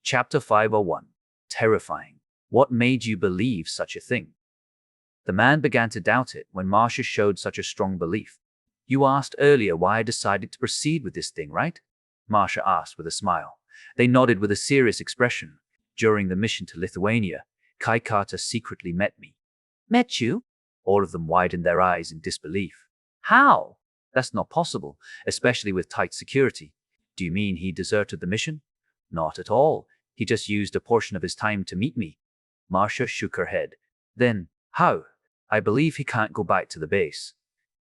Chapter 501. Terrifying. What made you believe such a thing? The man began to doubt it when Marcia showed such a strong belief. You asked earlier why I decided to proceed with this thing, right? Marcia asked with a smile. They nodded with a serious expression. During the mission to Lithuania, Kai Carter secretly met me. Met you? All of them widened their eyes in disbelief. How? That's not possible, especially with tight security. Do you mean he deserted the mission? Not at all. He just used a portion of his time to meet me. Marcia shook her head. Then, how? I believe he can't go back to the base.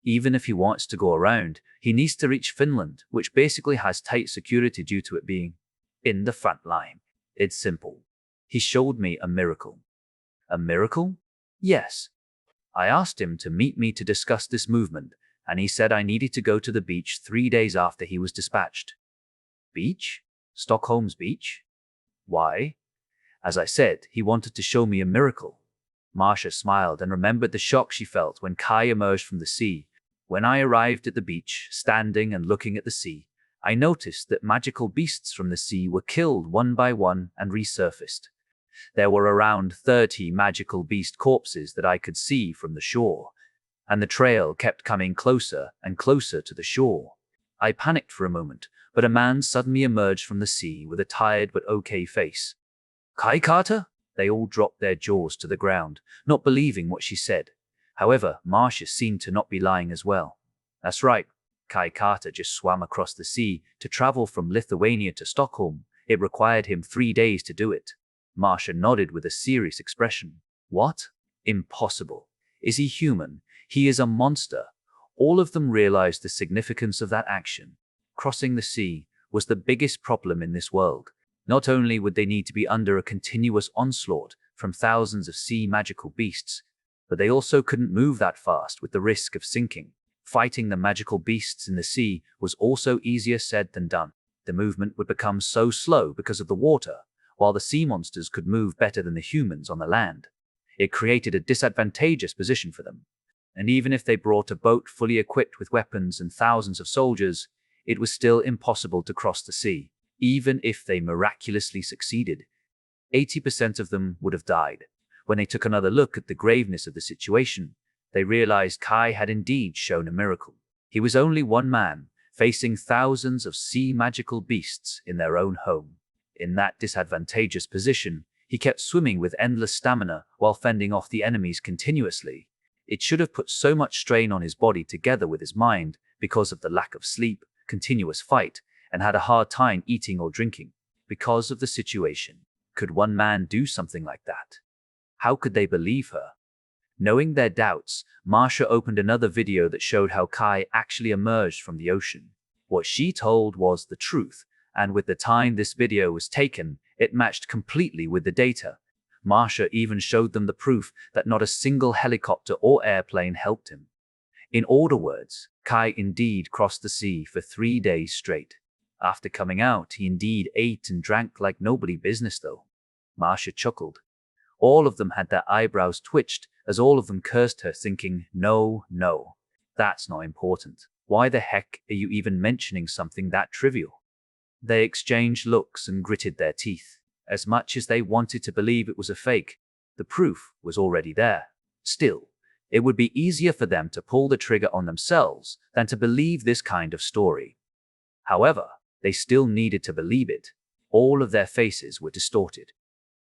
Even if he wants to go around, he needs to reach Finland, which basically has tight security due to it being in the front line. It's simple. He showed me a miracle. A miracle? Yes. I asked him to meet me to discuss this movement, and he said I needed to go to the beach 3 days after he was dispatched. Beach? Stockholm's beach? Why? As I said, he wanted to show me a miracle. Marcia smiled and remembered the shock she felt when Kai emerged from the sea. When I arrived at the beach, standing and looking at the sea, I noticed that magical beasts from the sea were killed one by one and resurfaced. There were around 30 magical beast corpses that I could see from the shore, and the trail kept coming closer and closer to the shore. I panicked for a moment, but a man suddenly emerged from the sea with a tired but okay face. Kai Carter? They all dropped their jaws to the ground, not believing what she said. However, Marcia seemed to not be lying as well. That's right. Kai Carter just swam across the sea to travel from Lithuania to Stockholm. It required him 3 days to do it. Marcia nodded with a serious expression. What? Impossible. Is he human? He is a monster. All of them realized the significance of that action. Crossing the sea was the biggest problem in this world. Not only would they need to be under a continuous onslaught from thousands of sea magical beasts, but they also couldn't move that fast with the risk of sinking. Fighting the magical beasts in the sea was also easier said than done. The movement would become so slow because of the water, while the sea monsters could move better than the humans on the land. It created a disadvantageous position for them. And even if they brought a boat fully equipped with weapons and thousands of soldiers, it was still impossible to cross the sea. Even if they miraculously succeeded, 80% of them would have died. When they took another look at the graveness of the situation, they realized Kai had indeed shown a miracle. He was only one man, facing thousands of sea magical beasts in their own home. In that disadvantageous position, he kept swimming with endless stamina while fending off the enemies continuously. It should have put so much strain on his body together with his mind because of the lack of sleep, continuous fight, and had a hard time eating or drinking because of the situation. Could one man do something like that? How could they believe her? Knowing their doubts, Marcia opened another video that showed how Kai actually emerged from the ocean. What she told was the truth, and with the time this video was taken, it matched completely with the data. Marcia even showed them the proof that not a single helicopter or airplane helped him. In other words, Kai indeed crossed the sea for 3 days straight. After coming out, he indeed ate and drank like nobody business though. Marcia chuckled. All of them had their eyebrows twitched as all of them cursed her, thinking, no, that's not important. Why the heck are you even mentioning something that trivial? They exchanged looks and gritted their teeth. As much as they wanted to believe it was a fake, the proof was already there. Still, it would be easier for them to pull the trigger on themselves than to believe this kind of story. However, they still needed to believe it. All of their faces were distorted.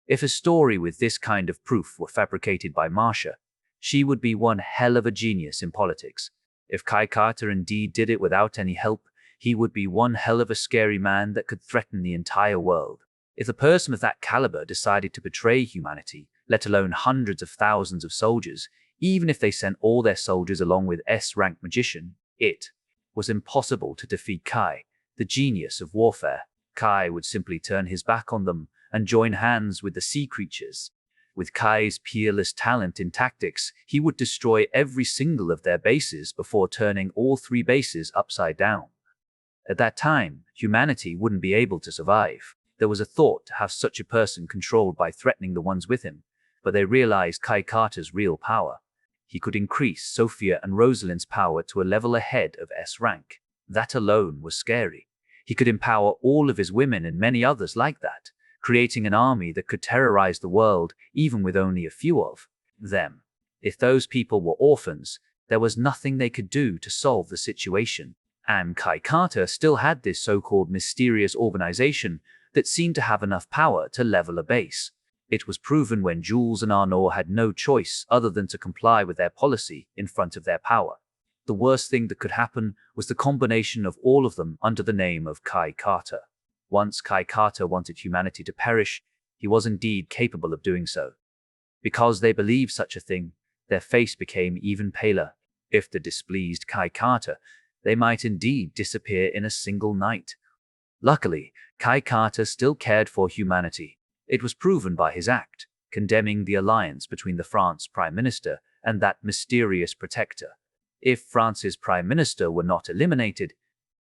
If a story with this kind of proof were fabricated by Marcia, she would be one hell of a genius in politics. If Kai Carter indeed did it without any help, he would be one hell of a scary man that could threaten the entire world. If a person of that caliber decided to betray humanity, let alone hundreds of thousands of soldiers, even if they sent all their soldiers along with S-rank magician, it was impossible to defeat Kai, the genius of warfare. Kai would simply turn his back on them and join hands with the sea creatures. With Kai's peerless talent in tactics, he would destroy every single of their bases before turning all 3 bases upside down. At that time, humanity wouldn't be able to survive. There was a thought to have such a person controlled by threatening the ones with him, but they realized Kai Carter's real power. He could increase Sophia and Rosalind's power to a level ahead of S rank. That alone was scary. He could empower all of his women and many others like that, creating an army that could terrorize the world even with only a few of them. If those people were orphans, there was nothing they could do to solve the situation. And Kai Carter still had this so-called mysterious organization that seemed to have enough power to level a base. It was proven when Jules and Arnaud had no choice other than to comply with their policy in front of their power. The worst thing that could happen was the combination of all of them under the name of Kai Carter. Once Kai Carter wanted humanity to perish, he was indeed capable of doing so. Because they believed such a thing, their face became even paler. If they displeased Kai Carter, they might indeed disappear in a single night. Luckily, Kai Carter still cared for humanity. It was proven by his act, condemning the alliance between the France Prime Minister and that mysterious protector. If France's Prime Minister were not eliminated,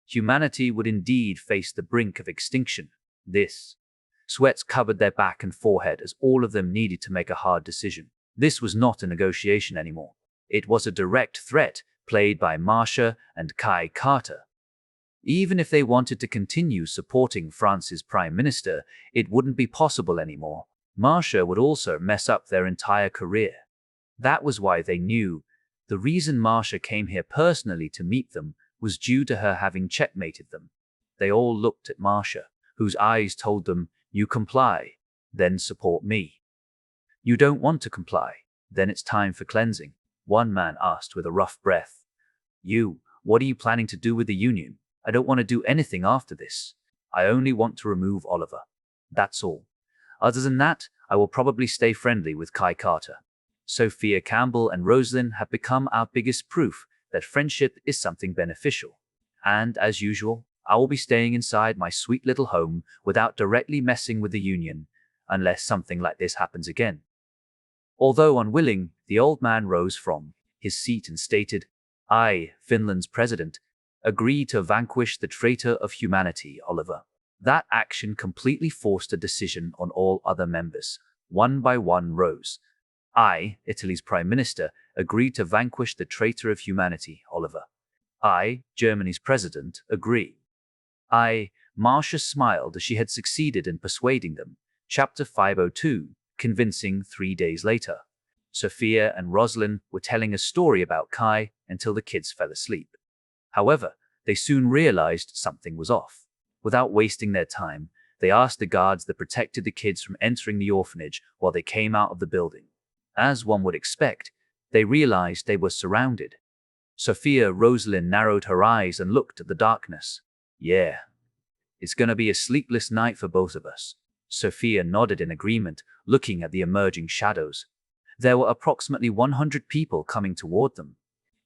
humanity would indeed face the brink of extinction. This. Sweats covered their back and forehead as all of them needed to make a hard decision. This was not a negotiation anymore. It was a direct threat played by Marcia and Kai Carter. Even if they wanted to continue supporting France's Prime Minister, it wouldn't be possible anymore. Marcia would also mess up their entire career. That was why they knew. The reason Marcia came here personally to meet them was due to her having checkmated them. They all looked at Marcia, whose eyes told them, "You comply, then support me. You don't want to comply, then it's time for cleansing." One man asked with a rough breath, What are you planning to do with the Union? I don't want to do anything after this. I only want to remove Oliver. That's all. Other than that, I will probably stay friendly with Kai Carter. Sophia Campbell and Rosalind have become our biggest proof that friendship is something beneficial. And, as usual, I will be staying inside my sweet little home without directly messing with the Union, unless something like this happens again. Although unwilling, the old man rose from his seat and stated, "I, Finland's president, agree to vanquish the traitor of humanity, Oliver." That action completely forced a decision on all other members. One by one rose. "I, Italy's prime minister, agree to vanquish the traitor of humanity, Oliver." "I, Germany's president, agree." Marcia smiled as she had succeeded in persuading them. Chapter 502, Convincing 3 days later. Sophia and Rosalind were telling a story about Kai until the kids fell asleep. However, they soon realized something was off. Without wasting their time, they asked the guards that protected the kids from entering the orphanage while they came out of the building. As one would expect, they realized they were surrounded. Rosalind narrowed her eyes and looked at the darkness. "Yeah, it's gonna be a sleepless night for both of us." Sophia nodded in agreement, looking at the emerging shadows. There were approximately 100 people coming toward them.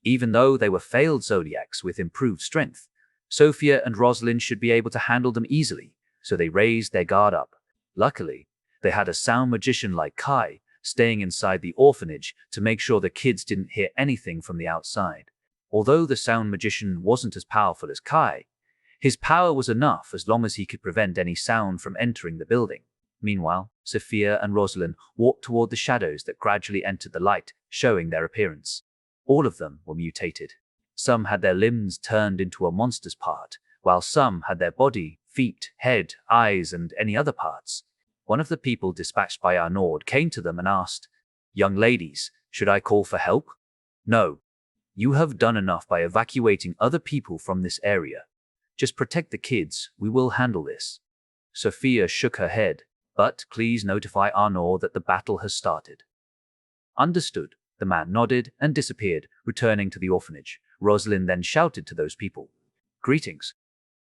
Even though they were failed zodiacs with improved strength, Sophia and Rosalind should be able to handle them easily, so they raised their guard up. Luckily, they had a sound magician like Kai staying inside the orphanage to make sure the kids didn't hear anything from the outside. Although the sound magician wasn't as powerful as Kai, his power was enough as long as he could prevent any sound from entering the building. Meanwhile, Sophia and Rosalind walked toward the shadows that gradually entered the light, showing their appearance. All of them were mutated. Some had their limbs turned into a monster's part, while some had their body, feet, head, eyes, and any other parts. One of the people dispatched by Arnaud came to them and asked, "Young ladies, should I call for help?" "No. You have done enough by evacuating other people from this area. Just protect the kids, we will handle this." Sophia shook her head, "But please notify Arnaud that the battle has started." "Understood." The man nodded and disappeared, returning to the orphanage. Rosalind then shouted to those people, "Greetings.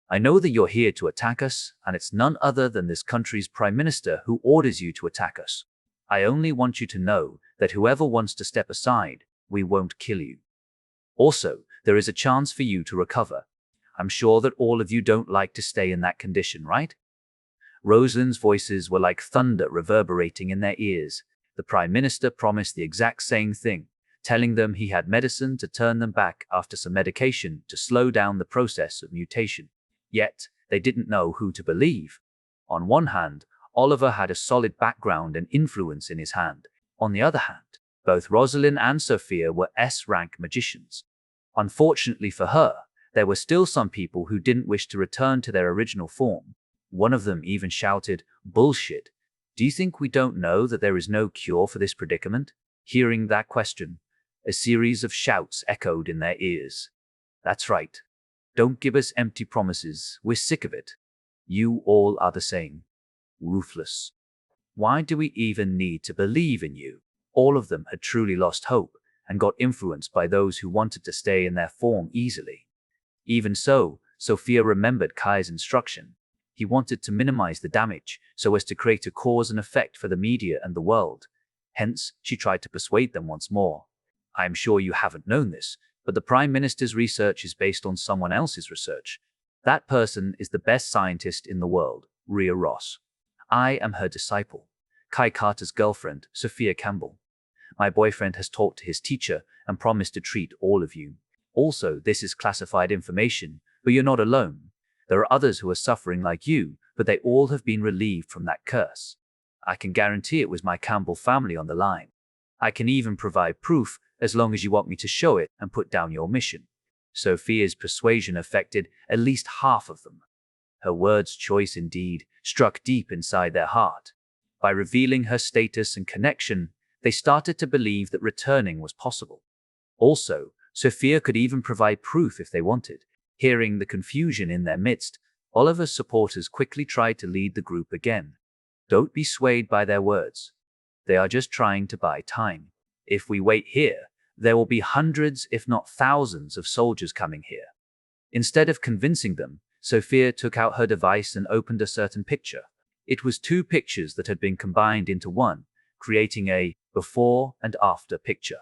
I know that you're here to attack us, and it's none other than this country's prime minister who orders you to attack us. I only want you to know that whoever wants to step aside, we won't kill you. Also, there is a chance for you to recover. I'm sure that all of you don't like to stay in that condition, right?" Rosalind's voices were like thunder reverberating in their ears. The Prime Minister promised the exact same thing, telling them he had medicine to turn them back after some medication to slow down the process of mutation. Yet, they didn't know who to believe. On one hand, Oliver had a solid background and influence in his hand. On the other hand, both Rosalind and Sophia were S-rank magicians. Unfortunately for her, there were still some people who didn't wish to return to their original form. One of them even shouted, "Bullshit. Do you think we don't know that there is no cure for this predicament?" Hearing that question, a series of shouts echoed in their ears. "That's right. Don't give us empty promises. We're sick of it. You all are the same. Ruthless. Why do we even need to believe in you?" All of them had truly lost hope and got influenced by those who wanted to stay in their form easily. Even so, Sophia remembered Kai's instruction. He wanted to minimize the damage so as to create a cause and effect for the media and the world. Hence, she tried to persuade them once more. "I am sure you haven't known this, but the Prime Minister's research is based on someone else's research. That person is the best scientist in the world, Rhea Ross. I am her disciple, Kai Carter's girlfriend, Sophia Campbell. My boyfriend has talked to his teacher and promised to treat all of you. Also, this is classified information, but you're not alone. There are others who are suffering like you, but they all have been relieved from that curse. I can guarantee it was my Campbell family on the line. I can even provide proof as long as you want me to show it and put down your mission." Sophia's persuasion affected at least half of them. Her words choice indeed struck deep inside their heart. By revealing her status and connection, they started to believe that returning was possible. Also, Sophia could even provide proof if they wanted. Hearing the confusion in their midst, Oliver's supporters quickly tried to lead the group again. "Don't be swayed by their words. They are just trying to buy time. If we wait here, there will be hundreds, if not thousands, of soldiers coming here." Instead of convincing them, Sophia took out her device and opened a certain picture. It was two pictures that had been combined into one, creating a before and after picture.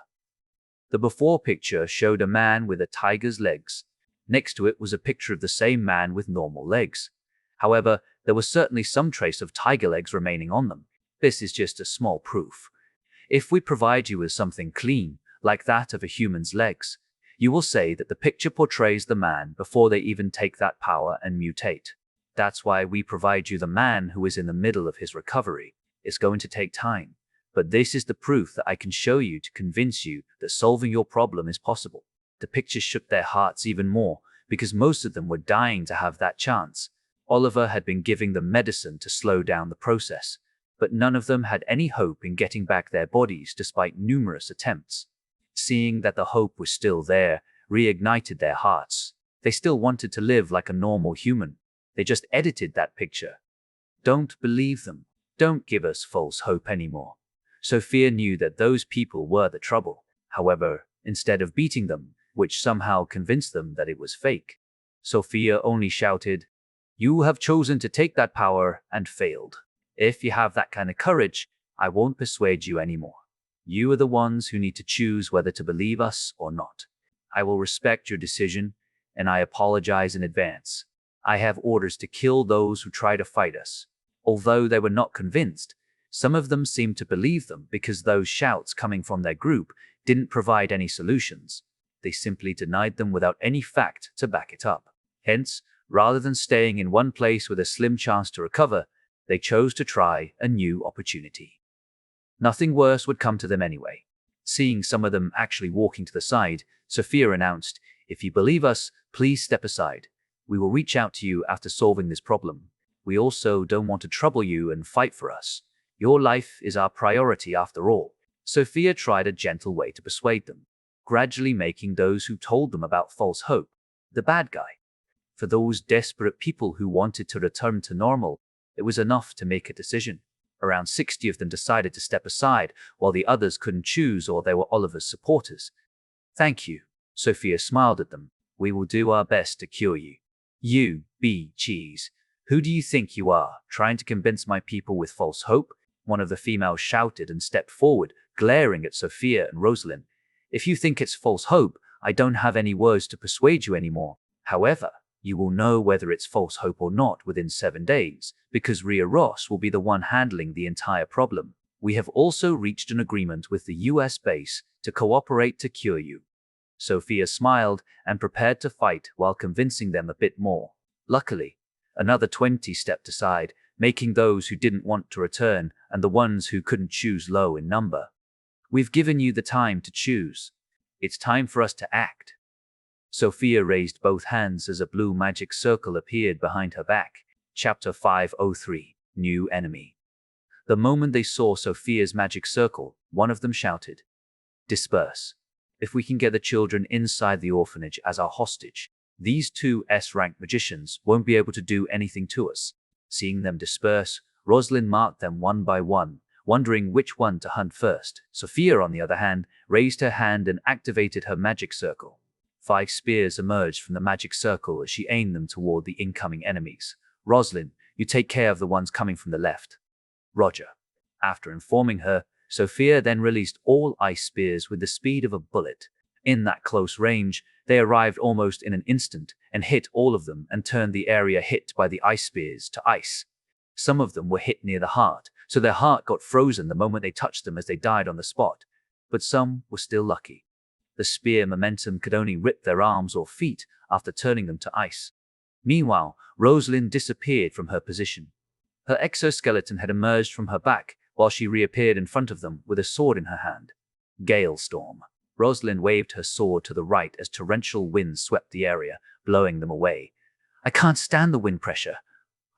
The before picture showed a man with a tiger's legs. Next to it was a picture of the same man with normal legs. However, there was certainly some trace of tiger legs remaining on them. This is just a small proof. If we provide you with something clean, like that of a human's legs, you will say that the picture portrays the man before they even take that power and mutate. That's why we provide you the man who is in the middle of his recovery. It's going to take time, but this is the proof that I can show you to convince you that solving your problem is possible. The picture shook their hearts even more because most of them were dying to have that chance. Oliver had been giving them medicine to slow down the process, but none of them had any hope in getting back their bodies despite numerous attempts. Seeing that the hope was still there reignited their hearts. They still wanted to live like a normal human. They just edited that picture. Don't believe them. Don't give us false hope anymore. Sophia knew that those people were the trouble. However, instead of beating them, which somehow convinced them that it was fake, Sophia only shouted, "You have chosen to take that power and failed. If you have that kind of courage, I won't persuade you anymore. You are the ones who need to choose whether to believe us or not. I will respect your decision, and I apologize in advance. I have orders to kill those who try to fight us." Although they were not convinced, some of them seemed to believe them because those shouts coming from their group didn't provide any solutions. They simply denied them without any fact to back it up. Hence, rather than staying in one place with a slim chance to recover, they chose to try a new opportunity. Nothing worse would come to them anyway. Seeing some of them actually walking to the side, Sophia announced, "If you believe us, please step aside. We will reach out to you after solving this problem. We also don't want to trouble you and fight for us. Your life is our priority after all." Sophia tried a gentle way to persuade them, gradually making those who told them about false hope the bad guy. For those desperate people who wanted to return to normal, it was enough to make a decision. Around 60 of them decided to step aside, while the others couldn't choose or they were Oliver's supporters. "Thank you," Sophia smiled at them. "We will do our best to cure you." "You, B. Cheese. Who do you think you are, trying to convince my people with false hope?" One of the females shouted and stepped forward, glaring at Sophia and Rosalind. "If you think it's false hope, I don't have any words to persuade you anymore. However, you will know whether it's false hope or not within 7 days, because Rhea Ross will be the one handling the entire problem. We have also reached an agreement with the US base to cooperate to cure you." Sophia smiled and prepared to fight while convincing them a bit more. Luckily, another 20 stepped aside, making those who didn't want to return and the ones who couldn't choose low in number. "We've given you the time to choose. It's time for us to act." Sophia raised both hands as a blue magic circle appeared behind her back. Chapter 503 New Enemy. The moment they saw Sophia's magic circle, one of them shouted, "Disperse. If we can get the children inside the orphanage as our hostage, these two S-rank magicians won't be able to do anything to us." Seeing them disperse, Rosalind marked them one by one, wondering which one to hunt first. Sophia, on the other hand, raised her hand and activated her magic circle. 5 spears emerged from the magic circle as she aimed them toward the incoming enemies. "Rosalind, you take care of the ones coming from the left." "Roger." After informing her, Sophia then released all ice spears with the speed of a bullet. In that close range, they arrived almost in an instant and hit all of them and turned the area hit by the ice spears to ice. Some of them were hit near the heart, so their heart got frozen the moment they touched them as they died on the spot. But some were still lucky. The spear momentum could only rip their arms or feet after turning them to ice. Meanwhile, Rosalind disappeared from her position. Her exoskeleton had emerged from her back while she reappeared in front of them with a sword in her hand. Gale storm. Rosalind waved her sword to the right as torrential winds swept the area, blowing them away. "I can't stand the wind pressure.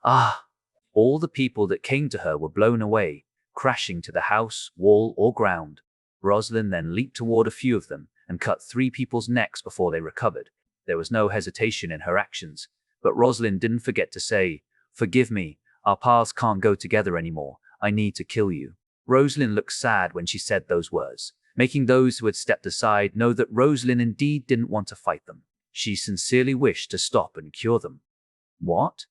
Ah!" All the people that came to her were blown away, crashing to the house, wall, or ground. Rosalind then leaped toward a few of them and cut 3 people's necks before they recovered. There was no hesitation in her actions, but Rosalind didn't forget to say, "Forgive me, our paths can't go together anymore. I need to kill you." Rosalind looked sad when she said those words, making those who had stepped aside know that Rosalind indeed didn't want to fight them. She sincerely wished to stop and cure them. What?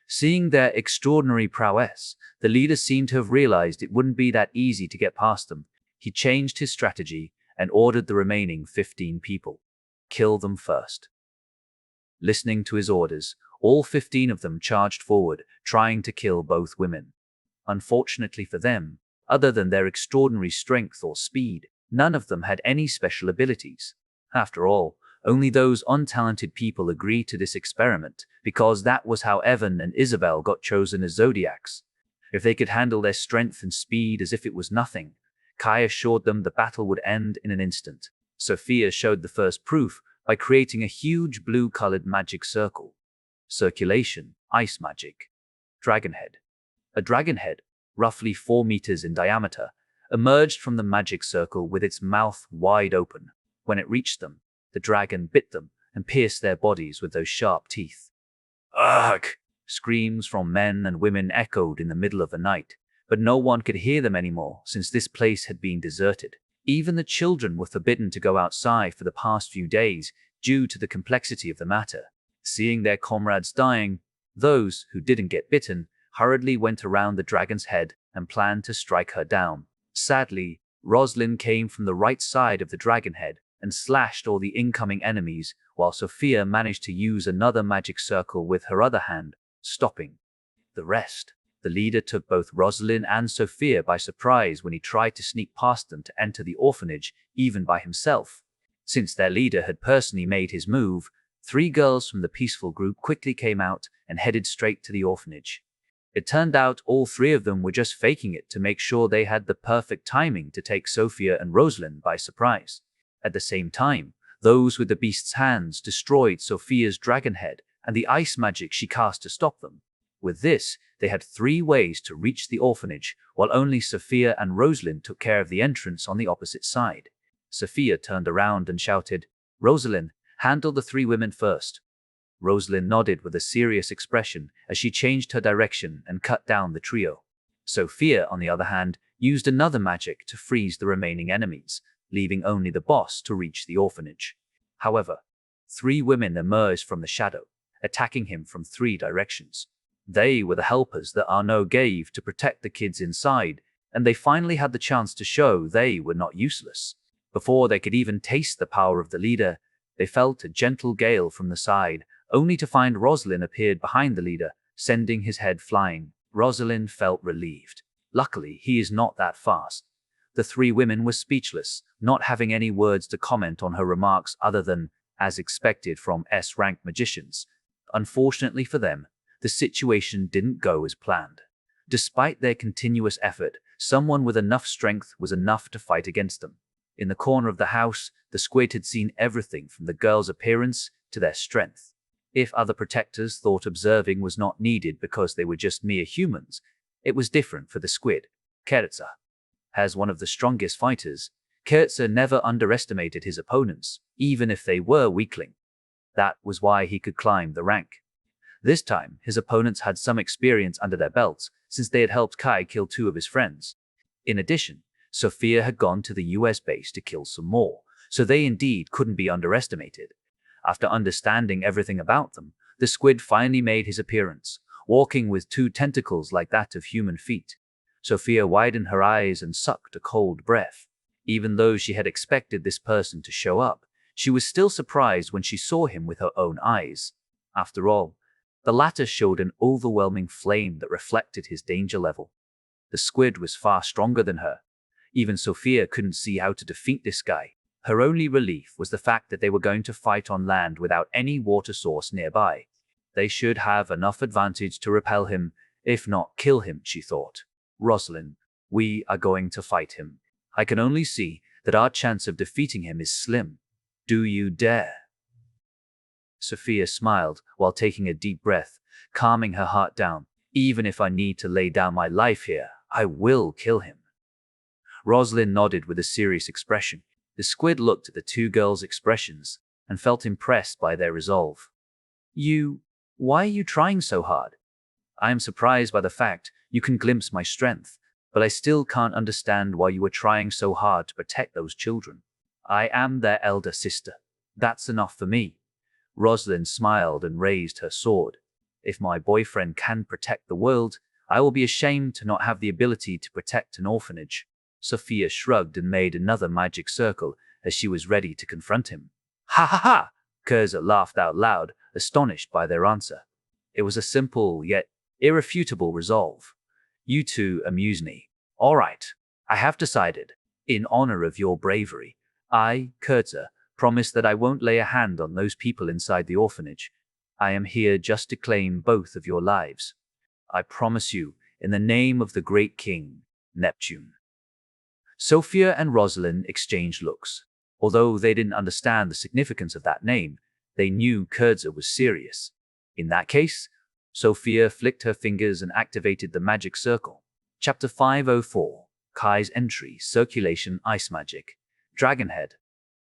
Seeing their extraordinary prowess, the leader seemed to have realized it wouldn't be that easy to get past them. He changed his strategy and ordered the remaining 15 people. "Kill them first." Listening to his orders, all 15 of them charged forward, trying to kill both women. Unfortunately for them, other than their extraordinary strength or speed, none of them had any special abilities. After all, only those untalented people agreed to this experiment, because that was how Evan and Isabel got chosen as Zodiacs. If they could handle their strength and speed as if it was nothing, Kai assured them the battle would end in an instant. Sophia showed the first proof by creating a huge blue-colored magic circle. Circulation, ice magic. Dragonhead. A dragonhead, roughly 4 meters in diameter, emerged from the magic circle with its mouth wide open. When it reached them, the dragon bit them and pierced their bodies with those sharp teeth. "Ugh!" Screams from men and women echoed in the middle of the night, but no one could hear them anymore since this place had been deserted. Even the children were forbidden to go outside for the past few days due to the complexity of the matter. Seeing their comrades dying, those who didn't get bitten hurriedly went around the dragon's head and planned to strike her down. Sadly, Rosalind came from the right side of the dragon head and slashed all the incoming enemies, while Sophia managed to use another magic circle with her other hand, stopping the rest. The leader took both Rosalind and Sophia by surprise when he tried to sneak past them to enter the orphanage, even by himself. Since their leader had personally made his move, 3 girls from the peaceful group quickly came out and headed straight to the orphanage. It turned out all 3 of them were just faking it to make sure they had the perfect timing to take Sophia and Rosalind by surprise. At the same time, those with the beast's hands destroyed Sophia's dragon head and the ice magic she cast to stop them. With this, they had 3 ways to reach the orphanage, while only Sophia and Rosalind took care of the entrance on the opposite side. Sophia turned around and shouted, "Rosalind, handle the 3 women first." Rosalind nodded with a serious expression as she changed her direction and cut down the trio. Sophia, on the other hand, used another magic to freeze the remaining enemies, leaving only the boss to reach the orphanage. However, 3 women emerged from the shadow, attacking him from 3 directions. They were the helpers that Arnaud gave to protect the kids inside, and they finally had the chance to show they were not useless. Before they could even taste the power of the leader, they felt a gentle gale from the side, only to find Rosalind appeared behind the leader, sending his head flying. Rosalind felt relieved. Luckily, he is not that fast. The 3 women were speechless, not having any words to comment on her remarks other than, as expected from S-rank magicians. Unfortunately for them, the situation didn't go as planned. Despite their continuous effort, someone with enough strength was enough to fight against them. In the corner of the house, the squid had seen everything from the girls' appearance to their strength. If other protectors thought observing was not needed because they were just mere humans, it was different for the squid. Kertzer. As one of the strongest fighters, Kertzer never underestimated his opponents, even if they were weakling. That was why he could climb the rank. This time, his opponents had some experience under their belts, since they had helped Kai kill 2 of his friends. In addition, Sophia had gone to the US base to kill some more, so they indeed couldn't be underestimated. After understanding everything about them, the squid finally made his appearance, walking with 2 tentacles like that of human feet. Sophia widened her eyes and sucked a cold breath. Even though she had expected this person to show up, she was still surprised when she saw him with her own eyes. After all, the latter showed an overwhelming flame that reflected his danger level. The squid was far stronger than her. Even Sophia couldn't see how to defeat this guy. Her only relief was the fact that they were going to fight on land without any water source nearby. They should have enough advantage to repel him, if not kill him, she thought. Rosalind, we are going to fight him. I can only see that our chance of defeating him is slim. Do you dare? Sophia smiled while taking a deep breath, calming her heart down. Even if I need to lay down my life here, I will kill him. Rosalind nodded with a serious expression. The squid looked at the 2 girls' expressions and felt impressed by their resolve. Why are you trying so hard? I am surprised by the fact you can glimpse my strength, but I still can't understand why you were trying so hard to protect those children. I am their elder sister. That's enough for me. Rosalind smiled and raised her sword. If my boyfriend can protect the world, I will be ashamed to not have the ability to protect an orphanage. Sophia shrugged and made another magic circle as she was ready to confront him. Ha ha ha! Kertzer laughed out loud, astonished by their answer. It was a simple yet irrefutable resolve. You 2 amuse me. All right, I have decided. In honor of your bravery, I, Kertzer, promise that I won't lay a hand on those people inside the orphanage. I am here just to claim both of your lives. I promise you, in the name of the great king, Neptune. Sophia and Rosalind exchanged looks. Although they didn't understand the significance of that name, they knew Kertzer was serious. In that case, Sophia flicked her fingers and activated the magic circle. Chapter 504. Kai's Entry, Circulation Ice Magic. Dragonhead.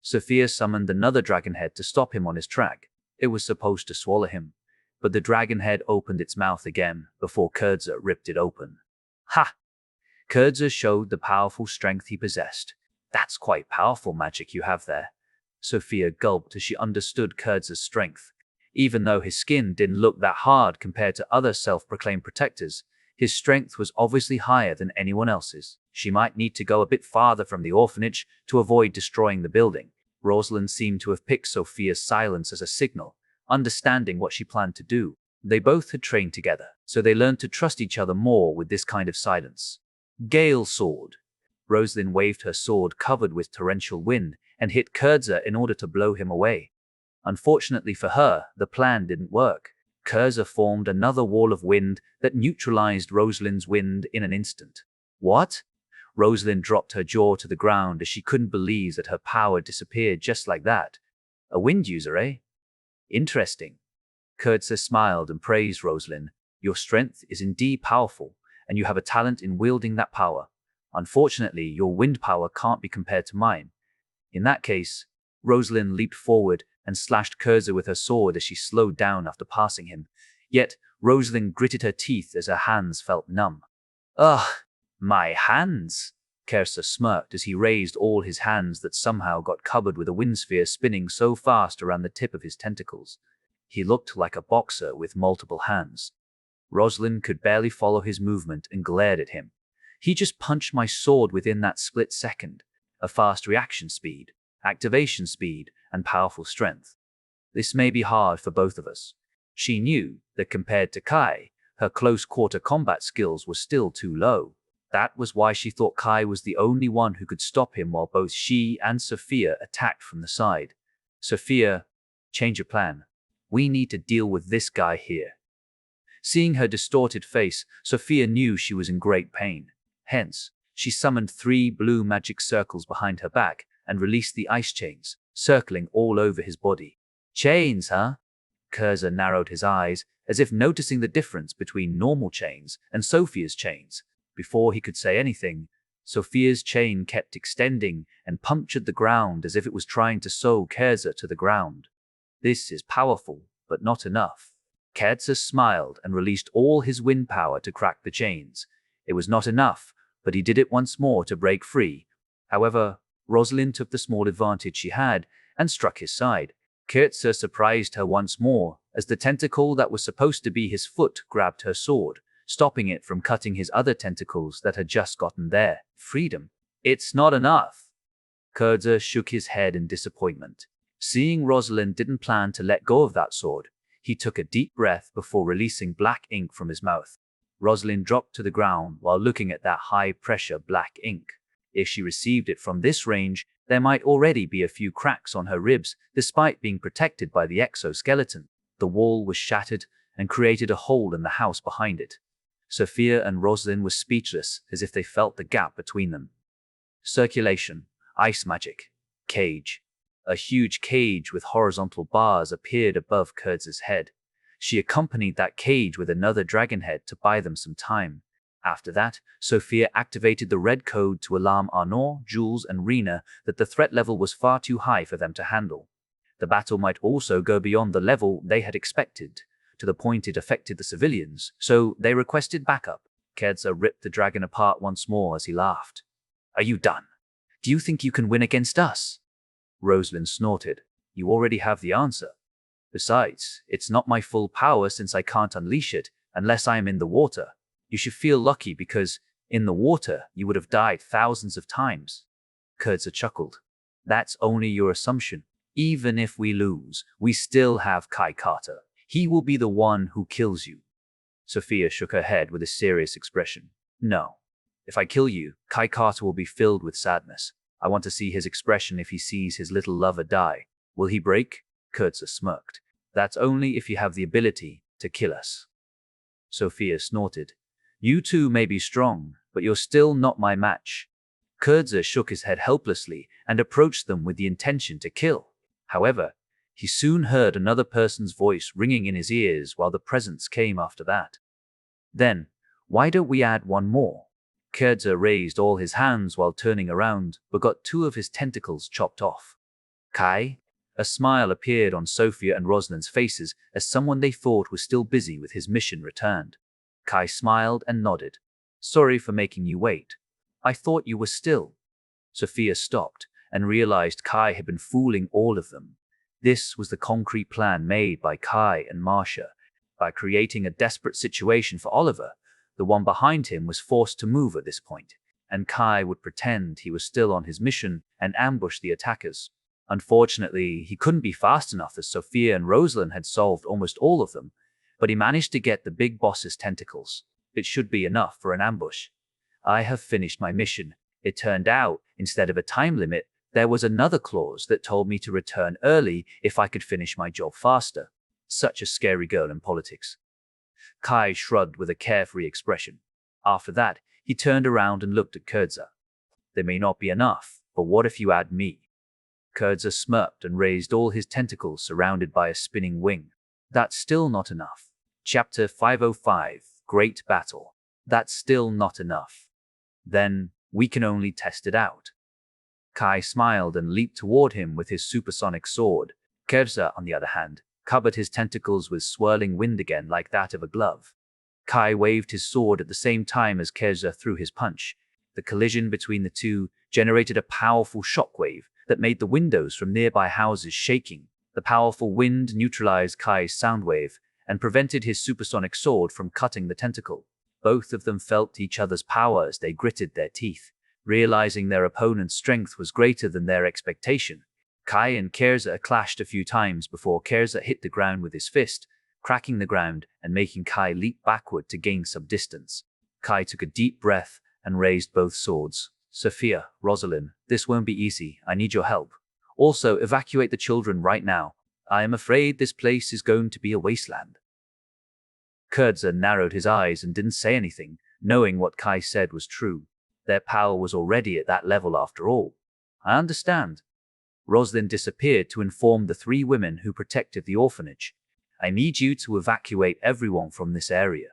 Sophia summoned another dragonhead to stop him on his track. It was supposed to swallow him, but the dragonhead opened its mouth again before Kertzer ripped it open. Ha! Kertzer showed the powerful strength he possessed. That's quite powerful magic you have there. Sophia gulped as she understood Kertzer's strength. Even though his skin didn't look that hard compared to other self-proclaimed protectors, his strength was obviously higher than anyone else's. She might need to go a bit farther from the orphanage to avoid destroying the building. Rosalind seemed to have picked Sophia's silence as a signal, understanding what she planned to do. They both had trained together, so they learned to trust each other more with this kind of silence. Gale Sword. Rosalind waved her sword covered with torrential wind and hit Kertzer in order to blow him away. Unfortunately for her, the plan didn't work. Kertzer formed another wall of wind that neutralized Rosalind's wind in an instant. What? Rosalind dropped her jaw to the ground as she couldn't believe that her power disappeared just like that. A wind user, eh? Interesting. Kertzer smiled and praised Rosalind. Your strength is indeed powerful, and you have a talent in wielding that power. Unfortunately, your wind power can't be compared to mine. In that case, Rosalind leaped forward and slashed Kertzer with her sword as she slowed down after passing him. Yet, Rosalind gritted her teeth as her hands felt numb. Ugh, my hands! Kertzer smirked as he raised all his hands that somehow got covered with a wind sphere spinning so fast around the tip of his tentacles. He looked like a boxer with multiple hands. Rosalind could barely follow his movement and glared at him. He just punched my sword within that split second. A fast reaction speed, activation speed, and powerful strength. This may be hard for both of us. She knew that compared to Kai, her close-quarter combat skills were still too low. That was why she thought Kai was the only one who could stop him while both she and Sophia attacked from the side. Sophia, change your plan. We need to deal with this guy here. Seeing her distorted face, Sophia knew she was in great pain. Hence, she summoned 3 blue magic circles behind her back and released the ice chains, circling all over his body. Chains, huh? Cursor narrowed his eyes, as if noticing the difference between normal chains and Sophia's chains. Before he could say anything, Sophia's chain kept extending and punctured the ground as if it was trying to sew Cursor to the ground. This is powerful, but not enough. Cursor smiled and released all his wind power to crack the chains. It was not enough, but he did it once more to break free. However, Rosalind took the small advantage she had and struck his side. Cursor surprised her once more as the tentacle that was supposed to be his foot grabbed her sword, stopping it from cutting his other tentacles that had just gotten there. Freedom. It's not enough. Cursor shook his head in disappointment. Seeing Rosalind didn't plan to let go of that sword, he took a deep breath before releasing black ink from his mouth. Rosalind dropped to the ground while looking at that high-pressure black ink. If she received it from this range, there might already be a few cracks on her ribs, despite being protected by the exoskeleton. The wall was shattered and created a hole in the house behind it. Sophia and Rosalind were speechless, as if they felt the gap between them. Circulation, ice magic, cage. A huge cage with horizontal bars appeared above Curz's head. She accompanied that cage with another dragon head to buy them some time. After that, Sophia activated the red code to alarm Arnaud, Jules, and Rena that the threat level was far too high for them to handle. The battle might also go beyond the level they had expected, to the point it affected the civilians, so they requested backup. Cursor ripped the dragon apart once more as he laughed. Are you done? Do you think you can win against us? Rosalind snorted. You already have the answer. Besides, it's not my full power since I can't unleash it unless I am in the water. You should feel lucky because, in the water, you would have died thousands of times. Cursor chuckled. That's only your assumption. Even if we lose, we still have Kai Carter. He will be the one who kills you. Sophia shook her head with a serious expression. No. If I kill you, Kai Carter will be filled with sadness. I want to see his expression if he sees his little lover die. Will he break? Cursor smirked. That's only if you have the ability to kill us. Sophia snorted. You two may be strong, but you're still not my match. Cursor shook his head helplessly and approached them with the intention to kill. However, he soon heard another person's voice ringing in his ears while the presence came after that. Then, why don't we add one more? Cursor raised all his hands while turning around, but got two of his tentacles chopped off. Kai? A smile appeared on Sophia and Rosalind's faces as someone they thought was still busy with his mission returned. Kai smiled and nodded. Sorry for making you wait. I thought you were still. Sophia stopped and realized Kai had been fooling all of them. This was the concrete plan made by Kai and Marcia. By creating a desperate situation for Oliver, the one behind him was forced to move at this point, and Kai would pretend he was still on his mission and ambush the attackers. Unfortunately, he couldn't be fast enough as Sophia and Rosalind had solved almost all of them, but he managed to get the big boss's tentacles. It should be enough for an ambush. I have finished my mission. It turned out, instead of a time limit, there was another clause that told me to return early if I could finish my job faster. Such a scary girl in politics. Kai shrugged with a carefree expression. After that, he turned around and looked at Cursor. There may not be enough, but what if you add me? Cursor smirked and raised all his tentacles surrounded by a spinning wing. That's still not enough. Chapter 505, Great Battle. That's still not enough. Then, we can only test it out. Kai smiled and leaped toward him with his supersonic sword. Cursor, on the other hand, covered his tentacles with swirling wind again like that of a glove. Kai waved his sword at the same time as Cursor threw his punch. The collision between the two generated a powerful shockwave that made the windows from nearby houses shaking. The powerful wind neutralized Kai's sound wave and prevented his supersonic sword from cutting the tentacle. Both of them felt each other's power as they gritted their teeth, realizing their opponent's strength was greater than their expectation. Kai and Cursor clashed a few times before Cursor hit the ground with his fist, cracking the ground and making Kai leap backward to gain some distance. Kai took a deep breath and raised both swords. Sophia, Rosalind, this won't be easy. I need your help. Also, evacuate the children right now. I am afraid this place is going to be a wasteland. Cursor narrowed his eyes and didn't say anything, knowing what Kai said was true. Their power was already at that level after all. I understand. Rosalind disappeared to inform the three women who protected the orphanage. I need you to evacuate everyone from this area.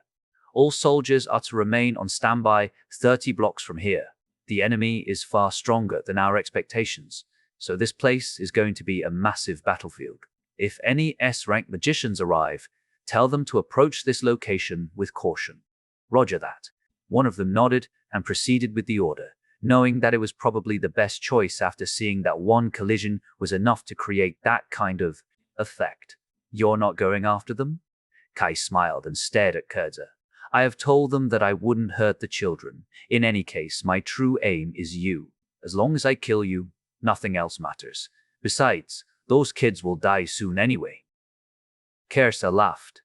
All soldiers are to remain on standby 30 blocks from here. The enemy is far stronger than our expectations, so this place is going to be a massive battlefield. If any S-rank magicians arrive, tell them to approach this location with caution. Roger that. One of them nodded and proceeded with the order, knowing that it was probably the best choice after seeing that one collision was enough to create that kind of effect. You're not going after them? Kai smiled and stared at Kurza. I have told them that I wouldn't hurt the children. In any case, my true aim is you. As long as I kill you, nothing else matters. Besides, those kids will die soon anyway. Kersa laughed.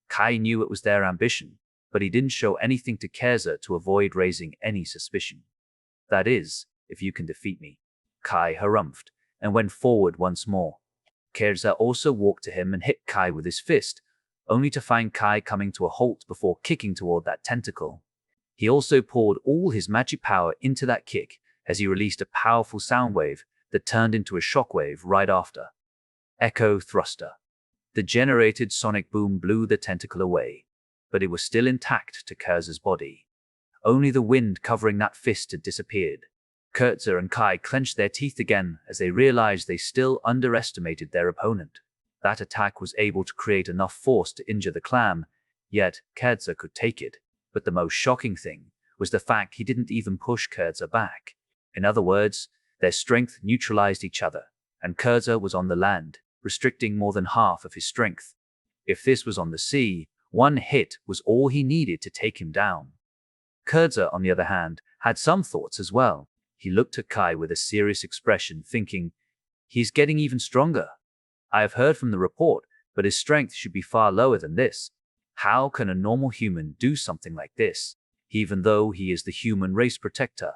Kai knew it was their ambition, but he didn't show anything to Kerza to avoid raising any suspicion. That is, if you can defeat me. Kai harumphed and went forward once more. Kerza also walked to him and hit Kai with his fist, only to find Kai coming to a halt before kicking toward that tentacle. He also poured all his magic power into that kick as he released a powerful sound wave that turned into a shockwave right after. Echo thruster. The generated sonic boom blew the tentacle away, but it was still intact to Kurza's body. Only the wind covering that fist had disappeared. Kurza and Kai clenched their teeth again as they realized they still underestimated their opponent. That attack was able to create enough force to injure the clam, yet Kurza could take it. But the most shocking thing was the fact he didn't even push Kurza back. In other words, their strength neutralized each other, and Kurza was on the land, restricting more than half of his strength. If this was on the sea, one hit was all he needed to take him down. Kurza, on the other hand, had some thoughts as well. He looked at Kai with a serious expression, thinking, he's getting even stronger. I have heard from the report, but his strength should be far lower than this. How can a normal human do something like this? Even though he is the human race protector,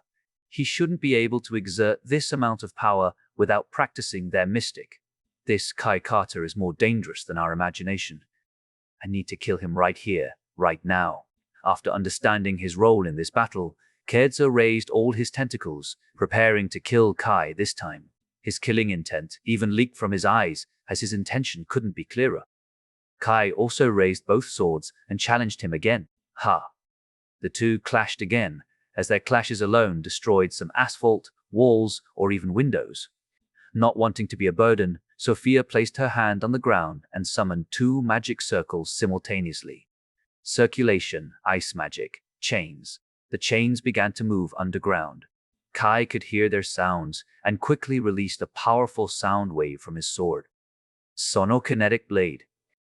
he shouldn't be able to exert this amount of power without practicing their mystic. This Kai Carter is more dangerous than our imagination. I need to kill him right here, right now. After understanding his role in this battle, Kurza raised all his tentacles, preparing to kill Kai this time. His killing intent even leaked from his eyes, as his intention couldn't be clearer. Kai also raised both swords and challenged him again. Ha! The two clashed again, as their clashes alone destroyed some asphalt, walls, or even windows. Not wanting to be a burden, Sophia placed her hand on the ground and summoned 2 magic circles simultaneously. Circulation, ice magic, chains. The chains began to move underground. Kai could hear their sounds and quickly released a powerful sound wave from his sword. Sonokinetic blade.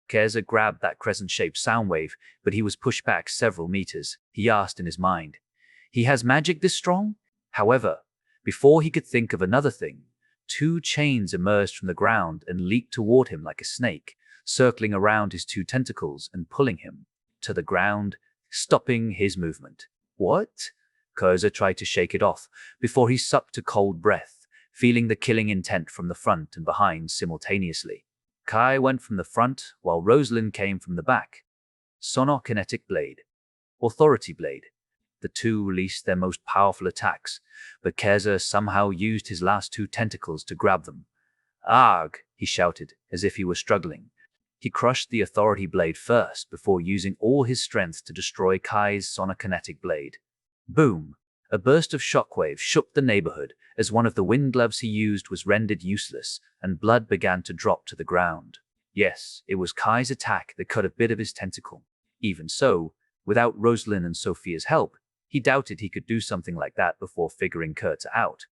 Kurza grabbed that crescent-shaped sound wave, but he was pushed back several meters. He asked in his mind, he has magic this strong? However, before he could think of another thing, 2 chains emerged from the ground and leaped toward him like a snake, circling around his 2 tentacles and pulling him to the ground, stopping his movement. What? Kurza tried to shake it off before he sucked a cold breath, feeling the killing intent from the front and behind simultaneously. Kai went from the front while Rosalind came from the back. Sonokinetic blade. Authority blade. The 2 released their most powerful attacks, but Kurza somehow used his last 2 tentacles to grab them. Arg! He shouted, as if he were struggling. He crushed the authority blade first before using all his strength to destroy Kai's sonokinetic blade. Boom! A burst of shockwave shook the neighborhood as one of the wind gloves he used was rendered useless and blood began to drop to the ground. Yes, it was Kai's attack that cut a bit of his tentacle. Even so, without Rosalind and Sophia's help, he doubted he could do something like that before figuring Kurza out.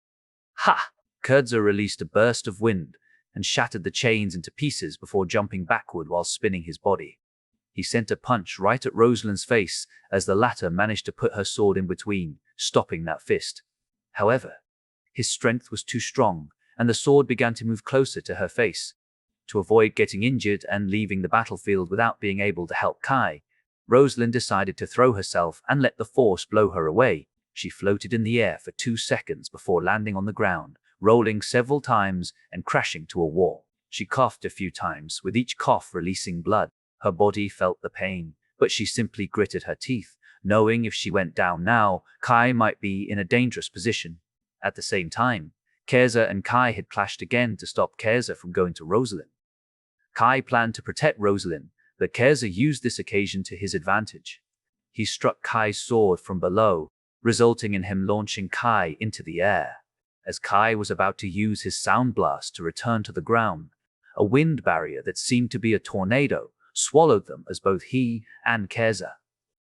Ha! Kurza released a burst of wind and shattered the chains into pieces before jumping backward while spinning his body. He sent a punch right at Rosalind's face as the latter managed to put her sword in between, stopping that fist. However, his strength was too strong, and the sword began to move closer to her face. To avoid getting injured and leaving the battlefield without being able to help Kai, Rosalind decided to throw herself and let the force blow her away. She floated in the air for 2 seconds before landing on the ground, rolling several times and crashing to a wall. She coughed a few times, with each cough releasing blood. Her body felt the pain, but she simply gritted her teeth, knowing if she went down now, Kai might be in a dangerous position. At the same time, Kurza and Kai had clashed again to stop Kurza from going to Rosalind. Kai planned to protect Rosalind, but Kerza used this occasion to his advantage. He struck Kai's sword from below, resulting in him launching Kai into the air. As Kai was about to use his sound blast to return to the ground, a wind barrier that seemed to be a tornado swallowed them as both he and Kerza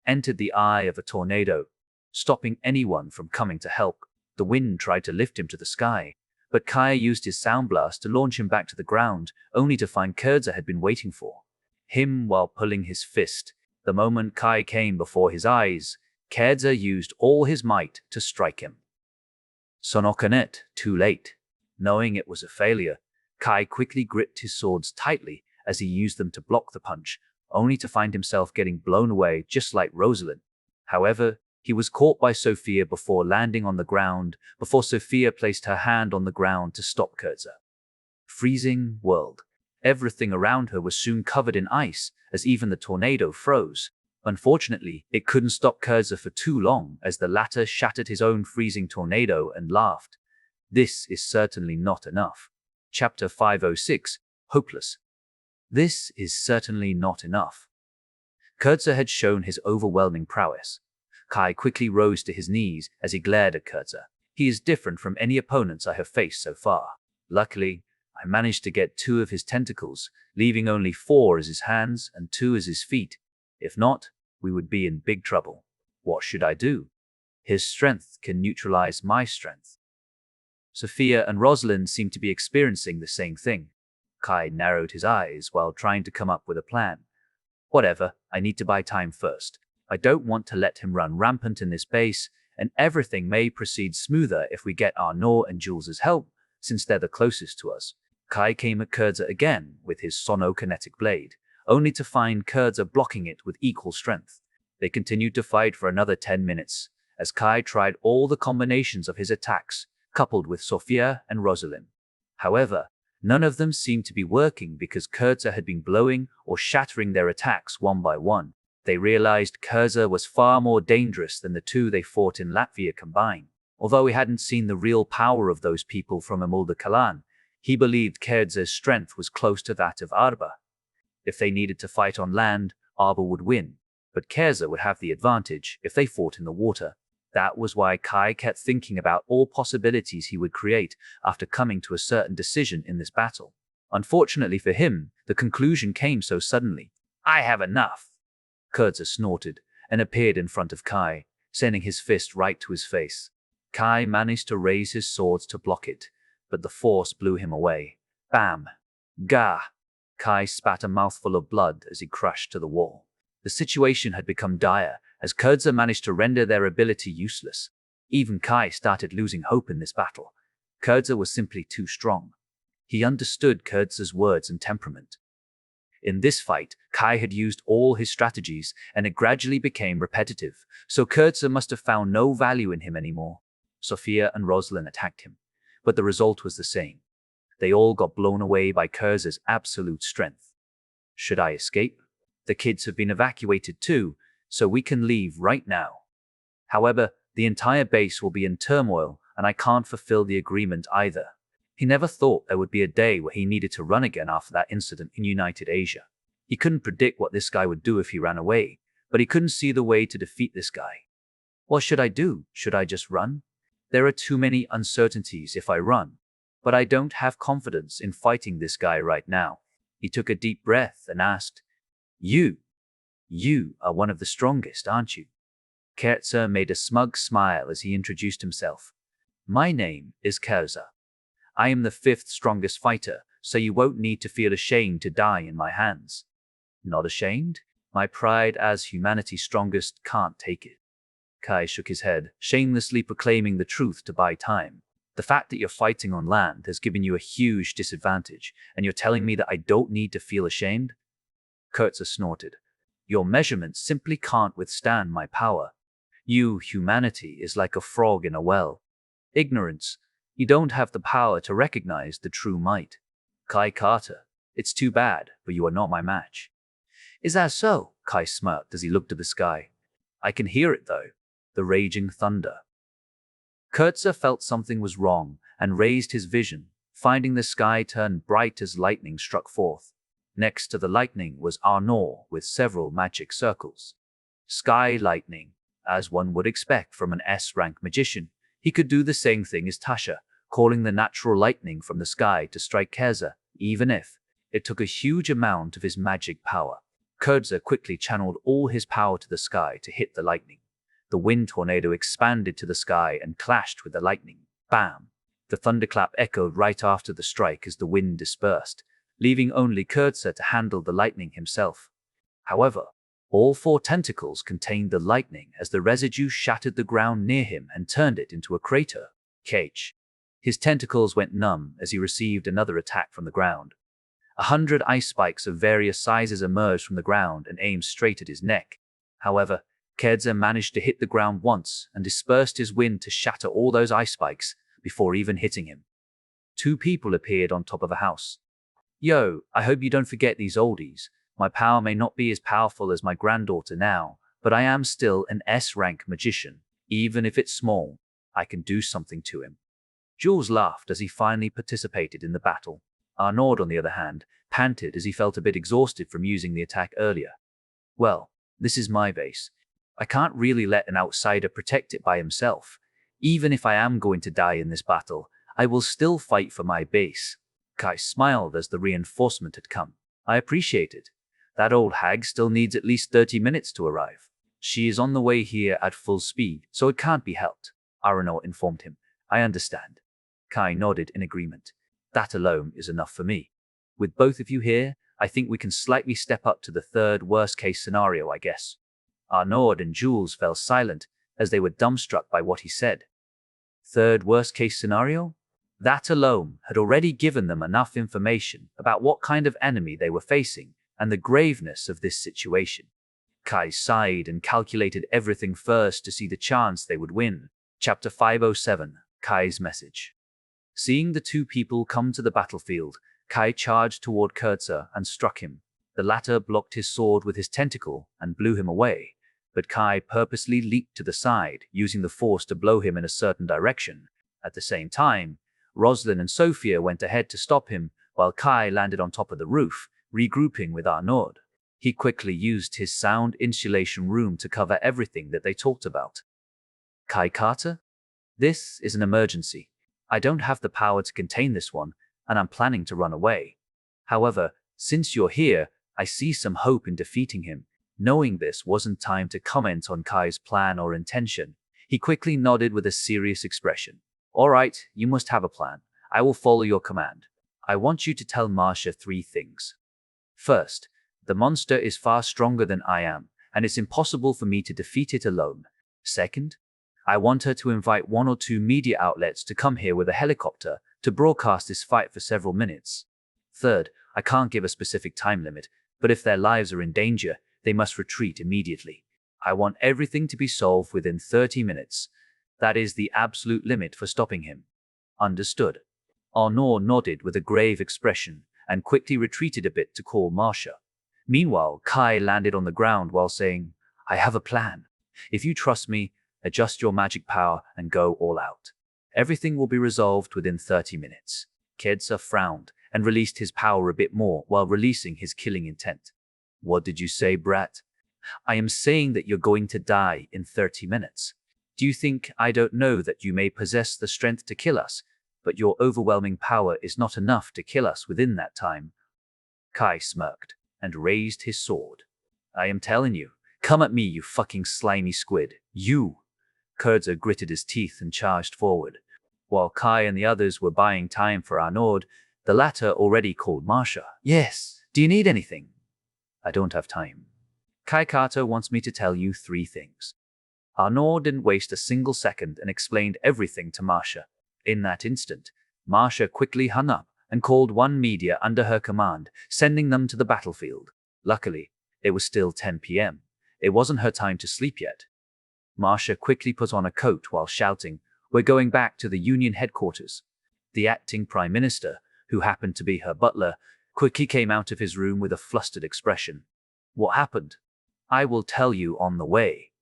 entered the eye of a tornado, stopping anyone from coming to help. The wind tried to lift him to the sky, but Kai used his sound blast to launch him back to the ground, only to find Kerza had been waiting for him while pulling his fist. The moment Kai came before his eyes, Kerza used all his might to strike him. Sonokanet, too late. Knowing it was a failure, Kai quickly gripped his swords tightly as he used them to block the punch, only to find himself getting blown away just like Rosalind. However, he was caught by Sophia before landing on the ground, before Sophia placed her hand on the ground to stop Kerza. Freezing world. Everything around her was soon covered in ice, as even the tornado froze. Unfortunately, it couldn't stop Kerza for too long, as the latter shattered his own freezing tornado and laughed. This is certainly not enough. Chapter 506, Hopeless. This is certainly not enough. Kerza had shown his overwhelming prowess. Kai quickly rose to his knees as he glared at Kerza. He is different from any opponents I have faced so far. Luckily, I managed to get 2 of his tentacles, leaving only 4 as his hands and 2 as his feet. If not, we would be in big trouble. What should I do? His strength can neutralize my strength. Sophia and Rosalind seemed to be experiencing the same thing. Kai narrowed his eyes while trying to come up with a plan. Whatever, I need to buy time first. I don't want to let him run rampant in this base, and everything may proceed smoother if we get Arnaud and Jules's help, since they're the closest to us. Kai came at Kerza again with his sono-kinetic blade, only to find Kerza blocking it with equal strength. They continued to fight for another 10 minutes, as Kai tried all the combinations of his attacks, coupled with Sophia and Rosalind. However, none of them seemed to be working because Kerza had been blowing or shattering their attacks one by one. They realized Kerza was far more dangerous than the 2 they fought in Latvia combined. Although he hadn't seen the real power of those people from Amulda Kalan, he believed Kerza's strength was close to that of Arba. If they needed to fight on land, Arba would win, but Kerza would have the advantage if they fought in the water. That was why Kai kept thinking about all possibilities he would create after coming to a certain decision in this battle. Unfortunately for him, the conclusion came so suddenly. I have enough. Kerza snorted and appeared in front of Kai, sending his fist right to his face. Kai managed to raise his swords to block it, but the force blew him away. Bam! Gah! Kai spat a mouthful of blood as he crashed to the wall. The situation had become dire, as Kerza managed to render their ability useless. Even Kai started losing hope in this battle. Kerza was simply too strong. He understood Kerza's words and temperament. In this fight, Kai had used all his strategies, and it gradually became repetitive, so Kerza must have found no value in him anymore. Sophia and Rosalind attacked him, but the result was the same. They all got blown away by Kerza's absolute strength. Should I escape? The kids have been evacuated too, so we can leave right now. However, the entire base will be in turmoil, and I can't fulfill the agreement either. He never thought there would be a day where he needed to run again after that incident in United Asia. He couldn't predict what this guy would do if he ran away, but he couldn't see the way to defeat this guy. What should I do? Should I just run? There are too many uncertainties if I run, but I don't have confidence in fighting this guy right now. He took a deep breath and asked, You are one of the strongest, aren't you? Kerza made a smug smile as he introduced himself. My name is Kerza. I am the 5th strongest fighter, so you won't need to feel ashamed to die in my hands. Not ashamed? My pride as humanity's strongest can't take it. Kai shook his head, shamelessly proclaiming the truth to buy time. The fact that you're fighting on land has given you a huge disadvantage, and you're telling me that I don't need to feel ashamed? Kerza snorted. Your measurements simply can't withstand my power. You, humanity, is like a frog in a well. Ignorance. You don't have the power to recognize the true might. Kai Carter, it's too bad, but you are not my match. Is that so? Kai smirked as he looked at the sky. I can hear it though. The raging thunder. Kerza felt something was wrong and raised his vision, finding the sky turn bright as lightning struck forth. Next to the lightning was Arnor with several magic circles. Sky lightning, as one would expect from an S-rank magician. He could do the same thing as Tasha, calling the natural lightning from the sky to strike Kerza, even if it took a huge amount of his magic power. Kerza quickly channeled all his power to the sky to hit the lightning. The wind tornado expanded to the sky and clashed with the lightning. Bam! The thunderclap echoed right after the strike as the wind dispersed, leaving only Kerza to handle the lightning himself. However, all 4 tentacles contained the lightning as the residue shattered the ground near him and turned it into a crater. Cage. His tentacles went numb as he received another attack from the ground. 100 ice spikes of various sizes emerged from the ground and aimed straight at his neck. However, Kerza managed to hit the ground once and dispersed his wind to shatter all those ice spikes before even hitting him. 2 people appeared on top of a house. Yo, I hope you don't forget these oldies. My power may not be as powerful as my granddaughter now, but I am still an S-rank magician. Even if it's small, I can do something to him. Jules laughed as he finally participated in the battle. Arnaud, on the other hand, panted as he felt a bit exhausted from using the attack earlier. Well, this is my base. I can't really let an outsider protect it by himself. Even if I am going to die in this battle, I will still fight for my base. Kai smiled as the reinforcement had come. I appreciate it. That old hag still needs at least 30 minutes to arrive. She is on the way here at full speed, so it can't be helped, Arnaud informed him. I understand. Kai nodded in agreement. That alone is enough for me. With both of you here, I think we can slightly step up to the 3rd worst-case scenario, I guess. Arnaud and Jules fell silent as they were dumbstruck by what he said. 3rd worst-case scenario? That alone had already given them enough information about what kind of enemy they were facing and the graveness of this situation. Kai sighed and calculated everything first to see the chance they would win. Chapter 507, Kai's Message. Seeing the 2 people come to the battlefield, Kai charged toward Kerza and struck him. The latter blocked his sword with his tentacle and blew him away, but Kai purposely leaped to the side, using the force to blow him in a certain direction. At the same time, Rosalind and Sophia went ahead to stop him, while Kai landed on top of the roof, regrouping with Arnaud. He quickly used his sound insulation room to cover everything that they talked about. Kai Carter? This is an emergency. I don't have the power to contain this one, and I'm planning to run away. However, since you're here, I see some hope in defeating him. Knowing this wasn't time to comment on Kai's plan or intention, he quickly nodded with a serious expression. All right, you must have a plan. I will follow your command. I want you to tell Marcia 3 things. First, the monster is far stronger than I am, and it's impossible for me to defeat it alone. Second, I want her to invite 1 or 2 media outlets to come here with a helicopter to broadcast this fight for several minutes. Third, I can't give a specific time limit, but if their lives are in danger, they must retreat immediately. I want everything to be solved within 30 minutes. That is the absolute limit for stopping him. Understood. Arnaud nodded with a grave expression and quickly retreated a bit to call Marcia. Meanwhile, Kai landed on the ground while saying, I have a plan. If you trust me, adjust your magic power and go all out. Everything will be resolved within 30 minutes. Kerza frowned and released his power a bit more while releasing his killing intent. What did you say, brat? I am saying that you're going to die in 30 minutes. Do you think I don't know that you may possess the strength to kill us, but your overwhelming power is not enough to kill us within that time? Kai smirked and raised his sword. I am telling you, come at me, you fucking slimy squid. You! Kerza gritted his teeth and charged forward. While Kai and the others were buying time for Arnaud, the latter already called Marcia. Yes, do you need anything? I don't have time. Kai Carter wants me to tell you 3 things. Arnaud didn't waste a single second and explained everything to Marcia. In that instant, Marcia quickly hung up and called 1 media under her command, sending them to the battlefield. Luckily, it was still 10 p.m. It wasn't her time to sleep yet. Marcia quickly put on a coat while shouting, We're going back to the Union headquarters. The acting Prime Minister, who happened to be her butler, quickly came out of his room with a flustered expression. What happened? I will tell you on the way.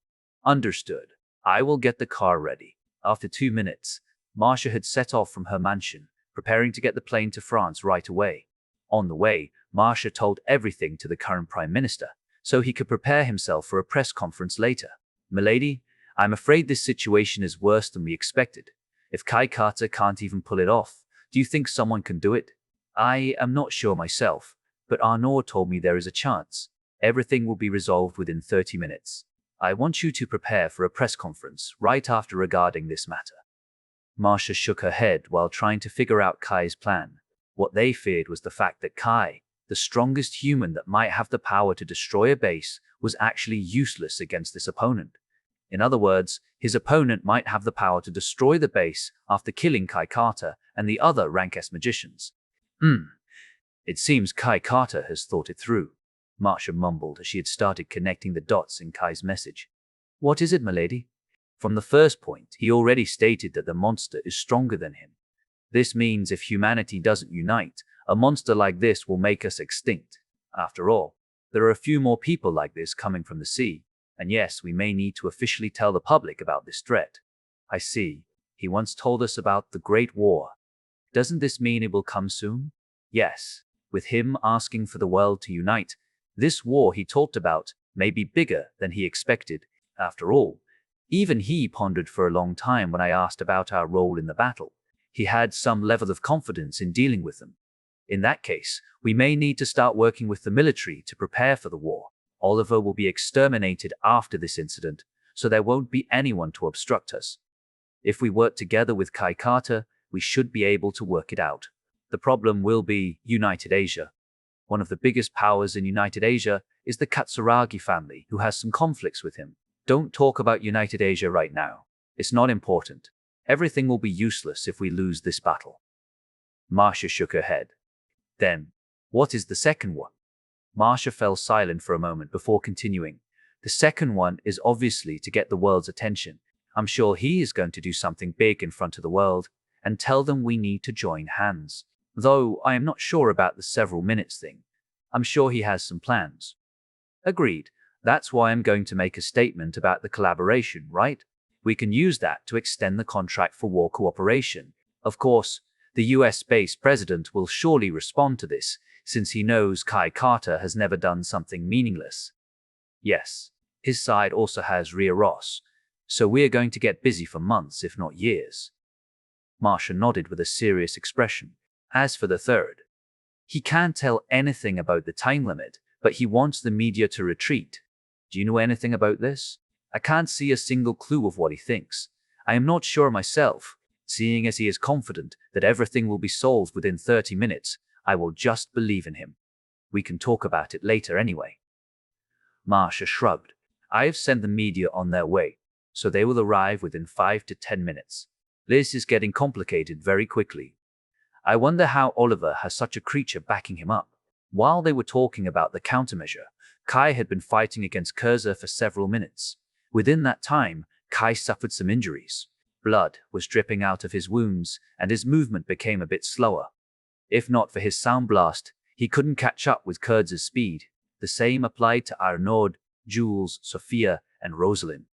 Understood. I will get the car ready. After 2 minutes, Marcia had set off from her mansion, preparing to get the plane to France right away. On the way, Marsha told everything to the current Prime Minister, so he could prepare himself for a press conference later. "Milady, I'm afraid this situation is worse than we expected. If Kai Carter can't even pull it off, do you think someone can do it?" "I am not sure myself, but Arnaud told me there is a chance. Everything will be resolved within 30 minutes. I want you to prepare for a press conference right after regarding this matter." Marsha shook her head while trying to figure out Kai's plan. What they feared was the fact that Kai, the strongest human that might have the power to destroy a base, was actually useless against this opponent. In other words, his opponent might have the power to destroy the base after killing Kai Carter and the other rank S magicians. It seems Kai Carter has thought it through," Marsha mumbled as she had started connecting the dots in Kai's message. "What is it, milady?" "From the first point, he already stated that the monster is stronger than him. This means if humanity doesn't unite, a monster like this will make us extinct. After all, there are a few more people like this coming from the sea, and yes, we may need to officially tell the public about this threat." "I see. He once told us about the Great War. Doesn't this mean it will come soon?" "Yes. With him asking for the world to unite, this war he talked about may be bigger than he expected. After all, even he pondered for a long time when I asked about our role in the battle. He had some level of confidence in dealing with them. In that case, we may need to start working with the military to prepare for the war. Oliver will be exterminated after this incident, so there won't be anyone to obstruct us. If we work together with Kai Carter, we should be able to work it out. The problem will be United Asia. One of the biggest powers in United Asia is the Katsuragi family, who has some conflicts with him. Don't talk about United Asia right now. It's not important. Everything will be useless if we lose this battle." Marsha shook her head. "Then, what is the second one?" Marsha fell silent for a moment before continuing. "The second one is obviously to get the world's attention. I'm sure he is going to do something big in front of the world and tell them we need to join hands. Though I am not sure about the several minutes thing. I'm sure he has some plans." "Agreed. That's why I'm going to make a statement about the collaboration, right? We can use that to extend the contract for war cooperation. Of course, the US-based president will surely respond to this, since he knows Kai Carter has never done something meaningless." "Yes, his side also has Ria Ross, so we're going to get busy for months, if not years." Marsha nodded with a serious expression. "As for the third, he can't tell anything about the time limit, but he wants the media to retreat. Do you know anything about this?" "I can't see a single clue of what he thinks. I am not sure myself. Seeing as he is confident that everything will be solved within 30 minutes, I will just believe in him. We can talk about it later anyway." Marsha shrugged. "I have sent the media on their way, so they will arrive within 5 to 10 minutes. This is getting complicated very quickly. I wonder how Oliver has such a creature backing him up." While they were talking about the countermeasure, Kai had been fighting against Kurza for several minutes. Within that time, Kai suffered some injuries. Blood was dripping out of his wounds, and his movement became a bit slower. If not for his sound blast, he couldn't catch up with Kurza's speed. The same applied to Arnaud, Jules, Sophia, and Rosalind.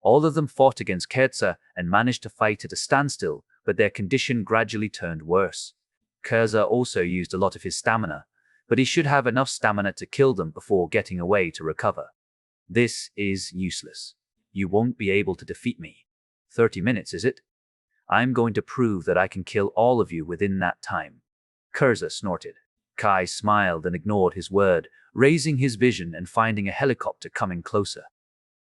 All of them fought against Kurza and managed to fight at a standstill, but their condition gradually turned worse. Kurza also used a lot of his stamina, but he should have enough stamina to kill them before getting away to recover. "This is useless. You won't be able to defeat me. 30 minutes, is it? I'm going to prove that I can kill all of you within that time." Kurza snorted. Kai smiled and ignored his word, raising his vision and finding a helicopter coming closer.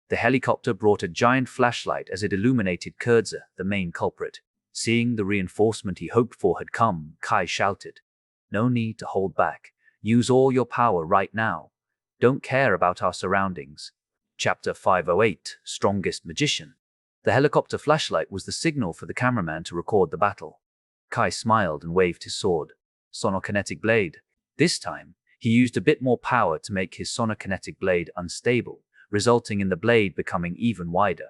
The helicopter brought a giant flashlight as it illuminated Kurza, the main culprit. Seeing the reinforcement he hoped for had come, Kai shouted, "No need to hold back. Use all your power right now. Don't care about our surroundings." Chapter 508, Strongest Magician. The helicopter flashlight was the signal for the cameraman to record the battle. Kai smiled and waved his sword. Sonokinetic blade. This time, he used a bit more power to make his sonokinetic blade unstable, resulting in the blade becoming even wider.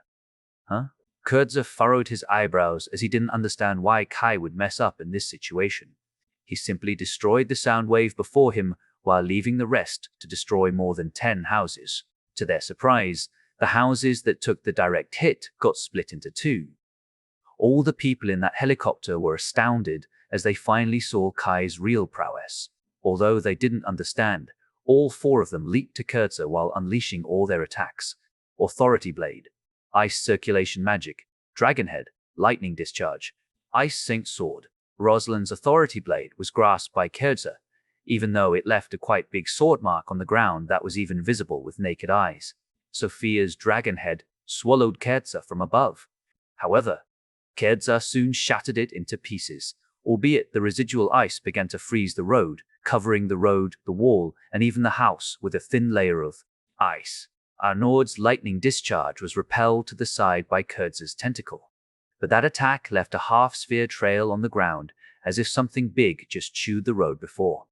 "Huh?" Kurza furrowed his eyebrows as he didn't understand why Kai would mess up in this situation. He simply destroyed the sound wave before him while leaving the rest to destroy more than 10 houses. To their surprise, the houses that took the direct hit got split into two. All the people in that helicopter were astounded as they finally saw Kai's real prowess. Although they didn't understand, all four of them leaped to Kurtzer while unleashing all their attacks. Authority Blade, Ice Circulation Magic, Dragonhead, Lightning Discharge, Ice Saint Sword. Rosalind's Authority Blade was grasped by Kurtzer, even though it left a quite big sword mark on the ground that was even visible with naked eyes. Sophia's Dragonhead swallowed Kurtzer from above. However, Kurtzer soon shattered it into pieces, albeit the residual ice began to freeze the road, covering the road, the wall, and even the house with a thin layer of ice. Arnaud's Lightning Discharge was repelled to the side by Kurtzer's tentacle. But that attack left a half-sphere trail on the ground, as if something big just chewed the road before,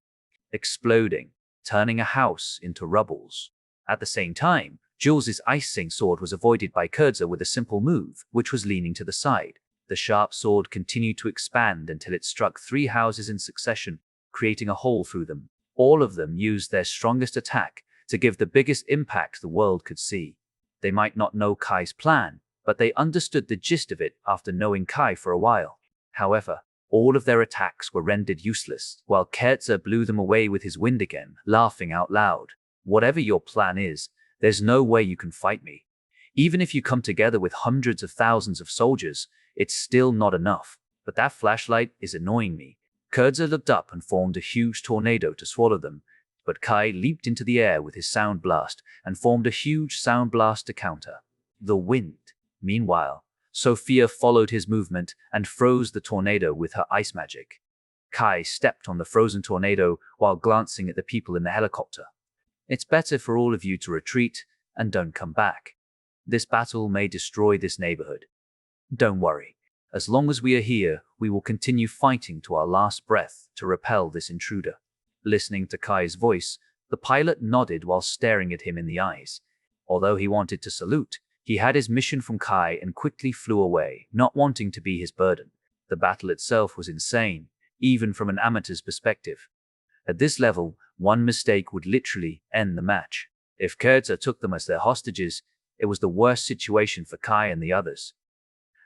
exploding, turning a house into rubbles. At the same time, Jules's Ice-Sing sword was avoided by Kurtzer with a simple move, which was leaning to the side. The sharp sword continued to expand until it struck 3 houses in succession, creating a hole through them. All of them used their strongest attack to give the biggest impact the world could see. They might not know Kai's plan, but they understood the gist of it after knowing Kai for a while. However, all of their attacks were rendered useless, while Kurtzer blew them away with his wind again, laughing out loud. Whatever your plan is, there's no way you can fight me. Even if you come together with hundreds of thousands of soldiers, it's still not enough. But that flashlight is annoying me. Kurtzer looked up and formed a huge tornado to swallow them, but Kai leaped into the air with his sound blast and formed a huge sound blast to counter the wind. Meanwhile, Sophia followed his movement and froze the tornado with her ice magic. Kai stepped on the frozen tornado while glancing at the people in the helicopter. It's better for all of you to retreat and don't come back. This battle may destroy this neighborhood. Don't worry. As long as we are here, we will continue fighting to our last breath to repel this intruder. Listening to Kai's voice, the pilot nodded while staring at him in the eyes. Although he wanted to salute, he had his mission from Kai and quickly flew away, not wanting to be his burden. The battle itself was insane, even from an amateur's perspective. At this level, one mistake would literally end the match. If Kurtzer took them as their hostages, it was the worst situation for Kai and the others.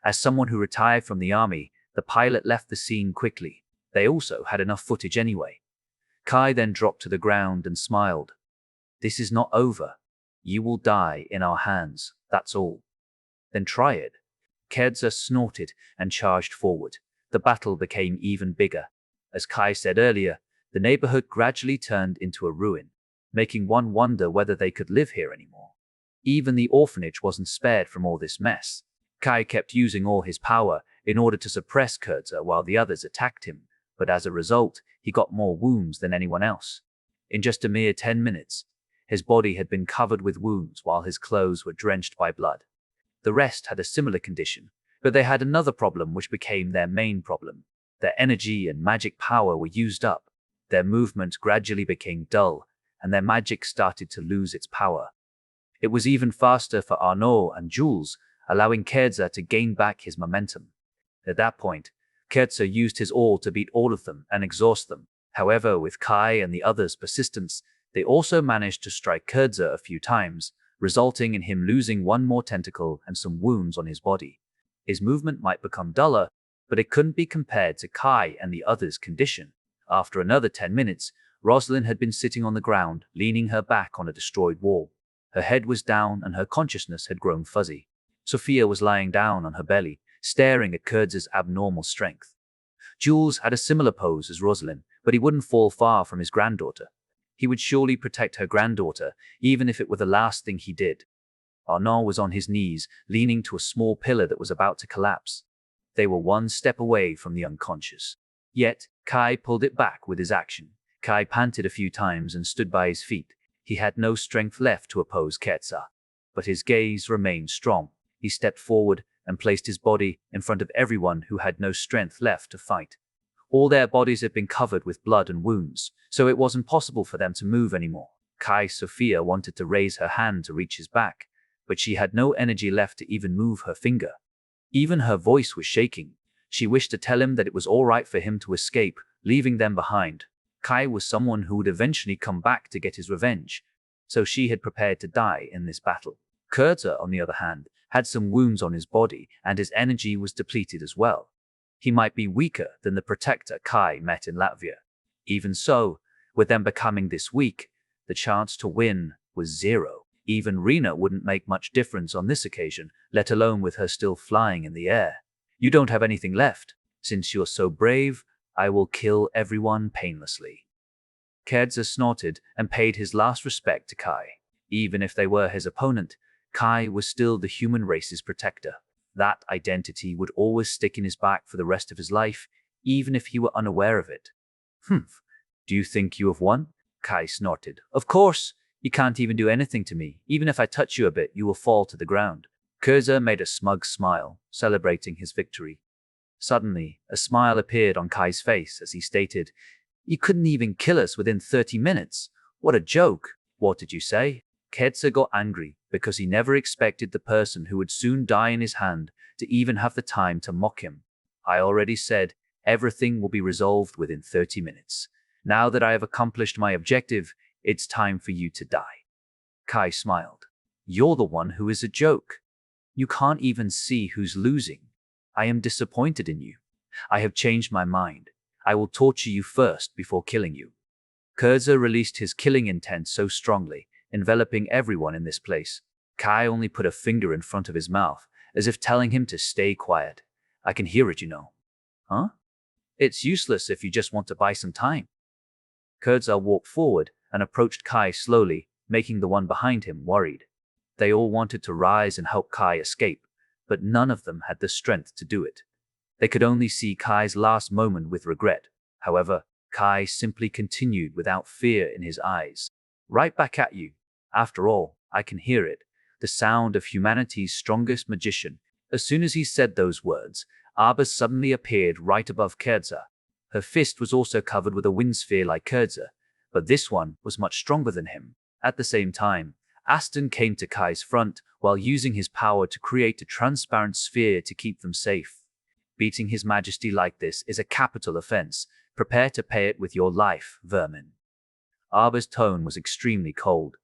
As someone who retired from the army, the pilot left the scene quickly. They also had enough footage anyway. Kai then dropped to the ground and smiled. This is not over. You will die in our hands, that's all. Then try it. Kurtzer snorted and charged forward. The battle became even bigger. As Kai said earlier, the neighborhood gradually turned into a ruin, making one wonder whether they could live here anymore. Even the orphanage wasn't spared from all this mess. Kai kept using all his power in order to suppress Kurtzer while the others attacked him, but as a result, he got more wounds than anyone else. In just a mere 10 minutes, his body had been covered with wounds while his clothes were drenched by blood. The rest had a similar condition, but they had another problem which became their main problem. Their energy and magic power were used up. Their movement gradually became dull, and their magic started to lose its power. It was even faster for Arnaud and Jules, allowing Kurtzer to gain back his momentum. At that point, Kurtzer used his all to beat all of them and exhaust them. However, with Kai and the others' persistence, they also managed to strike Kurtzer a few times, resulting in him losing one more tentacle and some wounds on his body. His movement might become duller, but it couldn't be compared to Kai and the others' condition. After another 10 minutes, Rosalind had been sitting on the ground, leaning her back on a destroyed wall. Her head was down and her consciousness had grown fuzzy. Sophia was lying down on her belly, staring at Kurtz's abnormal strength. Jules had a similar pose as Rosalind, but he wouldn't fall far from his granddaughter. He would surely protect her granddaughter, even if it were the last thing he did. Arnaud was on his knees, leaning to a small pillar that was about to collapse. They were one step away from the unconscious. Yet, Kai pulled it back with his action. Kai panted a few times and stood by his feet. He had no strength left to oppose Kurtzer, but his gaze remained strong. He stepped forward and placed his body in front of everyone who had no strength left to fight. All their bodies had been covered with blood and wounds, so it wasn't possible for them to move anymore. Sophia wanted to raise her hand to reach his back, but she had no energy left to even move her finger. Even her voice was shaking. She wished to tell him that it was all right for him to escape, leaving them behind. Kai was someone who would eventually come back to get his revenge, so she had prepared to die in this battle. Kurtzer, on the other hand, had some wounds on his body, and his energy was depleted as well. He might be weaker than the protector Kai met in Latvia. Even so, With them becoming this weak, the chance to win was zero. Even Rena wouldn't make much difference on this occasion, let alone with her still flying in the air. You don't have anything left. Since you're so brave, I will kill everyone painlessly. Kedza snorted and paid his last respect to Kai. Even if they were his opponent, Kai was still the human race's protector. That identity would always stick in his back for the rest of his life, even if he were unaware of it. Humph. Do you think you have won? Kai snorted. Of course. You can't even do anything to me. Even if I touch you a bit, you will fall to the ground. Kurza made a smug smile, celebrating his victory. Suddenly, a smile appeared on Kai's face as he stated, You couldn't even kill us within 30 minutes. What a joke. What did you say? Kedza got angry because he never expected the person who would soon die in his hand to even have the time to mock him. I already said everything will be resolved within 30 minutes. Now that I have accomplished my objective, it's time for you to die. Kai smiled. You're the one who is a joke. You can't even see who's losing. I am disappointed in you. I have changed my mind. I will torture you first before killing you. Kurza released his killing intent so strongly, enveloping everyone in this place. Kai only put a finger in front of his mouth, as if telling him to stay quiet. I can hear it, you know. Huh? It's useless if you just want to buy some time. Kurza walked forward and approached Kai slowly, making the one behind him worried. They all wanted to rise and help Kai escape, but none of them had the strength to do it. They could only see Kai's last moment with regret. However, Kai simply continued without fear in his eyes. Right back at you. After all, I can hear it, the sound of humanity's strongest magician. As soon as he said those words, Arba suddenly appeared right above Kurza. Her fist was also covered with a wind sphere like Kurza, but this one was much stronger than him. At the same time, Aston came to Kai's front while using his power to create a transparent sphere to keep them safe. Beating His Majesty like this is a capital offense. Prepare to pay it with your life, vermin. Arba's tone was extremely cold.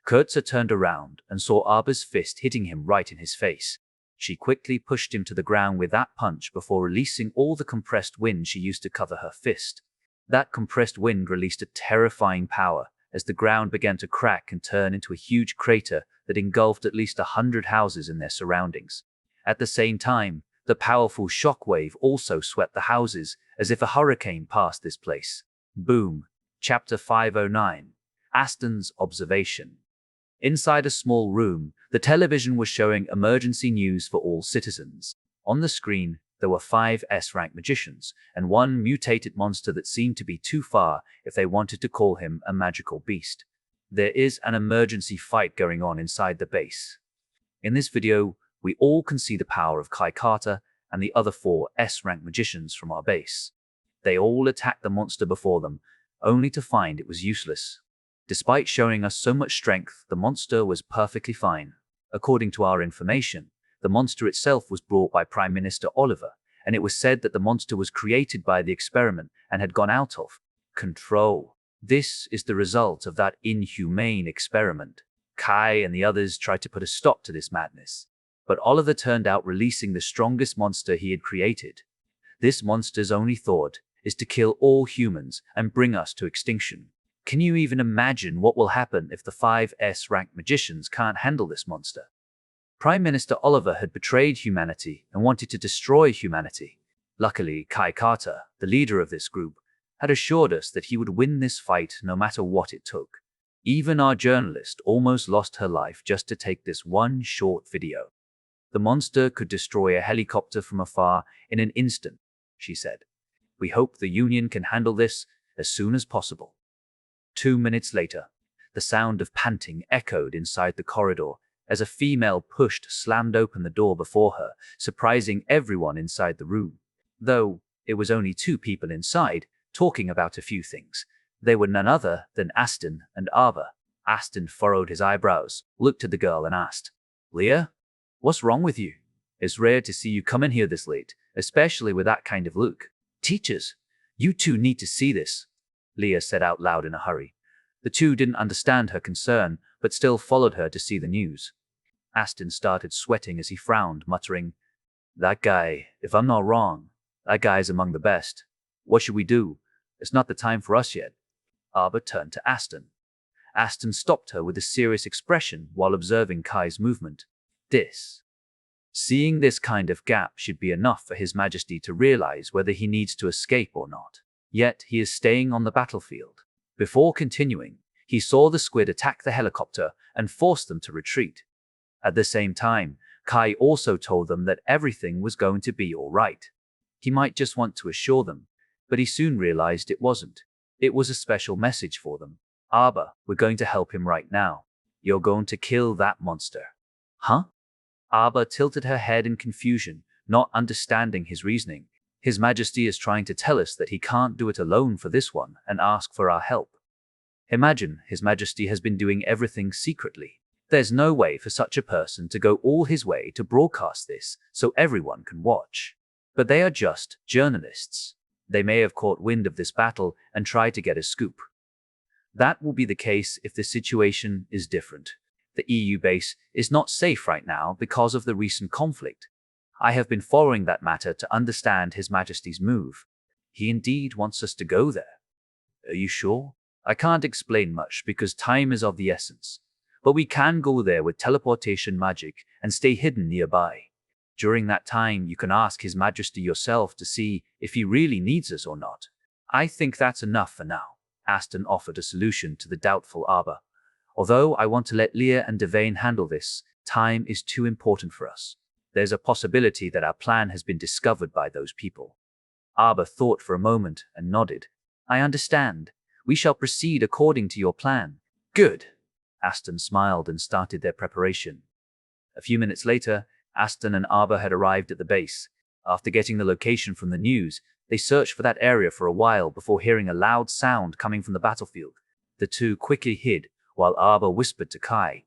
Kurza turned around and saw Arba's fist hitting him right in his face. She quickly pushed him to the ground with that punch before releasing all the compressed wind she used to cover her fist. That compressed wind released a terrifying power as the ground began to crack and turn into a huge crater that engulfed at least 100 houses in their surroundings. At the same time, the powerful shockwave also swept the houses as if a hurricane passed this place. Boom. Chapter 509. Aston's Observation. Inside a small room, the television was showing emergency news for all citizens. On the screen, there were 5 S-rank magicians, and one mutated monster that seemed to be too far if they wanted to call him a magical beast. There is an emergency fight going on inside the base. In this video, we all can see the power of Kai Carter and the other 4 S-rank magicians from our base. They all attacked the monster before them, only to find it was useless. Despite showing us so much strength, the monster was perfectly fine. According to our information, the monster itself was brought by Prime Minister Oliver, and it was said that the monster was created by the experiment and had gone out of control. This is the result of that inhumane experiment. Kai and the others tried to put a stop to this madness, but Oliver turned out releasing the strongest monster he had created. This monster's only thought is to kill all humans and bring us to extinction. Can you even imagine what will happen if the 5 S-rank magicians can't handle this monster? Prime Minister Oliver had betrayed humanity and wanted to destroy humanity. Luckily, Kai Carter, the leader of this group, had assured us that he would win this fight no matter what it took. Even our journalist almost lost her life just to take this one short video. The monster could destroy a helicopter from afar in an instant, she said. We hope the Union can handle this as soon as possible. 2 minutes later, the sound of panting echoed inside the corridor as a female slammed open the door before her, surprising everyone inside the room. Though it was only 2 people inside, talking about a few things. They were none other than Aston and Arba. Aston furrowed his eyebrows, looked at the girl and asked, Leah, what's wrong with you? It's rare to see you come in here this late, especially with that kind of look. Teachers, you 2 need to see this, Leah said out loud in a hurry. The 2 didn't understand her concern, but still followed her to see the news. Aston started sweating as he frowned, muttering, That guy, if I'm not wrong, that guy is among the best. What should we do? It's not the time for us yet. Arba turned to Aston. Aston stopped her with a serious expression while observing Kai's movement. Seeing this kind of gap should be enough for His Majesty to realize whether he needs to escape or not. Yet he is staying on the battlefield. Before continuing, he saw the squid attack the helicopter and force them to retreat. At the same time, Kai also told them that everything was going to be all right. He might just want to assure them, but he soon realized it wasn't. It was a special message for them. Arba, we're going to help him right now. You're going to kill that monster. Huh? Arba tilted her head in confusion, not understanding his reasoning. His Majesty is trying to tell us that he can't do it alone for this one and ask for our help. Imagine His Majesty has been doing everything secretly. There's no way for such a person to go all his way to broadcast this so everyone can watch. But they are just journalists. They may have caught wind of this battle and tried to get a scoop. That will be the case if the situation is different. The EU base is not safe right now because of the recent conflict. I have been following that matter to understand His Majesty's move. He indeed wants us to go there. Are you sure? I can't explain much because time is of the essence. But we can go there with teleportation magic and stay hidden nearby. During that time, you can ask His Majesty yourself to see if he really needs us or not. I think that's enough for now. Aston offered a solution to the doubtful Arba. Although I want to let Leah and Devane handle this, time is too important for us. There's a possibility that our plan has been discovered by those people. Arba thought for a moment and nodded. I understand. We shall proceed according to your plan. Good. Aston smiled and started their preparation. A few minutes later, Aston and Arba had arrived at the base. After getting the location from the news, they searched for that area for a while before hearing a loud sound coming from the battlefield. The two quickly hid, while Arba whispered to Kai,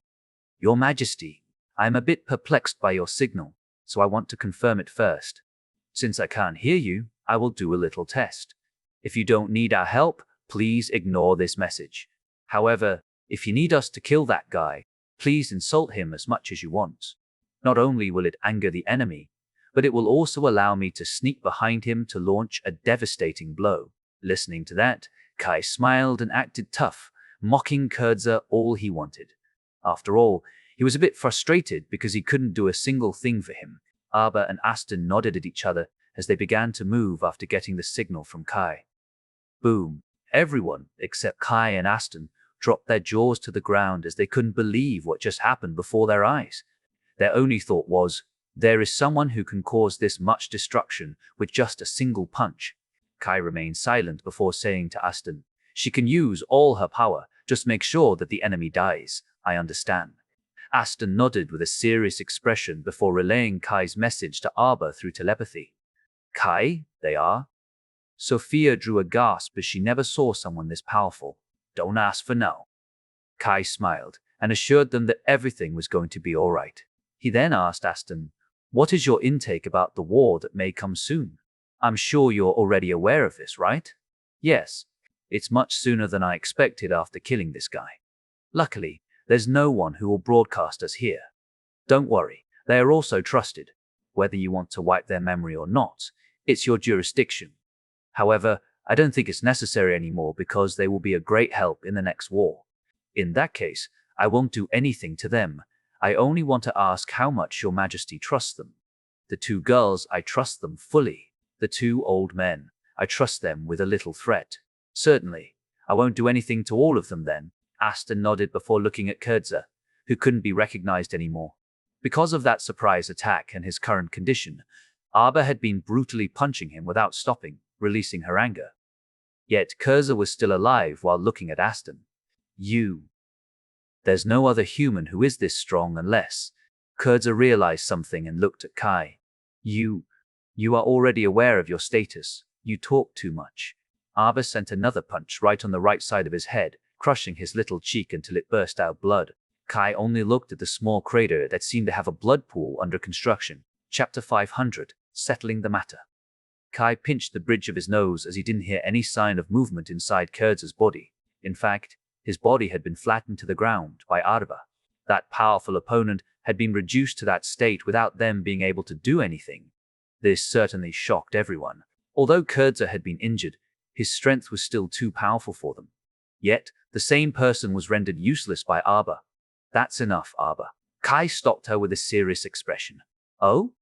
Your Majesty, I am a bit perplexed by your signal, so I want to confirm it first. Since I can't hear you, I will do a little test. If you don't need our help, please ignore this message. However, if you need us to kill that guy, please insult him as much as you want. Not only will it anger the enemy, but it will also allow me to sneak behind him to launch a devastating blow. Listening to that, Kai smiled and acted tough, mocking Kurza all he wanted. After all, he was a bit frustrated because he couldn't do a single thing for him. Arba and Aston nodded at each other as they began to move after getting the signal from Kai. Boom. Everyone, except Kai and Aston, dropped their jaws to the ground as they couldn't believe what just happened before their eyes. Their only thought was, there is someone who can cause this much destruction with just a single punch. Kai remained silent before saying to Aston, She can use all her power, just make sure that the enemy dies. I understand. Aston nodded with a serious expression before relaying Kai's message to Arba through telepathy. Kai, they are? Sophia drew a gasp as she never saw someone this powerful. Don't ask for no. Kai smiled and assured them that everything was going to be all right. He then asked Aston, What is your intake about the war that may come soon? I'm sure you're already aware of this, right? Yes. It's much sooner than I expected after killing this guy. Luckily, there's no one who will broadcast us here. Don't worry, they are also trusted. Whether you want to wipe their memory or not, it's your jurisdiction. However, I don't think it's necessary anymore because they will be a great help in the next war. In that case, I won't do anything to them. I only want to ask how much Your Majesty trusts them. The two girls, I trust them fully. The two old men, I trust them with a little threat. Certainly, I won't do anything to all of them then. Aston nodded before looking at Kurza, who couldn't be recognized anymore. Because of that surprise attack and his current condition, Arba had been brutally punching him without stopping, releasing her anger. Yet Kurza was still alive while looking at Aston. There's no other human who is this strong unless. Kurza realized something and looked at Kai. You are already aware of your status. You talk too much. Arba sent another punch right on the right side of his head, crushing his little cheek until it burst out blood. Kai only looked at the small crater that seemed to have a blood pool under construction. Chapter 500, Settling the Matter. Kai pinched the bridge of his nose as he didn't hear any sign of movement inside Kurza's body. In fact, his body had been flattened to the ground by Arba. That powerful opponent had been reduced to that state without them being able to do anything. This certainly shocked everyone. Although Kurza had been injured, his strength was still too powerful for them. Yet, the same person was rendered useless by Arba. That's enough, Arba. Kai stopped her with a serious expression. Oh?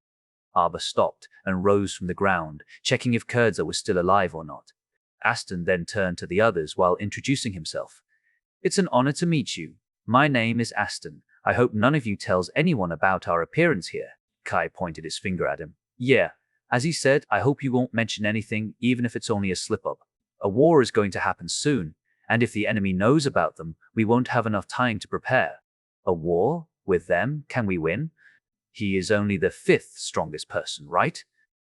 Arba stopped and rose from the ground, checking if Kurza was still alive or not. Aston then turned to the others while introducing himself. It's an honor to meet you. My name is Aston. I hope none of you tells anyone about our appearance here. Kai pointed his finger at him. Yeah, as he said, I hope you won't mention anything, even if it's only a slip-up. A war is going to happen soon, and if the enemy knows about them, we won't have enough time to prepare. A war? With them? Can we win? He is only the 5th strongest person, right?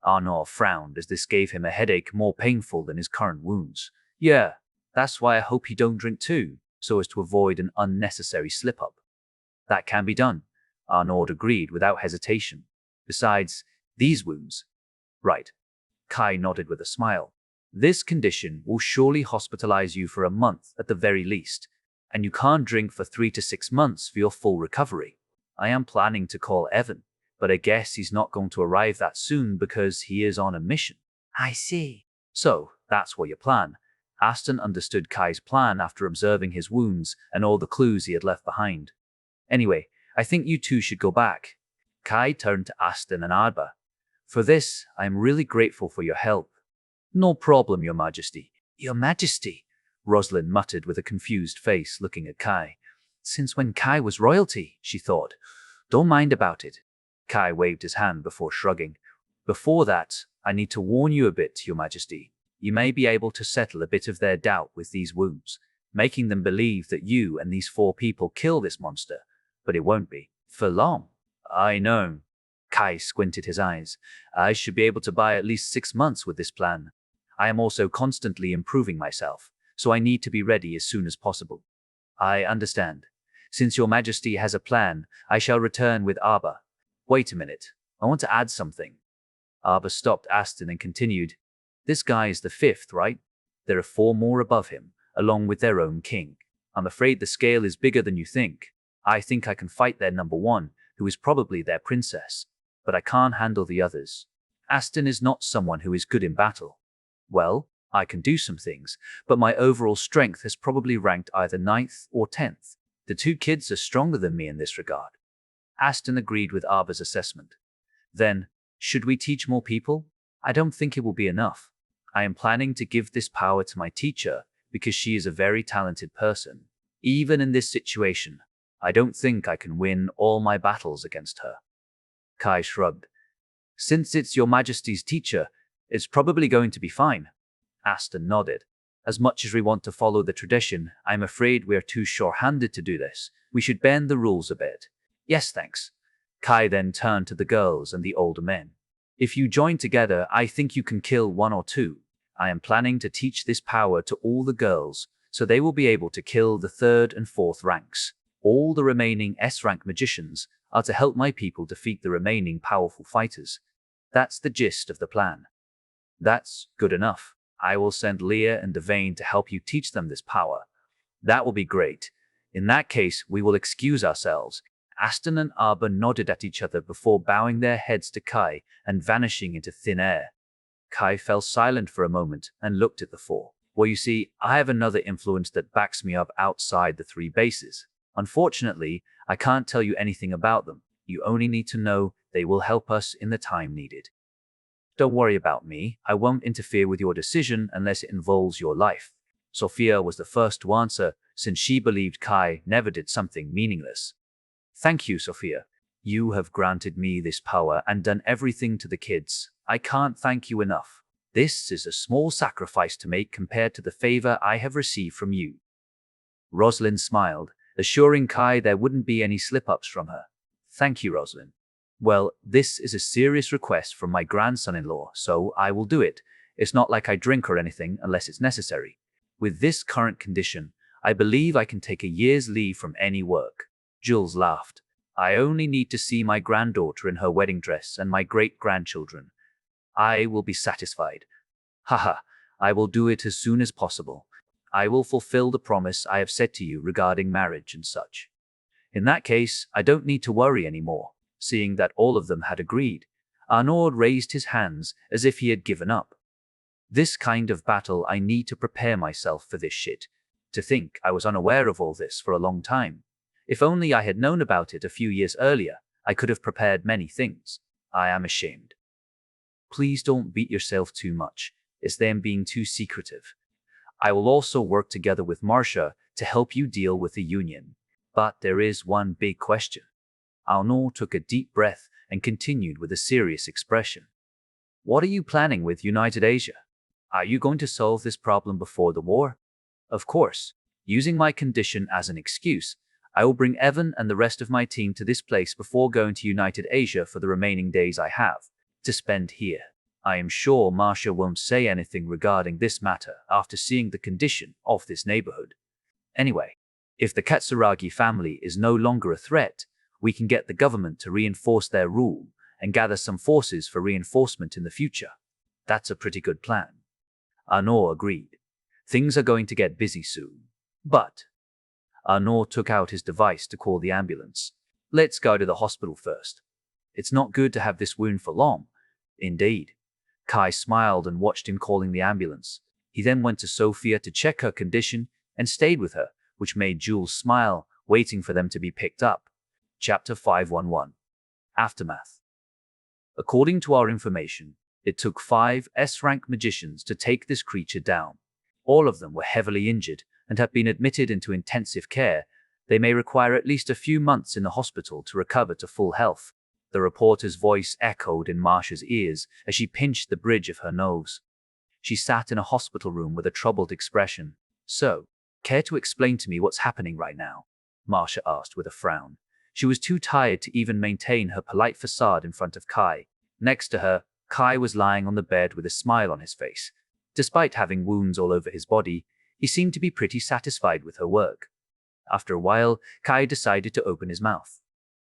Arnor frowned as this gave him a headache more painful than his current wounds. Yeah, that's why I hope you don't drink too, so as to avoid an unnecessary slip-up. That can be done, Arnor agreed without hesitation. Besides, these wounds. Right. Kai nodded with a smile. This condition will surely hospitalize you for a month at the very least, and you can't drink for 3 to 6 months for your full recovery. I am planning to call Evan, but I guess he's not going to arrive that soon because he is on a mission. I see. So, that's what you plan. Aston understood Kai's plan after observing his wounds and all the clues he had left behind. Anyway, I think you two should go back. Kai turned to Aston and Arba. For this, I am really grateful for your help. No problem, Your Majesty. Your Majesty, Rosalind muttered with a confused face, looking at Kai. Since when Kai was royalty, she thought. Don't mind about it. Kai waved his hand before shrugging. Before that, I need to warn you a bit, Your Majesty. You may be able to settle a bit of their doubt with these wounds, making them believe that you and these 4 people kill this monster, but it won't be for long. I know. Kai squinted his eyes. I should be able to buy at least 6 months with this plan. I am also constantly improving myself, so I need to be ready as soon as possible. I understand. Since Your Majesty has a plan, I shall return with Arba. Wait a minute. I want to add something. Arba stopped Aston and continued. This guy is the 5th, right? There are 4 more above him, along with their own king. I'm afraid the scale is bigger than you think. I think I can fight their number 1, who is probably their princess, but I can't handle the others. Aston is not someone who is good in battle. Well, I can do some things, but my overall strength has probably ranked either 9th or 10th. The 2 kids are stronger than me in this regard. Aston agreed with Arba's assessment. Then, should we teach more people? I don't think it will be enough. I am planning to give this power to my teacher because she is a very talented person. Even in this situation, I don't think I can win all my battles against her. Kai shrugged. Since it's Your Majesty's teacher, it's probably going to be fine. Aston nodded. As much as we want to follow the tradition, I'm afraid we're too sure-handed to do this. We should bend the rules a bit. Yes, thanks. Kai then turned to the girls and the older men. If you join together, I think you can kill 1 or 2. I am planning to teach this power to all the girls, so they will be able to kill the 3rd and 4th ranks. All the remaining S-rank magicians are to help my people defeat the remaining powerful fighters. That's the gist of the plan. That's good enough. I will send Leah and Devane to help you teach them this power. That will be great. In that case, we will excuse ourselves. Aston and Arba nodded at each other before bowing their heads to Kai and vanishing into thin air. Kai fell silent for a moment and looked at the 4. Well, you see, I have another influence that backs me up outside the 3 bases. Unfortunately, I can't tell you anything about them. You only need to know they will help us in the time needed. Don't worry about me. I won't interfere with your decision unless it involves your life. Sophia was the first to answer, since she believed Kai never did something meaningless. Thank you, Sophia. You have granted me this power and done everything to the kids. I can't thank you enough. This is a small sacrifice to make compared to the favor I have received from you. Rosalind smiled, assuring Kai there wouldn't be any slip-ups from her. Thank you, Rosalind. Well, this is a serious request from my grandson-in-law, so I will do it. It's not like I drink or anything unless it's necessary. With this current condition, I believe I can take a year's leave from any work. Jules laughed. I only need to see my granddaughter in her wedding dress and my great-grandchildren. I will be satisfied. Haha, I will do it as soon as possible. I will fulfill the promise I have said to you regarding marriage and such. In that case, I don't need to worry anymore. Seeing that all of them had agreed, Arnaud raised his hands as if he had given up. This kind of battle, I need to prepare myself for this shit. To think I was unaware of all this for a long time. If only I had known about it a few years earlier, I could have prepared many things. I am ashamed. Please don't beat yourself too much. It's them being too secretive. I will also work together with Marcia to help you deal with the Union. But there is one big question. Arnaud took a deep breath and continued with a serious expression. What are you planning with United Asia? Are you going to solve this problem before the war? Of course. Using my condition as an excuse, I will bring Evan and the rest of my team to this place before going to United Asia for the remaining days I have to spend here. I am sure Marcia won't say anything regarding this matter after seeing the condition of this neighborhood. Anyway, if the Katsuragi family is no longer a threat, we can get the government to reinforce their rule and gather some forces for reinforcement in the future. That's a pretty good plan. Arnaud agreed. Things are going to get busy soon. But Arnaud took out his device to call the ambulance. Let's go to the hospital first. It's not good to have this wound for long. Indeed. Kai smiled and watched him calling the ambulance. He then went to Sophia to check her condition and stayed with her, which made Jules smile, waiting for them to be picked up. Chapter 511. Aftermath. According to our information, it took 5 S-rank magicians to take this creature down. All of them were heavily injured and have been admitted into intensive care. They may require at least a few months in the hospital to recover to full health. The reporter's voice echoed in Marcia's ears as she pinched the bridge of her nose. She sat in a hospital room with a troubled expression. So, care to explain to me what's happening right now? Marcia asked with a frown. She was too tired to even maintain her polite facade in front of Kai. Next to her, Kai was lying on the bed with a smile on his face. Despite having wounds all over his body, he seemed to be pretty satisfied with her work. After a while, Kai decided to open his mouth.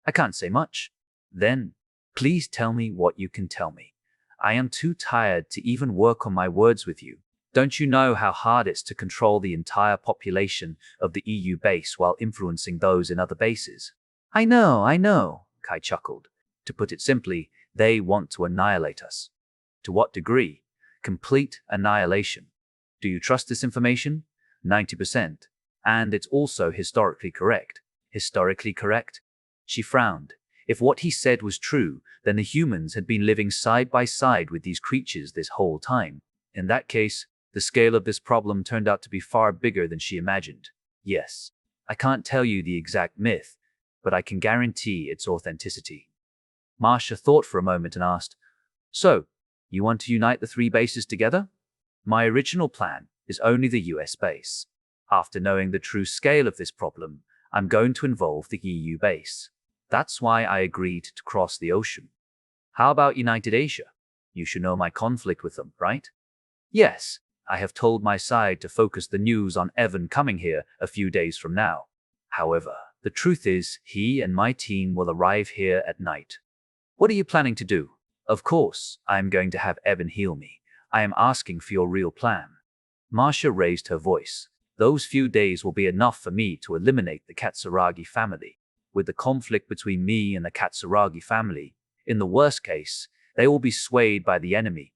I can't say much. Then, please tell me what you can tell me. I am too tired to even work on my words with you. Don't you know how hard it's to control the entire population of the EU base while influencing those in other bases? I know, Kai chuckled. To put it simply, they want to annihilate us. To what degree? Complete annihilation. Do you trust this information? 90%. And it's also historically correct. Historically correct? She frowned. If what he said was true, then the humans had been living side by side with these creatures this whole time. In that case, the scale of this problem turned out to be far bigger than she imagined. Yes, I can't tell you the exact myth, but I can guarantee its authenticity. Marcia thought for a moment and asked, So, you want to unite the 3 bases together? My original plan is only the US base. After knowing the true scale of this problem, I'm going to involve the EU base. That's why I agreed to cross the ocean. How about United Asia? You should know my conflict with them, right? Yes, I have told my side to focus the news on Evan coming here a few days from now. However, the truth is, he and my team will arrive here at night. What are you planning to do? Of course, I am going to have Evan heal me. I am asking for your real plan. Marcia raised her voice. Those few days will be enough for me to eliminate the Katsuragi family. With the conflict between me and the Katsuragi family, in the worst case, they will be swayed by the enemy.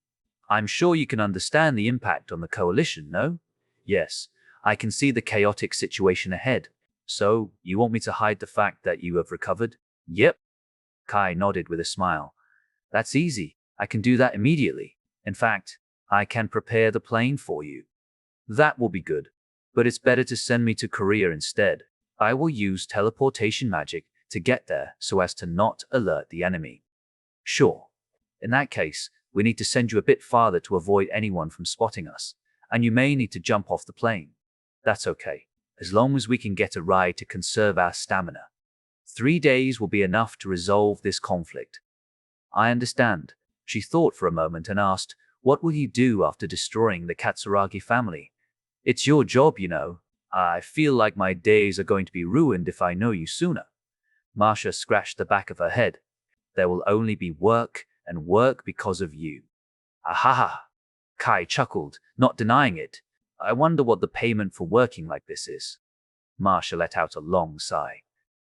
I'm sure you can understand the impact on the coalition, no? Yes, I can see the chaotic situation ahead. So, you want me to hide the fact that you have recovered? Yep. Kai nodded with a smile. That's easy. I can do that immediately. In fact, I can prepare the plane for you. That will be good. But it's better to send me to Korea instead. I will use teleportation magic to get there so as to not alert the enemy. Sure. In that case, we need to send you a bit farther to avoid anyone from spotting us, and you may need to jump off the plane. That's okay, as long as we can get a ride to conserve our stamina. 3 days will be enough to resolve this conflict. I understand. She thought for a moment and asked, What will you do after destroying the Katsuragi family? It's your job, you know. I feel like my days are going to be ruined if I know you sooner. Marcia scratched the back of her head. There will only be work and work because of you. Ahaha. Kai chuckled, not denying it. I wonder what the payment for working like this is. Marcia let out a long sigh.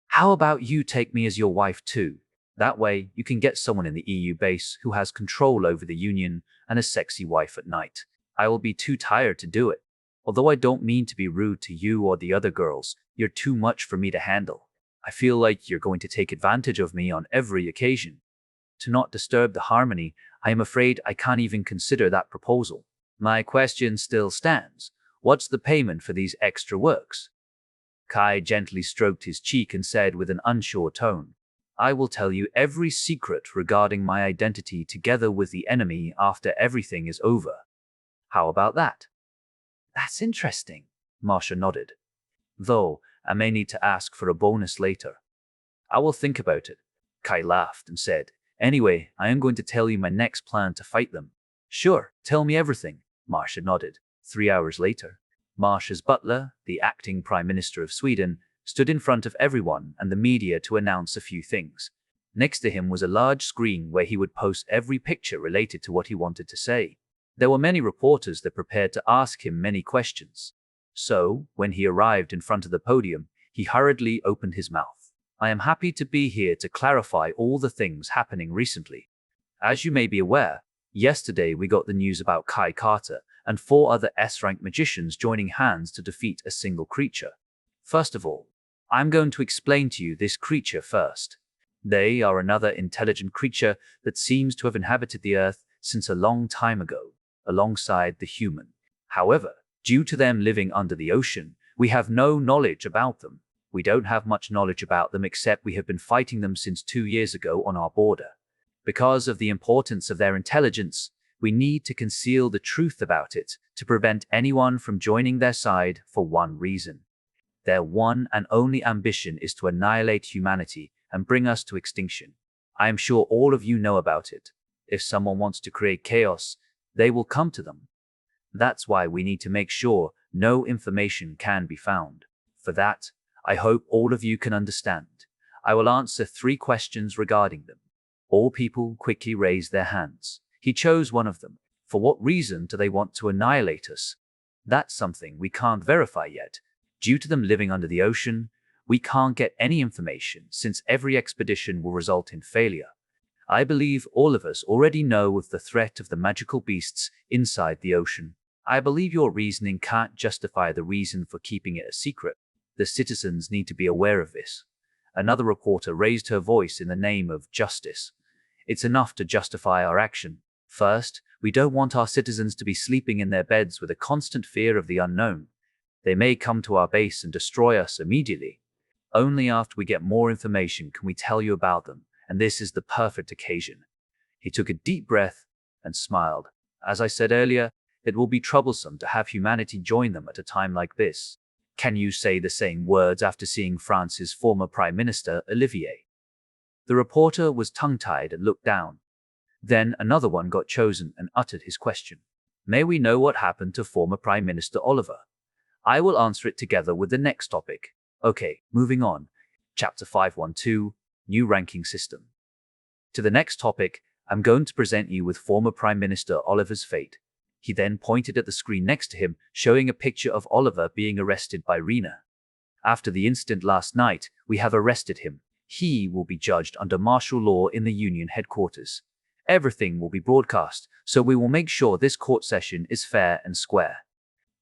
How about you take me as your wife too? That way, you can get someone in the EU base who has control over the Union and a sexy wife at night. I will be too tired to do it. Although I don't mean to be rude to you or the other girls, you're too much for me to handle. I feel like you're going to take advantage of me on every occasion. To not disturb the harmony, I am afraid I can't even consider that proposal. My question still stands. What's the payment for these extra works? Kai gently stroked his cheek and said with an unsure tone, I will tell you every secret regarding my identity together with the enemy after everything is over. How about that? That's interesting, Marsha nodded. Though, I may need to ask for a bonus later. I will think about it. Kai laughed and said, Anyway, I am going to tell you my next plan to fight them. Sure, tell me everything, Marsha nodded. 3 hours later, Marsha's butler, the acting Prime Minister of Sweden, stood in front of everyone and the media to announce a few things. Next to him was a large screen where he would post every picture related to what he wanted to say. There were many reporters that prepared to ask him many questions. So, when he arrived in front of the podium, he hurriedly opened his mouth. I am happy to be here to clarify all the things happening recently. As you may be aware, yesterday we got the news about Kai Carter and 4 other S-rank magicians joining hands to defeat a single creature. First of all, I'm going to explain to you this creature first. They are another intelligent creature that seems to have inhabited the Earth since a long time ago, alongside the human. However, due to them living under the ocean, we have no knowledge about them. We don't have much knowledge about them except we have been fighting them since 2 years ago on our border. Because of the importance of their intelligence, we need to conceal the truth about it to prevent anyone from joining their side for one reason. Their one and only ambition is to annihilate humanity and bring us to extinction. I am sure all of you know about it. If someone wants to create chaos, they will come to them. That's why we need to make sure no information can be found. For that, I hope all of you can understand. I will answer 3 questions regarding them. All people quickly raised their hands. He chose one of them. For what reason do they want to annihilate us? That's something we can't verify yet. Due to them living under the ocean, we can't get any information since every expedition will result in failure. I believe all of us already know of the threat of the magical beasts inside the ocean. I believe your reasoning can't justify the reason for keeping it a secret. The citizens need to be aware of this. Another reporter raised her voice in the name of justice. It's enough to justify our action. First, we don't want our citizens to be sleeping in their beds with a constant fear of the unknown. They may come to our base and destroy us immediately. Only after we get more information can we tell you about them, and this is the perfect occasion. He took a deep breath and smiled. As I said earlier, it will be troublesome to have humanity join them at a time like this. Can you say the same words after seeing France's former Prime Minister, Olivier? The reporter was tongue-tied and looked down. Then another one got chosen and uttered his question. May we know what happened to former Prime Minister Oliver? I will answer it together with the next topic. Okay, moving on. Chapter 512, New Ranking System. To the next topic, I'm going to present you with former Prime Minister Oliver's fate. He then pointed at the screen next to him, showing a picture of Oliver being arrested by Rena. After the incident last night, we have arrested him. He will be judged under martial law in the Union headquarters. Everything will be broadcast, so we will make sure this court session is fair and square.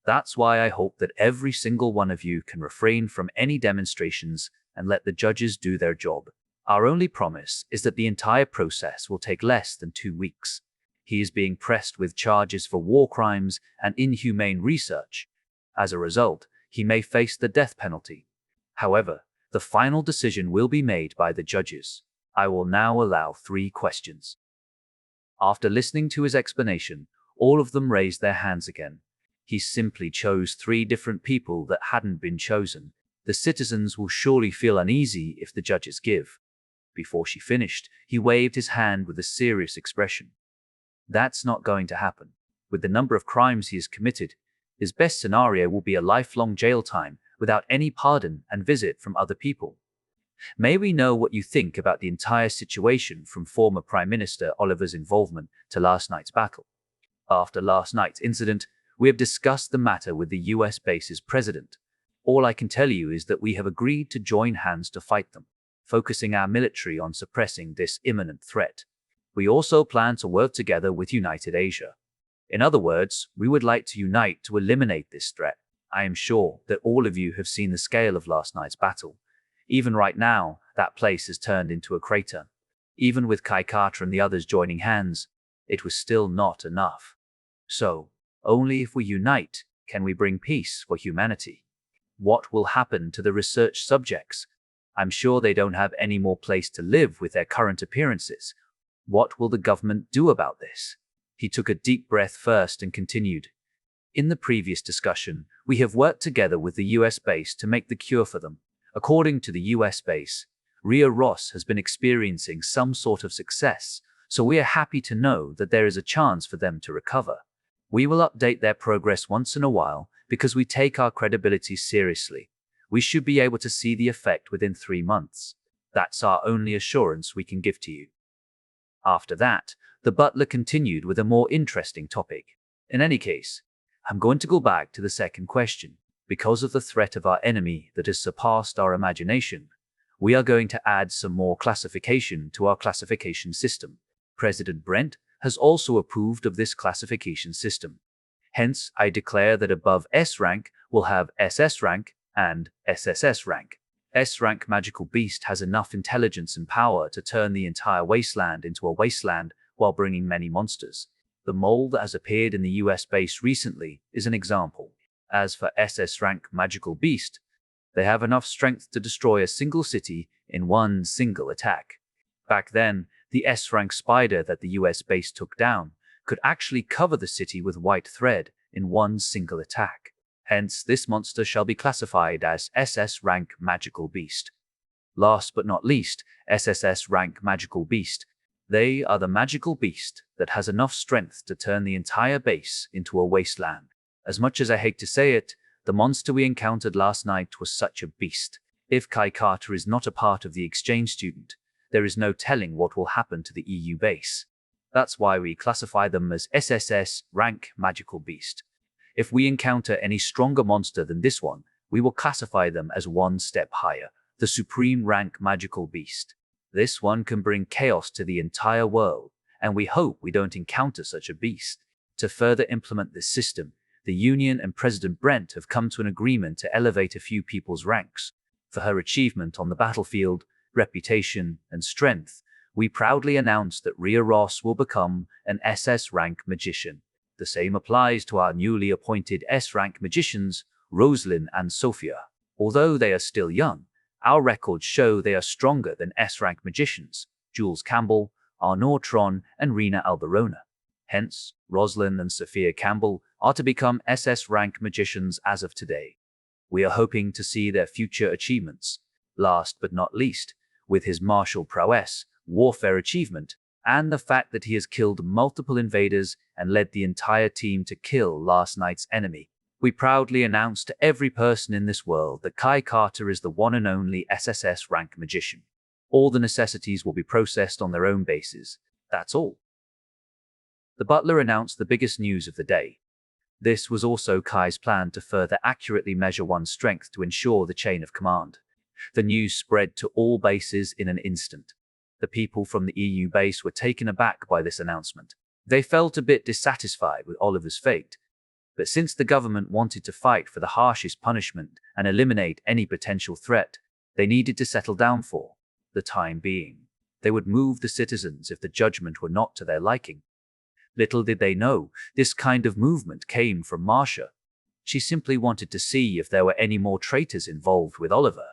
That's why I hope that every single one of you can refrain from any demonstrations and let the judges do their job. Our only promise is that the entire process will take less than 2 weeks. He is being pressed with charges for war crimes and inhumane research. As a result, he may face the death penalty. However, the final decision will be made by the judges. I will now allow 3 questions. After listening to his explanation, all of them raised their hands again. He simply chose 3 different people that hadn't been chosen. The citizens will surely feel uneasy if the judges give. Before she finished, he waved his hand with a serious expression. That's not going to happen. With the number of crimes he has committed, his best scenario will be a lifelong jail time without any pardon and visit from other people. May we know what you think about the entire situation from former Prime Minister Oliver's involvement to last night's battle? After last night's incident, we have discussed the matter with the US base's president. All I can tell you is that we have agreed to join hands to fight them, focusing our military on suppressing this imminent threat. We also plan to work together with United Asia. In other words, we would like to unite to eliminate this threat. I am sure that all of you have seen the scale of last night's battle. Even right now, that place has turned into a crater. Even with Kai Carter and the others joining hands, it was still not enough. So, only if we unite can we bring peace for humanity. What will happen to the research subjects? I'm sure they don't have any more place to live with their current appearances. What will the government do about this? He took a deep breath first and continued. In the previous discussion, we have worked together with the US base to make the cure for them. According to the US base, Ria Ross has been experiencing some sort of success, so we are happy to know that there is a chance for them to recover. We will update their progress once in a while because we take our credibility seriously. We should be able to see the effect within 3 months. That's our only assurance we can give to you. After that, the butler continued with a more interesting topic. In any case, I'm going to go back to the second question. Because of the threat of our enemy that has surpassed our imagination, we are going to add some more classification to our classification system. President Brent has also approved of this classification system. Hence, I declare that above S rank will have SS rank and SSS rank. S rank magical beast has enough intelligence and power to turn the entire wasteland into a wasteland while bringing many monsters. The mole that has appeared in the US base recently is an example. As for SS rank magical beast, they have enough strength to destroy a single city in one single attack. Back then, the S rank spider that the US base took down could actually cover the city with white thread in one single attack. Hence, this monster shall be classified as SS rank magical beast. Last but not least, SSS rank magical beast. They are the magical beast that has enough strength to turn the entire base into a wasteland. As much as I hate to say it, the monster we encountered last night was such a beast. If Kai Carter is not a part of the exchange student, there is no telling what will happen to the EU base. That's why we classify them as SSS rank magical beast. If we encounter any stronger monster than this one, we will classify them as one step higher, the supreme rank magical beast. This one can bring chaos to the entire world, and we hope we don't encounter such a beast. To further implement this system, the Union and President Brent have come to an agreement to elevate a few people's ranks. For her achievement on the battlefield, reputation, and strength, we proudly announce that Ria Ross will become an SS rank magician. The same applies to our newly appointed S-rank magicians, Rosalind and Sophia. Although they are still young, our records show they are stronger than S-rank magicians, Jules Campbell, Arnaud Tron, and Rena Alberona. Hence, Rosalind and Sophia Campbell are to become SS rank magicians as of today. We are hoping to see their future achievements. Last but not least, with his martial prowess, warfare achievement, and the fact that he has killed multiple invaders and led the entire team to kill last night's enemy, we proudly announce to every person in this world that Kai Carter is the one and only SSS rank magician. All the necessities will be processed on their own bases. That's all. The butler announced the biggest news of the day. This was also Kai's plan to further accurately measure one's strength to ensure the chain of command. The news spread to all bases in an instant. The people from the EU base were taken aback by this announcement. They felt a bit dissatisfied with Oliver's fate. But since the government wanted to fight for the harshest punishment and eliminate any potential threat, they needed to settle down for the time being. They would move the citizens if the judgment were not to their liking. Little did they know, this kind of movement came from Marcia. She simply wanted to see if there were any more traitors involved with Oliver.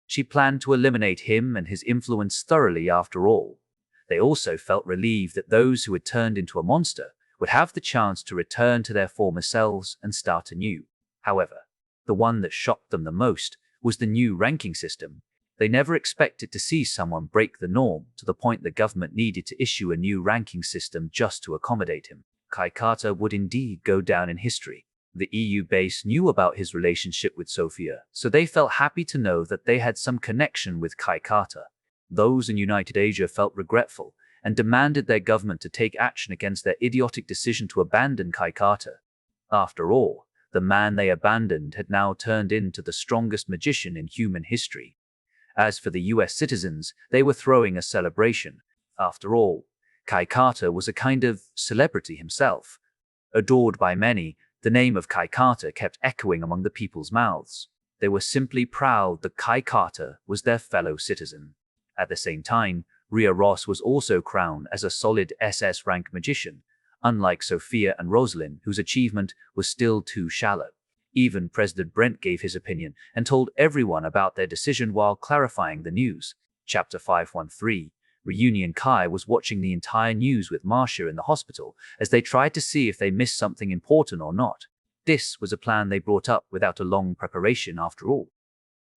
She planned to eliminate him and his influence thoroughly after all. They also felt relieved that those who had turned into a monster would have the chance to return to their former selves and start anew. However, the one that shocked them the most was the new ranking system. They never expected to see someone break the norm to the point the government needed to issue a new ranking system just to accommodate him. Kai Carter would indeed go down in history. The EU base knew about his relationship with Sophia, so they felt happy to know that they had some connection with Kai Carter. Those in United Asia felt regretful and demanded their government to take action against their idiotic decision to abandon Kai Carter. After all, the man they abandoned had now turned into the strongest magician in human history. As for the US citizens, they were throwing a celebration. After all, Kai Carter was a kind of celebrity himself. Adored by many, the name of Kai Carter kept echoing among the people's mouths. They were simply proud that Kai Carter was their fellow citizen. At the same time, Rhea Ross was also crowned as a solid SS rank magician, unlike Sophia and Rosalind, whose achievement was still too shallow. Even President Brent gave his opinion and told everyone about their decision while clarifying the news. Chapter 513. Reunion. Kai was watching the entire news with Marcia in the hospital as they tried to see if they missed something important or not. This was a plan they brought up without a long preparation after all.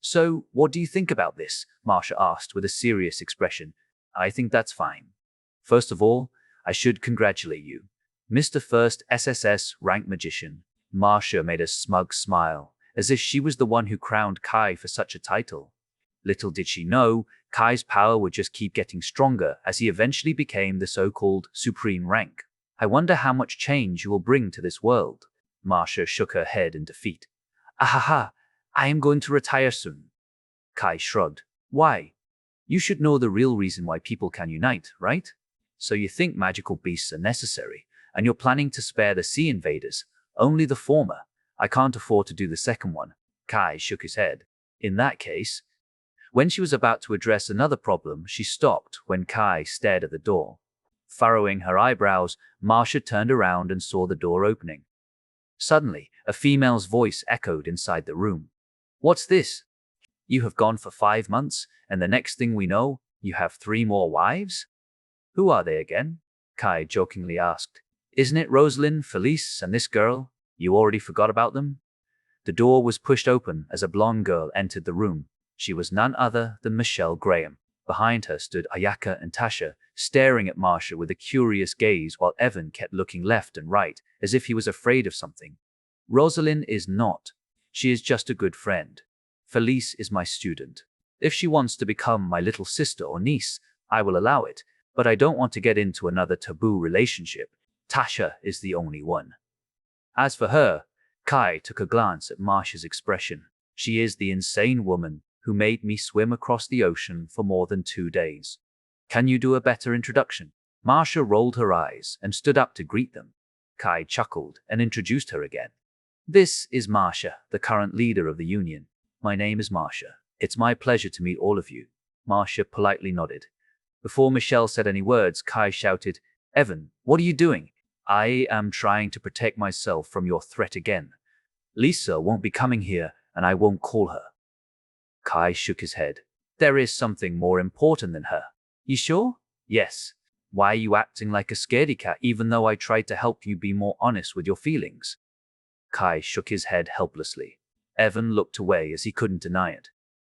"So, what do you think about this?" Marcia asked with a serious expression. "I think that's fine. First of all, I should congratulate you, Mr. First SSS rank magician." Marcia made a smug smile, as if she was the one who crowned Kai for such a title. Little did she know, Kai's power would just keep getting stronger as he eventually became the so-called supreme rank. "I wonder how much change you will bring to this world." Marcia shook her head in defeat. "Ahaha, I am going to retire soon." Kai shrugged. "Why? You should know the real reason why people can unite, right? So you think magical beasts are necessary, and you're planning to spare the sea invaders. Only the former. I can't afford to do the second one." Kai shook his head. "In that case..." When she was about to address another problem, she stopped when Kai stared at the door. Furrowing her eyebrows, Marcia turned around and saw the door opening. Suddenly, a female's voice echoed inside the room. "What's this? You have gone for 5 months, and the next thing we know, you have 3 more wives? Who are they again?" Kai jokingly asked. "Isn't it Rosalind, Felice, and this girl? You already forgot about them?" The door was pushed open as a blonde girl entered the room. She was none other than Michelle Graham. Behind her stood Ayaka and Tasha, staring at Marcia with a curious gaze while Evan kept looking left and right, as if he was afraid of something. "Rosalind is not. She is just a good friend. Felice is my student. If she wants to become my little sister or niece, I will allow it, but I don't want to get into another taboo relationship. Tasha is the only one." As for her, Kai took a glance at Marcia's expression. "She is the insane woman who made me swim across the ocean for more than 2 days. Can you do a better introduction?" Marcia rolled her eyes and stood up to greet them. Kai chuckled and introduced her again. "This is Marcia, the current leader of the union. My name is Marcia. It's my pleasure to meet all of you." Marcia politely nodded. Before Michelle said any words, Kai shouted, "Evan, what are you doing?" "I am trying to protect myself from your threat again. Lisa won't be coming here, and I won't call her." Kai shook his head. "There is something more important than her." "You sure?" "Yes. Why are you acting like a scaredy cat even though I tried to help you be more honest with your feelings?" Kai shook his head helplessly. Evan looked away as he couldn't deny it.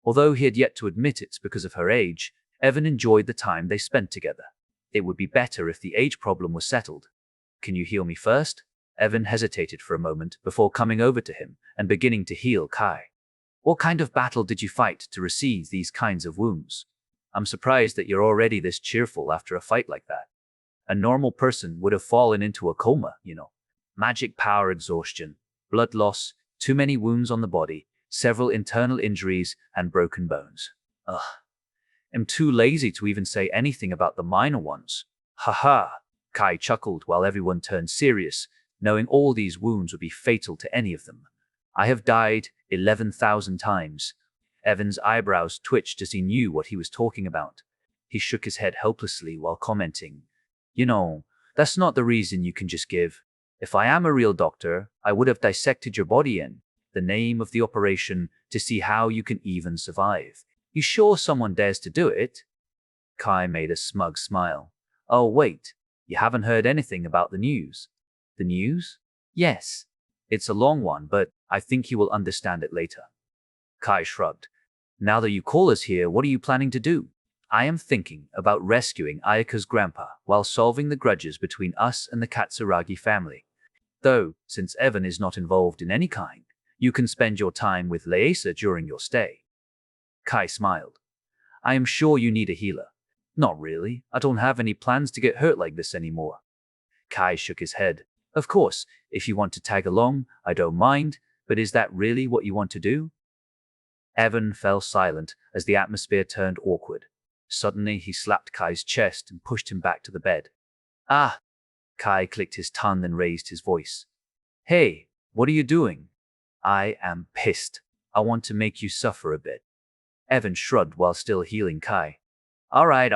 Although he had yet to admit it because of her age, Evan enjoyed the time they spent together. It would be better if the age problem was settled. "Can you heal me first?" Evan hesitated for a moment before coming over to him and beginning to heal Kai. "What kind of battle did you fight to receive these kinds of wounds? I'm surprised that you're already this cheerful after a fight like that. A normal person would have fallen into a coma, you know. Magic power exhaustion, blood loss, too many wounds on the body, several internal injuries, and broken bones. Ugh. I'm too lazy to even say anything about the minor ones." "Haha." Kai chuckled while everyone turned serious, knowing all these wounds would be fatal to any of them. "I have died 11,000 times. Evan's eyebrows twitched as he knew what he was talking about. He shook his head helplessly while commenting, "You know, that's not the reason you can just give. If I am a real doctor, I would have dissected your body in the name of the operation to see how you can even survive. You sure someone dares to do it?" Kai made a smug smile. "Oh, wait, you haven't heard anything about the news." "The news?" "Yes. It's a long one, but I think you will understand it later." Kai shrugged. "Now that you call us here, what are you planning to do?" "I am thinking about rescuing Ayaka's grandpa while solving the grudges between us and the Katsuragi family. Though, since Evan is not involved in any kind, you can spend your time with Leisa during your stay." Kai smiled. "I am sure you need a healer." "Not really. I don't have any plans to get hurt like this anymore." Kai shook his head. "Of course, if you want to tag along, I don't mind, but is that really what you want to do?" Evan fell silent as the atmosphere turned awkward. Suddenly, he slapped Kai's chest and pushed him back to the bed. "Ah, Kai clicked his tongue and raised his voice. Hey, what are you doing? I am pissed. I want to make you suffer a bit. Evan shrugged while still healing Kai. All right,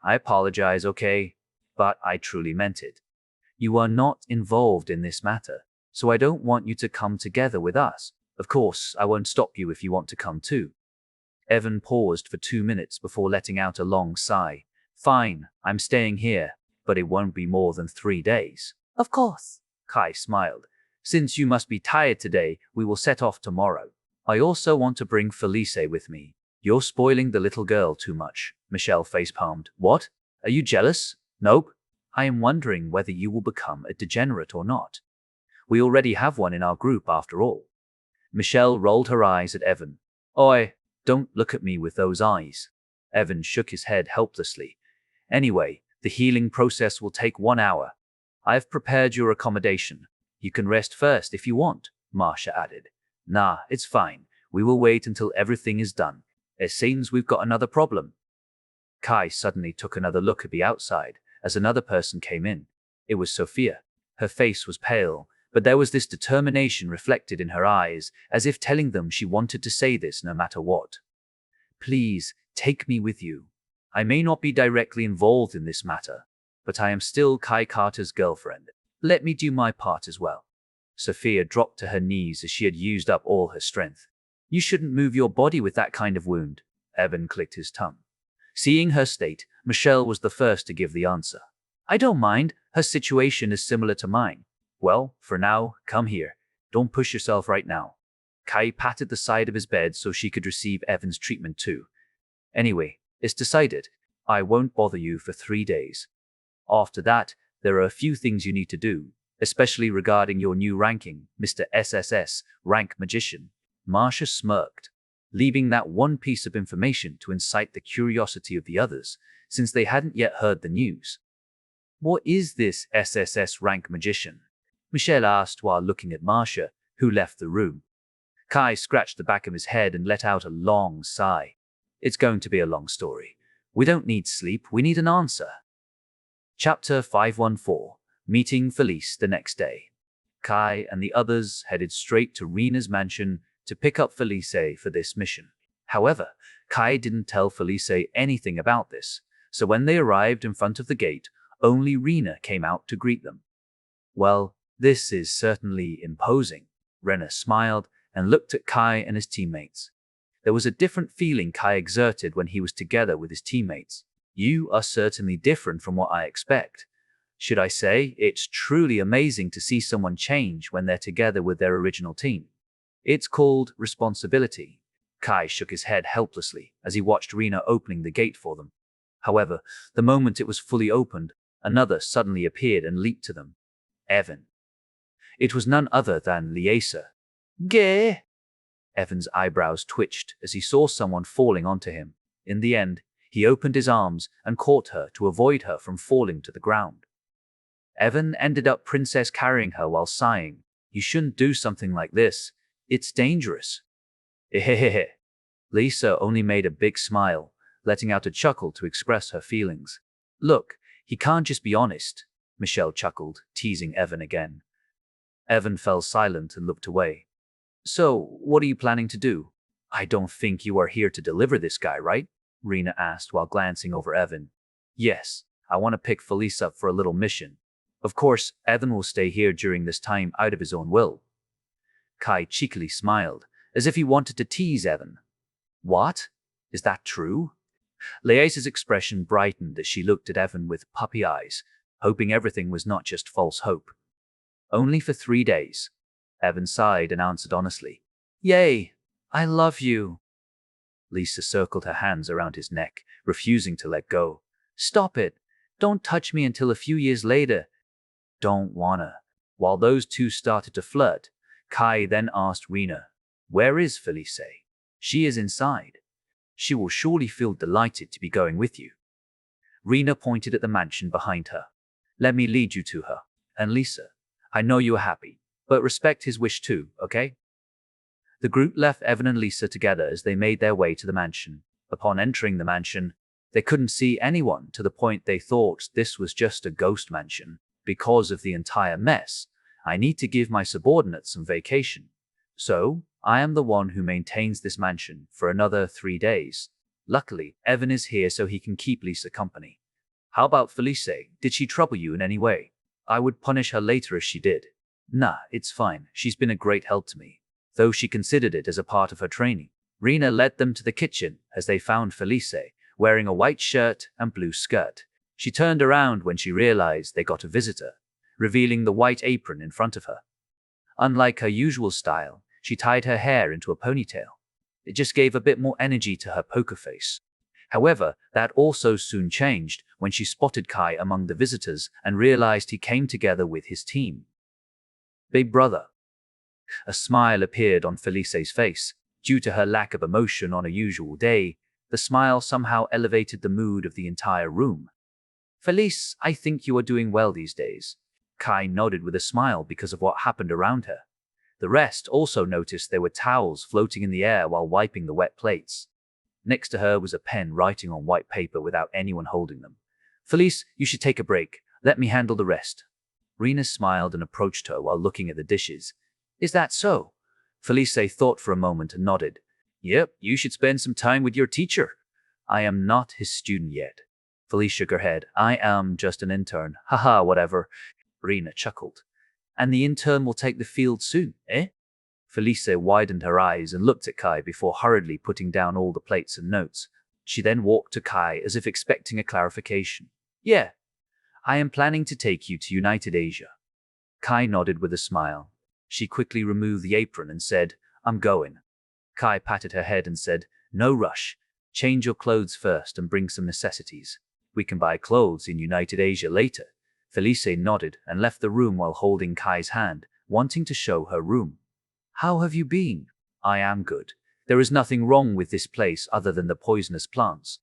I apologize, okay? But I truly meant it. You are not involved in this matter, so I don't want you to come together with us. Of course, I won't stop you if you want to come too. Evan paused for 2 minutes before letting out a long sigh. Fine, I'm staying here, but it won't be more than 3 days. Of course, Kai smiled. Since you must be tired today, we will set off tomorrow. I also want to bring Felice with me. You're spoiling the little girl too much. Michelle facepalmed. What? Are you jealous? Nope. I am wondering whether you will become a degenerate or not. We already have one in our group after all. Michelle rolled her eyes at Evan. Oi, don't look at me with those eyes. Evan shook his head helplessly. Anyway, the healing process will take 1 hour. I've prepared your accommodation. You can rest first if you want, Marcia added. Nah, it's fine. We will wait until everything is done. It seems we've got another problem. Kai suddenly took another look at the outside as another person came in. It was Sophia. Her face was pale, but there was this determination reflected in her eyes, as if telling them she wanted to say this no matter what. Please, take me with you. I may not be directly involved in this matter, but I am still Kai Carter's girlfriend. Let me do my part as well. Sophia dropped to her knees as she had used up all her strength. You shouldn't move your body with that kind of wound. Evan clicked his tongue. Seeing her state, Michelle was the first to give the answer. I don't mind. Her situation is similar to mine. Well, for now, come here. Don't push yourself right now. Kai patted the side of his bed so she could receive Evan's treatment too. Anyway, it's decided. I won't bother you for 3 days. After that, there are a few things you need to do, especially regarding your new ranking, Mr. SSS, Rank Magician. Marcia smirked, leaving that one piece of information to incite the curiosity of the others, since they hadn't yet heard the news. What is this SSS Rank Magician? Michelle asked while looking at Marcia, who left the room. Kai scratched the back of his head and let out a long sigh. It's going to be a long story. We don't need sleep, we need an answer. Chapter 514. Meeting Felice the next day. Kai and the others headed straight to Rena's mansion to pick up Felice for this mission. However, Kai didn't tell Felice anything about this, so when they arrived in front of the gate, only Rena came out to greet them. Well, this is certainly imposing. Rena smiled and looked at Kai and his teammates. There was a different feeling Kai exerted when he was together with his teammates. You are certainly different from what I expect. Should I say, it's truly amazing to see someone change when they're together with their original team. It's called responsibility. Kai shook his head helplessly as he watched Rena opening the gate for them. However, the moment it was fully opened, another suddenly appeared and leaped to them. Evan. It was none other than Liesa. Gay! Evan's eyebrows twitched as he saw someone falling onto him. In the end, he opened his arms and caught her to avoid her from falling to the ground. Evan ended up princess carrying her while sighing. You shouldn't do something like this. It's dangerous. Ehehehe. Lisa only made a big smile, letting out a chuckle to express her feelings. Look, he can't just be honest, Michelle chuckled, teasing Evan again. Evan fell silent and looked away. So, what are you planning to do? I don't think you are here to deliver this guy, right? Rena asked while glancing over Evan. Yes, I want to pick Felice up for a little mission. Of course, Evan will stay here during this time out of his own will. Kai cheekily smiled, as if he wanted to tease Evan. What? Is that true? Liesa's expression brightened as she looked at Evan with puppy eyes, hoping everything was not just false hope. Only for 3 days. Evan sighed and answered honestly. Yay! I love you. Lisa circled her hands around his neck, refusing to let go. Stop it. Don't touch me until a few years later. Don't wanna. While those two started to flirt, Kai then asked Rena, Where is Felice? She is inside. She will surely feel delighted to be going with you. Rena pointed at the mansion behind her. Let me lead you to her. And Lisa, I know you are happy, but respect his wish too, okay? The group left Evan and Lisa together as they made their way to the mansion. Upon entering the mansion, they couldn't see anyone to the point they thought this was just a ghost mansion. Because of the entire mess, I need to give my subordinates some vacation. So, I am the one who maintains this mansion for another 3 days. Luckily, Evan is here so he can keep Lisa company. How about Felice? Did she trouble you in any way? I would punish her later if she did. Nah, it's fine. She's been a great help to me, though she considered it as a part of her training. Rena led them to the kitchen as they found Felice, wearing a white shirt and blue skirt. She turned around when she realized they got a visitor, revealing the white apron in front of her. Unlike her usual style, she tied her hair into a ponytail. It just gave a bit more energy to her poker face. However, that also soon changed when she spotted Kai among the visitors and realized he came together with his team. Big brother. A smile appeared on Felice's face. Due to her lack of emotion on a usual day, the smile somehow elevated the mood of the entire room. Felice, I think you are doing well these days. Kai nodded with a smile because of what happened around her. The rest also noticed there were towels floating in the air while wiping the wet plates. Next to her was a pen writing on white paper without anyone holding them. Felice, you should take a break. Let me handle the rest. Rena smiled and approached her while looking at the dishes. Is that so? Felice thought for a moment and nodded. Yep, you should spend some time with your teacher. I am not his student yet. Felice shook her head. I am just an intern. Haha, whatever. Rena chuckled. And the intern will take the field soon, eh? Felice widened her eyes and looked at Kai before hurriedly putting down all the plates and notes. She then walked to Kai as if expecting a clarification. Yeah, I am planning to take you to United Asia. Kai nodded with a smile. She quickly removed the apron and said, I'm going. Kai patted her head and said, No rush. Change your clothes first and bring some necessities. We can buy clothes in United Asia later. Felice nodded and left the room while holding Kai's hand, wanting to show her room. How have you been? I am good. There is nothing wrong with this place other than the poisonous plants.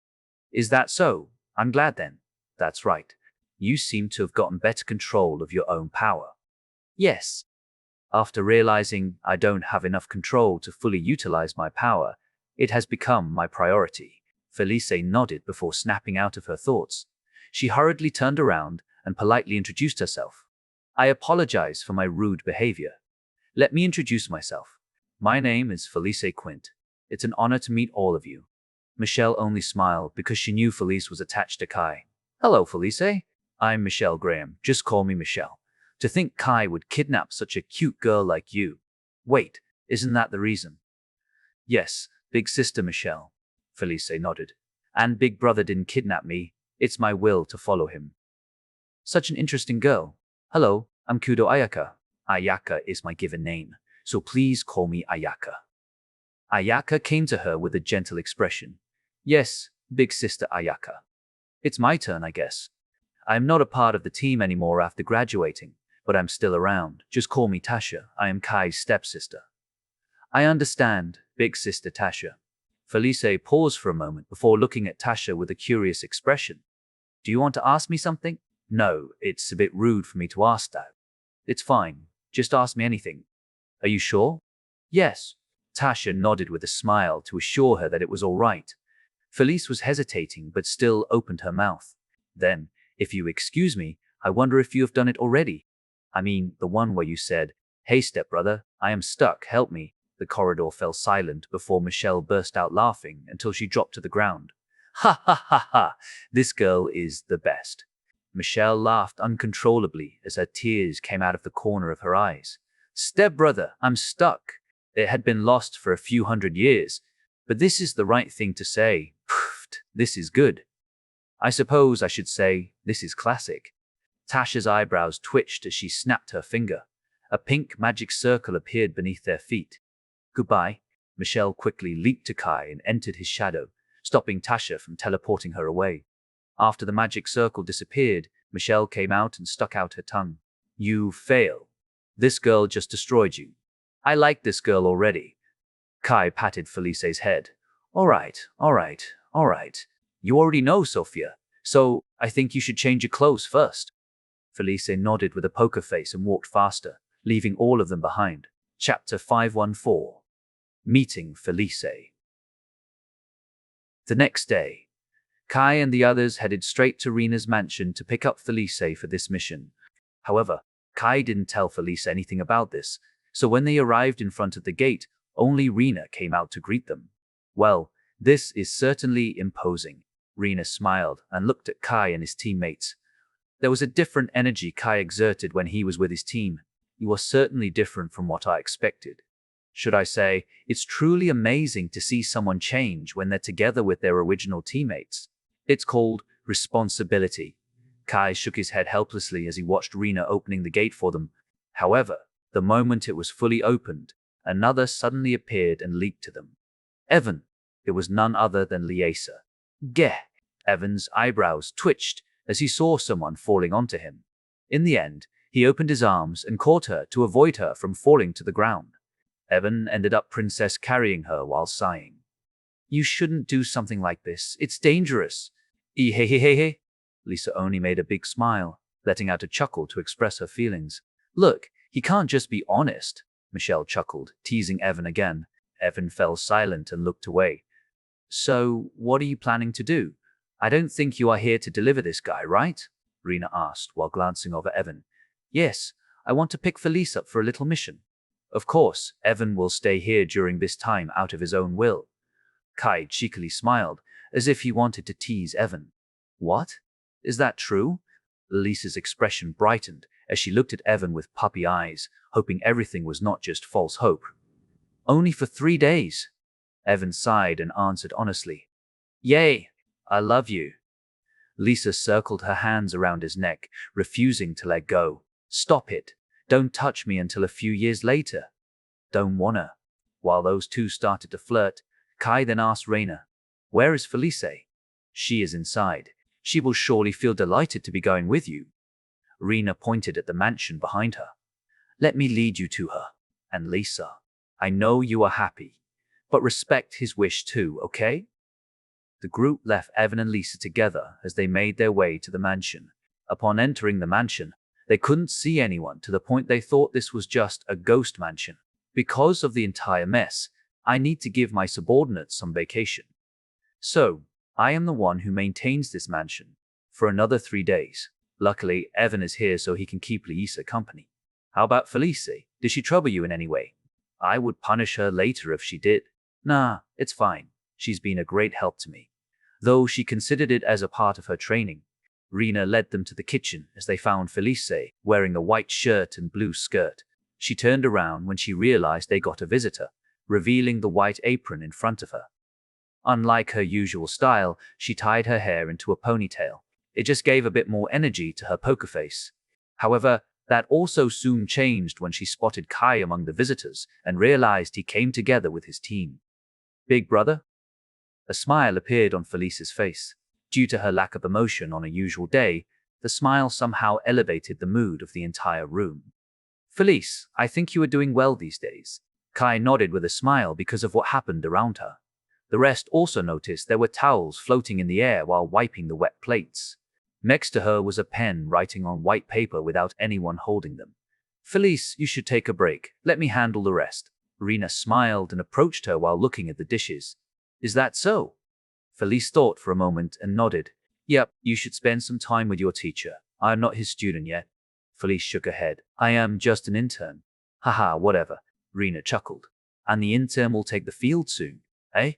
Is that so? I'm glad then. That's right. You seem to have gotten better control of your own power. Yes. After realizing I don't have enough control to fully utilize my power, it has become my priority. Felice nodded before snapping out of her thoughts. She hurriedly turned around and politely introduced herself. I apologize for my rude behavior. Let me introduce myself. My name is Felice Quint. It's an honor to meet all of you. Michelle only smiled because she knew Felice was attached to Kai. Hello, Felice. I'm Michelle Graham. Just call me Michelle. To think Kai would kidnap such a cute girl like you. Wait, isn't that the reason? Yes, big sister Michelle. Felice nodded. And big brother didn't kidnap me. It's my will to follow him. Such an interesting girl. Hello, I'm Kudo Ayaka. Ayaka is my given name, so please call me Ayaka. Ayaka came to her with a gentle expression. Yes, big sister Ayaka. It's my turn, I guess. I'm not a part of the team anymore after graduating, but I'm still around. Just call me Tasha. I am Kai's stepsister. I understand, big sister Tasha. Felice paused for a moment before looking at Tasha with a curious expression. Do you want to ask me something? No, it's a bit rude for me to ask that. It's fine. Just ask me anything. Are you sure? Yes. Tasha nodded with a smile to assure her that it was all right. Felice was hesitating but still opened her mouth. Then, if you excuse me, I wonder if you have done it already. I mean, the one where you said, Hey stepbrother, I am stuck, help me. The corridor fell silent before Michelle burst out laughing until she dropped to the ground. Ha ha ha ha, this girl is the best. Michelle laughed uncontrollably as her tears came out of the corner of her eyes. Stepbrother, I'm stuck. It had been lost for a few hundred years, but this is the right thing to say. Pfft, this is good. I suppose I should say, this is classic. Tasha's eyebrows twitched as she snapped her finger. A pink magic circle appeared beneath their feet. Goodbye. Michelle quickly leaped to Kai and entered his shadow, stopping Tasha from teleporting her away. After the magic circle disappeared, Michelle came out and stuck out her tongue. You fail. This girl just destroyed you. I like this girl already. Kai patted Felice's head. All right. You already know, Sophia, so I think you should change your clothes first. Felice nodded with a poker face and walked faster, leaving all of them behind. Chapter 514. Meeting Felice. The next day, Kai and the others headed straight to Rena's mansion to pick up Felice for this mission. However, Kai didn't tell Felice anything about this, so when they arrived in front of the gate, only Rena came out to greet them. Well, this is certainly imposing. Rena smiled and looked at Kai and his teammates. There was a different energy Kai exerted when he was with his team. He was certainly different from what I expected. Should I say, it's truly amazing to see someone change when they're together with their original teammates. It's called responsibility. Kai shook his head helplessly as he watched Rena opening the gate for them. However, the moment it was fully opened, another suddenly appeared and leaped to them. Evan. It was none other than Liesa. Geh! Evan's eyebrows twitched as he saw someone falling onto him. In the end, he opened his arms and caught her to avoid her from falling to the ground. Evan ended up princess carrying her while sighing. You shouldn't do something like this. It's dangerous. Ehehehehe. Lisa only made a big smile, letting out a chuckle to express her feelings. Look, he can't just be honest, Michelle chuckled, teasing Evan again. Evan fell silent and looked away. So, what are you planning to do? I don't think you are here to deliver this guy, right? Rena asked while glancing over Evan. Yes, I want to pick Felice up for a little mission. Of course, Evan will stay here during this time out of his own will. Kai cheekily smiled, as if he wanted to tease Evan. What? Is that true? Lisa's expression brightened as she looked at Evan with puppy eyes, hoping everything was not just false hope. Only for 3 days. Evan sighed and answered honestly. Yay, I love you. Lisa circled her hands around his neck, refusing to let go. Stop it. Don't touch me until a few years later. Don't wanna. While those two started to flirt, Kai then asked Rena, Where is Felice? She is inside. She will surely feel delighted to be going with you. Rena pointed at the mansion behind her. Let me lead you to her. And Lisa, I know you are happy, but respect his wish too, okay? The group left Evan and Lisa together as they made their way to the mansion. Upon entering the mansion, they couldn't see anyone to the point they thought this was just a ghost mansion. Because of the entire mess, I need to give my subordinates some vacation. So, I am the one who maintains this mansion for another 3 days. Luckily, Evan is here so he can keep Lisa company. How about Felice? Did she trouble you in any way? I would punish her later if she did. Nah, it's fine. She's been a great help to me, though she considered it as a part of her training. Rena led them to the kitchen as they found Felice wearing a white shirt and blue skirt. She turned around when she realized they got a visitor, revealing the white apron in front of her. Unlike her usual style, she tied her hair into a ponytail. It just gave a bit more energy to her poker face. However, that also soon changed when she spotted Kai among the visitors and realized he came together with his team. Big brother? A smile appeared on Felice's face. Due to her lack of emotion on a usual day, the smile somehow elevated the mood of the entire room. Felice, I think you are doing well these days. Kai nodded with a smile because of what happened around her. The rest also noticed there were towels floating in the air while wiping the wet plates. Next to her was a pen writing on white paper without anyone holding them. Felice, you should take a break. Let me handle the rest. Rena smiled and approached her while looking at the dishes. Is that so? Felice thought for a moment and nodded. Yep, you should spend some time with your teacher. I am not his student yet. Felice shook her head. I am just an intern. Haha, whatever. Rena chuckled. And the intern will take the field soon, eh?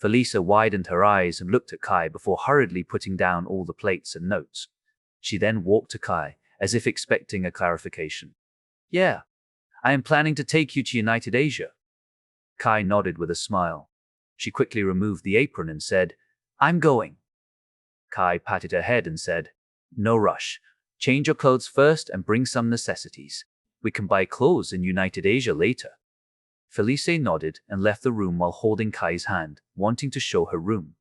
Felisa widened her eyes and looked at Kai before hurriedly putting down all the plates and notes. She then walked to Kai, as if expecting a clarification. Yeah, I am planning to take you to United Asia. Kai nodded with a smile. She quickly removed the apron and said, I'm going. Kai patted her head and said, No rush. Change your clothes first and bring some necessities. We can buy clothes in United Asia later. Felice nodded and left the room while holding Kai's hand, wanting to show her room.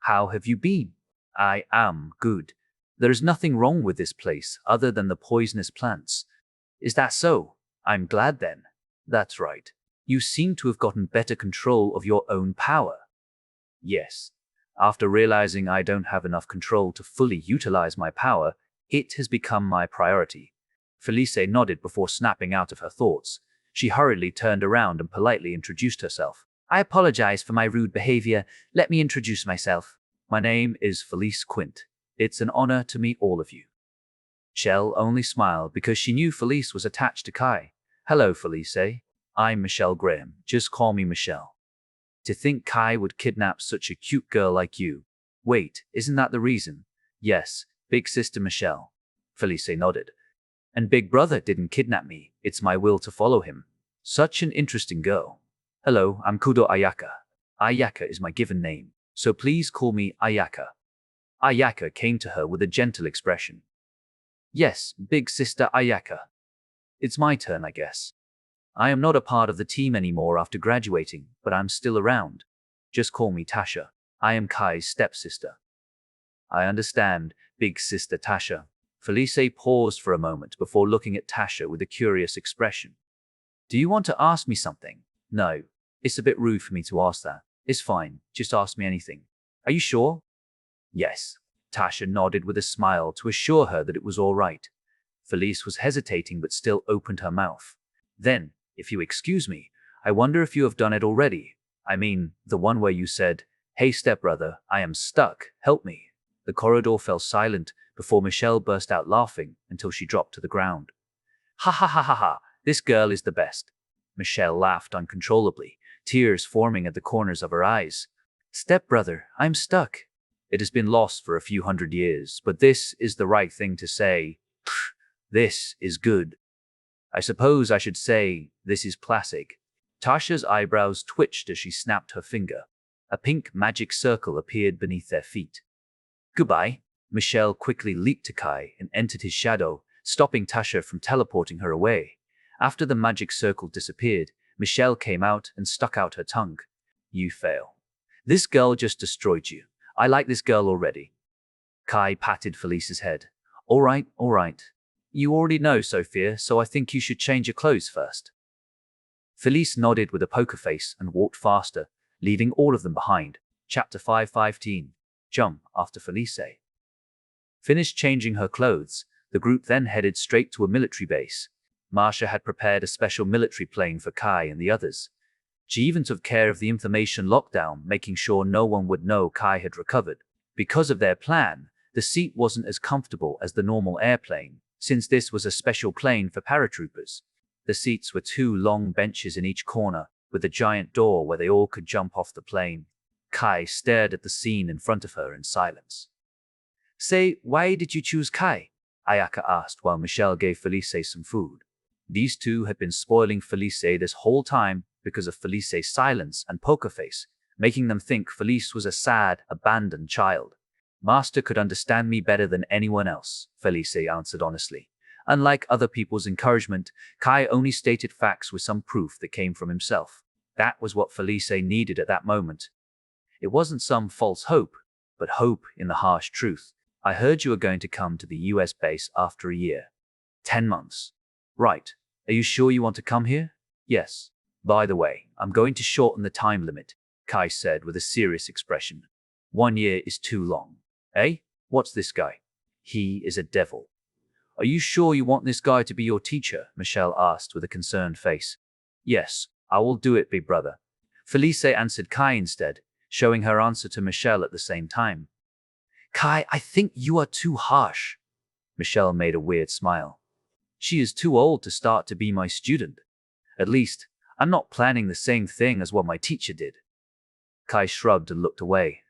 How have you been? I am good. There is nothing wrong with this place other than the poisonous plants. Is that so? I'm glad then. That's right. You seem to have gotten better control of your own power. Yes. After realizing I don't have enough control to fully utilize my power, it has become my priority. Felice nodded before snapping out of her thoughts. She hurriedly turned around and politely introduced herself. I apologize for my rude behavior. Let me introduce myself. My name is Felice Quint. It's an honor to meet all of you. Michelle only smiled because she knew Felice was attached to Kai. Hello, Felice. I'm Michelle Graham. Just call me Michelle. To think Kai would kidnap such a cute girl like you. Wait, isn't that the reason? Yes, big sister Michelle. Felice nodded. And big brother didn't kidnap me. It's my will to follow him. Such an interesting girl. Hello, I'm Kudo Ayaka. Ayaka is my given name, so please call me Ayaka. Ayaka came to her with a gentle expression. Yes, big sister Ayaka. It's my turn, I guess. I am not a part of the team anymore after graduating, but I'm still around. Just call me Tasha. I am Kai's stepsister. I understand, big sister Tasha. Felice paused for a moment before looking at Tasha with a curious expression. Do you want to ask me something? No, it's a bit rude for me to ask that. It's fine, just ask me anything. Are you sure? Yes. Tasha nodded with a smile to assure her that it was all right. Felice was hesitating but still opened her mouth. Then, if you excuse me, I wonder if you have done it already. I mean, the one where you said, "Hey stepbrother, I am stuck, help me." The corridor fell silent before Michelle burst out laughing until she dropped to the ground. Ha ha ha ha ha, this girl is the best. Michelle laughed uncontrollably, tears forming at the corners of her eyes. Stepbrother, I'm stuck. It has been lost for a few hundred years, but this is the right thing to say. This is good. I suppose I should say this is classic. Tasha's eyebrows twitched as she snapped her finger. A pink magic circle appeared beneath their feet. Goodbye. Michelle quickly leaped to Kai and entered his shadow, stopping Tasha from teleporting her away. After the magic circle disappeared, Michelle came out and stuck out her tongue. You fail. This girl just destroyed you. I like this girl already. Kai patted Felice's head. All right, all right. You already know, Sophia, so I think you should change your clothes first. Felice nodded with a poker face and walked faster, leaving all of them behind. Chapter 5:15. Jump after Felice. Finished changing her clothes, the group then headed straight to a military base. Marcia had prepared a special military plane for Kai and the others. She even took care of the information lockdown, making sure no one would know Kai had recovered. Because of their plan, the seat wasn't as comfortable as the normal airplane, since this was a special plane for paratroopers. The seats were two long benches in each corner, with a giant door where they all could jump off the plane. Kai stared at the scene in front of her in silence. Say, why did you choose Kai? Ayaka asked while Michelle gave Felice some food. These two had been spoiling Felice this whole time because of Felice's silence and poker face, making them think Felice was a sad, abandoned child. Master could understand me better than anyone else, Felice answered honestly. Unlike other people's encouragement, Kai only stated facts with some proof that came from himself. That was what Felice needed at that moment. It wasn't some false hope, but hope in the harsh truth. I heard you were going to come to the US base after a year. 10 months. Right. Are you sure you want to come here? Yes. By the way, I'm going to shorten the time limit, Kai said with a serious expression. 1 year is too long. Eh? What's this guy? He is a devil. Are you sure you want this guy to be your teacher? Michelle asked with a concerned face. Yes, I will do it, big brother. Felice answered Kai instead, showing her answer to Michelle at the same time. Kai, I think you are too harsh. Michelle made a weird smile. She is too old to start to be my student. At least, I'm not planning the same thing as what my teacher did. Kai shrugged and looked away.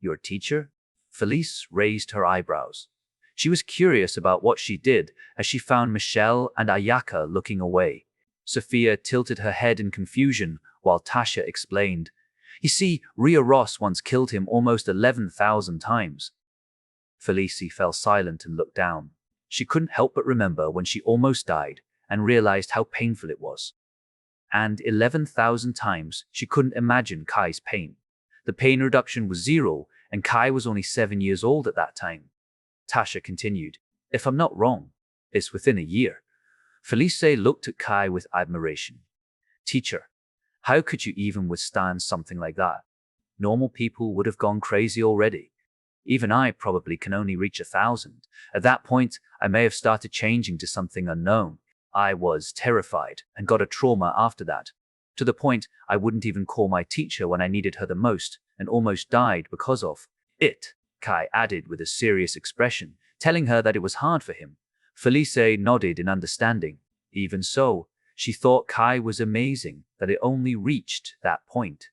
Your teacher? Felice raised her eyebrows. She was curious about what she did as she found Michelle and Ayaka looking away. Sophia tilted her head in confusion while Tasha explained. You see, Ria Ross once killed him almost 11,000 times. Felice fell silent and looked down. She couldn't help but remember when she almost died and realized how painful it was. And 11,000 times, she couldn't imagine Kai's pain. The pain reduction was 0, and Kai was only 7 years old at that time. Tasha continued, If I'm not wrong, it's within a year. Felice looked at Kai with admiration. Teacher, how could you even withstand something like that? Normal people would have gone crazy already. Even I probably can only reach 1,000. At that point, I may have started changing to something unknown. I was terrified and got a trauma after that, to the point I wouldn't even call my teacher when I needed her the most and almost died because of it, Kai added with a serious expression, telling her that it was hard for him, Felice nodded in understanding. Even so, she thought Kai was amazing that it only reached that point.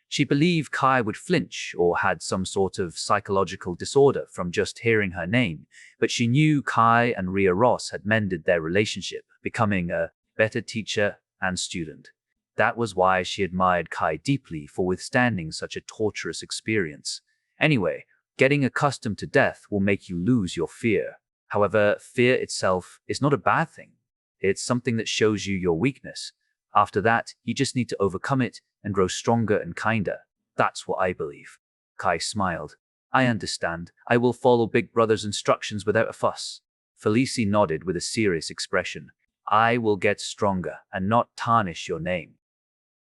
She believed Kai would flinch or had some sort of psychological disorder from just hearing her name, but she knew Kai and Ria Ross had mended their relationship, becoming a better teacher and student. That was why she admired Kai deeply for withstanding such a torturous experience. Anyway, getting accustomed to death will make you lose your fear. However, fear itself is not a bad thing. It's something that shows you your weakness. After that, you just need to overcome it and grow stronger and kinder. That's what I believe. Kai smiled. I understand. I will follow Big Brother's instructions without a fuss. Felice nodded with a serious expression. I will get stronger and not tarnish your name.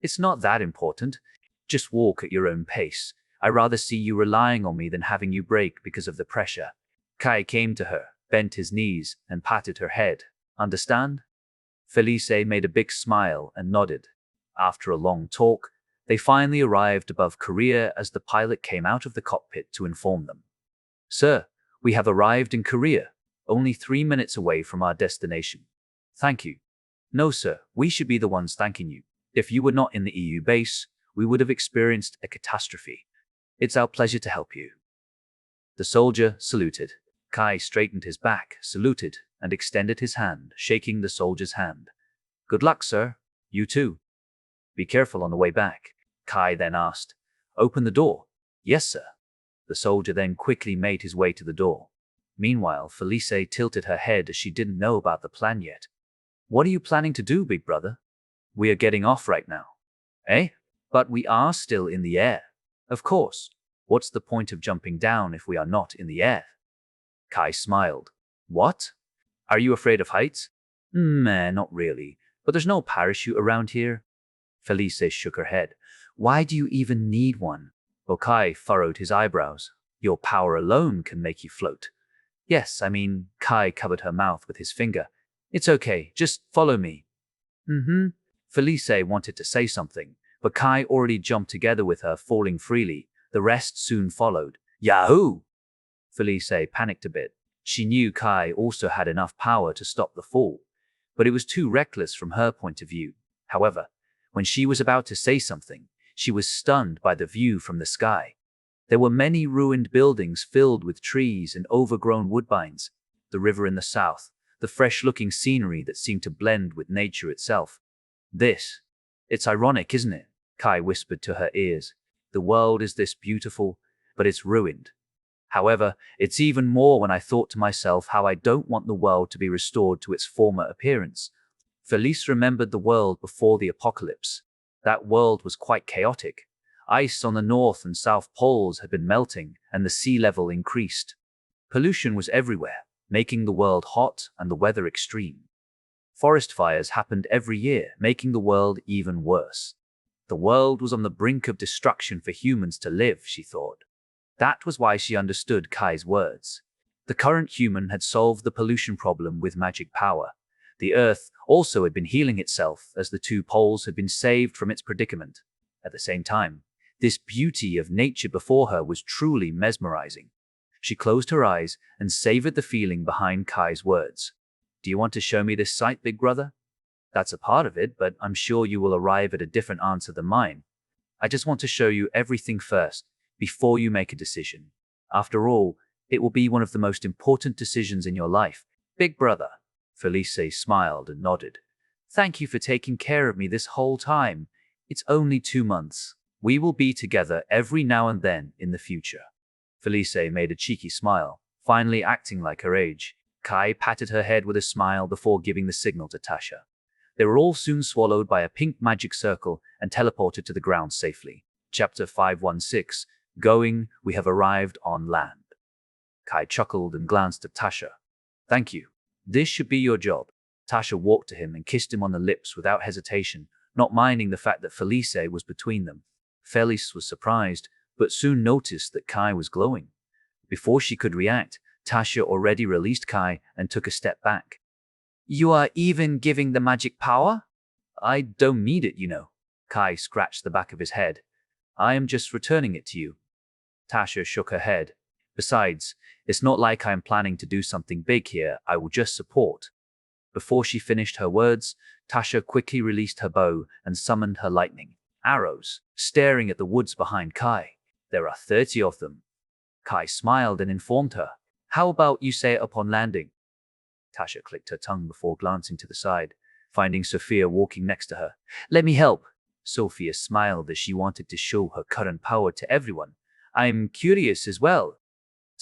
It's not that important. Just walk at your own pace. I'd rather see you relying on me than having you break because of the pressure. Kai came to her, bent his knees, and patted her head. Understand? Felice made a big smile and nodded. After a long talk, they finally arrived above Korea as the pilot came out of the cockpit to inform them. Sir, we have arrived in Korea, only 3 minutes away from our destination. Thank you. No, sir, we should be the ones thanking you. If you were not in the EU base, we would have experienced a catastrophe. It's our pleasure to help you. The soldier saluted. Kai straightened his back, saluted, and extended his hand, shaking the soldier's hand. Good luck, sir. You too. Be careful on the way back. Kai then asked. Open the door. Yes, sir. The soldier then quickly made his way to the door. Meanwhile, Felice tilted her head as she didn't know about the plan yet. What are you planning to do, big brother? We are getting off right now. Eh? But we are still in the air. Of course. What's the point of jumping down if we are not in the air? Kai smiled. What? Are you afraid of heights? Not really. But there's no parachute around here. Felice shook her head. Why do you even need one? Kai furrowed his eyebrows. Your power alone can make you float. Yes, Kai covered her mouth with his finger. It's okay, just follow me. Felice wanted to say something, but Kai already jumped together with her, falling freely. The rest soon followed. Yahoo! Felice panicked a bit. She knew Kai also had enough power to stop the fall, but it was too reckless from her point of view. However, when she was about to say something, she was stunned by the view from the sky. There were many ruined buildings filled with trees and overgrown woodbines, the river in the south, the fresh-looking scenery that seemed to blend with nature itself. It's ironic, isn't it? Kai whispered to her ears. The world is this beautiful, but it's ruined. However, it's even more when I thought to myself how I don't want the world to be restored to its former appearance. Felice remembered the world before the apocalypse. That world was quite chaotic. Ice on the north and south poles had been melting, and the sea level increased. Pollution was everywhere, making the world hot and the weather extreme. Forest fires happened every year, making the world even worse. The world was on the brink of destruction for humans to live, she thought. That was why she understood Kai's words. The current human had solved the pollution problem with magic power. The Earth also had been healing itself as the two poles had been saved from its predicament. At the same time, this beauty of nature before her was truly mesmerizing. She closed her eyes and savored the feeling behind Kai's words. Do you want to show me this sight, big brother? That's a part of it, but I'm sure you will arrive at a different answer than mine. I just want to show you everything first, before you make a decision. After all, it will be one of the most important decisions in your life. Big brother. Felice smiled and nodded. Thank you for taking care of me this whole time. It's only 2 months. We will be together every now and then in the future. Felice made a cheeky smile, finally acting like her age. Kai patted her head with a smile before giving the signal to Tasha. They were all soon swallowed by a pink magic circle and teleported to the ground safely. Chapter 516. Going, we have arrived on land. Kai chuckled and glanced at Tasha. Thank you. This should be your job. Tasha walked to him and kissed him on the lips without hesitation, not minding the fact that Felice was between them. Felice was surprised, but soon noticed that Kai was glowing. Before she could react, Tasha already released Kai and took a step back. You are even giving the magic power? I don't need it, you know. Kai scratched the back of his head. I am just returning it to you. Tasha shook her head. Besides, it's not like I'm planning to do something big here, I will just support. Before she finished her words, Tasha quickly released her bow and summoned her lightning arrows, staring at the woods behind Kai. There are 30 of them. Kai smiled and informed her. How about you say it upon landing? Tasha clicked her tongue before glancing to the side, finding Sophia walking next to her. Let me help. Sophia smiled as she wanted to show her current power to everyone. I'm curious as well.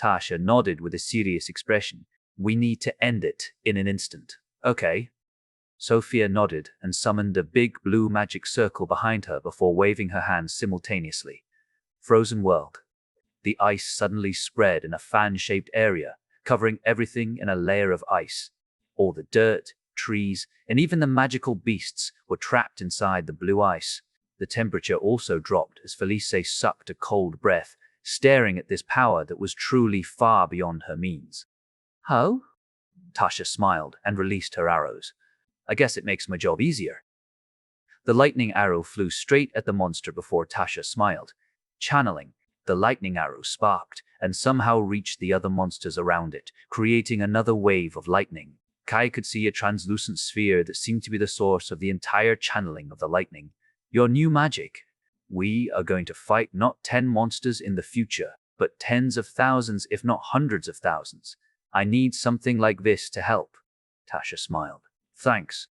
Tasha nodded with a serious expression. We need to end it in an instant. Okay. Sophia nodded and summoned a big blue magic circle behind her before waving her hands simultaneously. Frozen world. The ice suddenly spread in a fan-shaped area, covering everything in a layer of ice. All the dirt, trees, and even the magical beasts were trapped inside the blue ice. The temperature also dropped as Felice sucked a cold breath, staring at this power that was truly far beyond her means. How? Tasha smiled and released her arrows. I guess it makes my job easier. The lightning arrow flew straight at the monster before Tasha smiled. Channeling, the lightning arrow sparked and somehow reached the other monsters around it, creating another wave of lightning. Kai could see a translucent sphere that seemed to be the source of the entire channeling of the lightning. Your new magic. We are going to fight not 10 monsters in the future, but tens of thousands, if not hundreds of thousands. I need something like this to help. Tasha smiled. Thanks.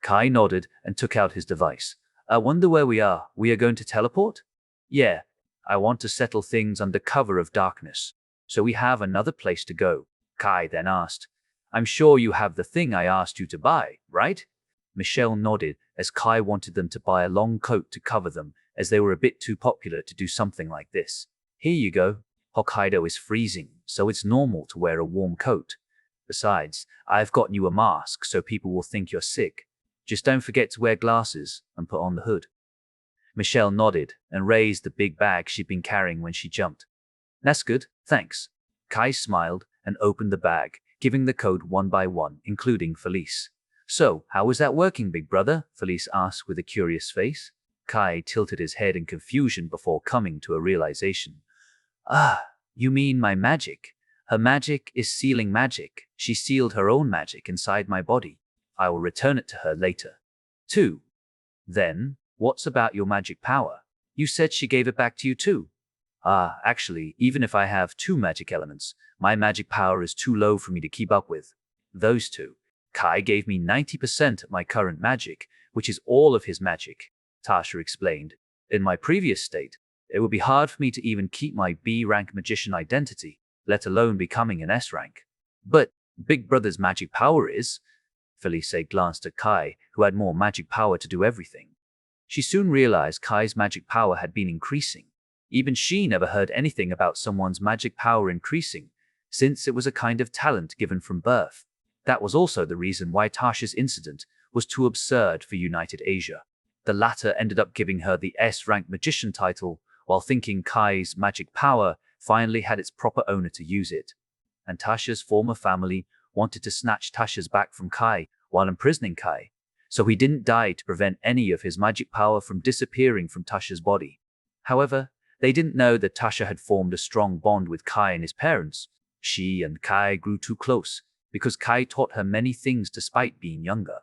Kai nodded and took out his device. I wonder where we are. We are going to teleport? Yeah, I want to settle things under cover of darkness. So we have another place to go. Kai then asked. I'm sure you have the thing I asked you to buy, right? Michelle nodded as Kai wanted them to buy a long coat to cover them, as they were a bit too popular to do something like this. Here you go. Hokkaido is freezing, so it's normal to wear a warm coat. Besides, I've gotten you a mask so people will think you're sick. Just don't forget to wear glasses and put on the hood. Michelle nodded and raised the big bag she'd been carrying when she jumped. That's good, thanks. Kai smiled and opened the bag, giving the code one by one, including Felice. So, how is that working, big brother? Felice asked with a curious face. Kai tilted his head in confusion before coming to a realization. Ah, you mean my magic? Her magic is sealing magic. She sealed her own magic inside my body. I will return it to her later. 2. Then, what's about your magic power? You said she gave it back to you too. Ah, actually, even if I have 2 magic elements, my magic power is too low for me to keep up with. Those 2. Kai gave me 90% of my current magic, which is all of his magic, Tasha explained. In my previous state, it would be hard for me to even keep my B-rank magician identity, let alone becoming an S-rank. But Big Brother's magic power is... Felice glanced at Kai, who had more magic power to do everything. She soon realized Kai's magic power had been increasing. Even she never heard anything about someone's magic power increasing, since it was a kind of talent given from birth. That was also the reason why Tasha's incident was too absurd for United Asia. The latter ended up giving her the S-rank magician title, while thinking Kai's magic power finally had its proper owner to use it. And Tasha's former family wanted to snatch Tasha's back from Kai while imprisoning Kai, so he didn't die to prevent any of his magic power from disappearing from Tasha's body. However, they didn't know that Tasha had formed a strong bond with Kai and his parents. She and Kai grew too close, because Kai taught her many things despite being younger.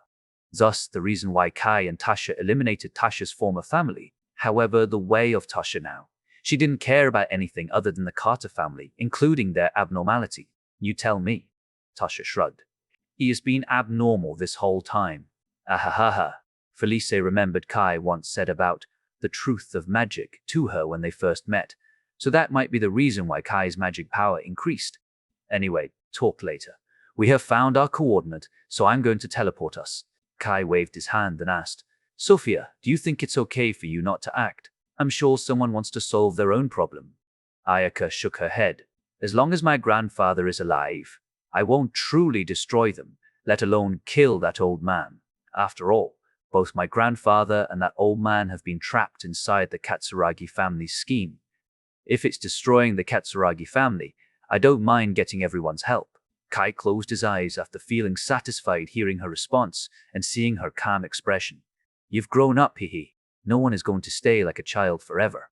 Thus, the reason why Kai and Tasha eliminated Tasha's former family. However, the way of Tasha now. She didn't care about anything other than the Carter family, including their abnormality. You tell me. Tasha shrugged. He has been abnormal this whole time. Ahahaha. Felice remembered Kai once said about the truth of magic to her when they first met, so that might be the reason why Kai's magic power increased. Anyway, talk later. We have found our coordinate, so I'm going to teleport us. Kai waved his hand and asked, Sophia, do you think it's okay for you not to act? I'm sure someone wants to solve their own problem. Ayaka shook her head. As long as my grandfather is alive, I won't truly destroy them, let alone kill that old man. After all, both my grandfather and that old man have been trapped inside the Katsuragi family's scheme. If it's destroying the Katsuragi family, I don't mind getting everyone's help. Kai closed his eyes after feeling satisfied hearing her response and seeing her calm expression. You've grown up, Hihi. No one is going to stay like a child forever.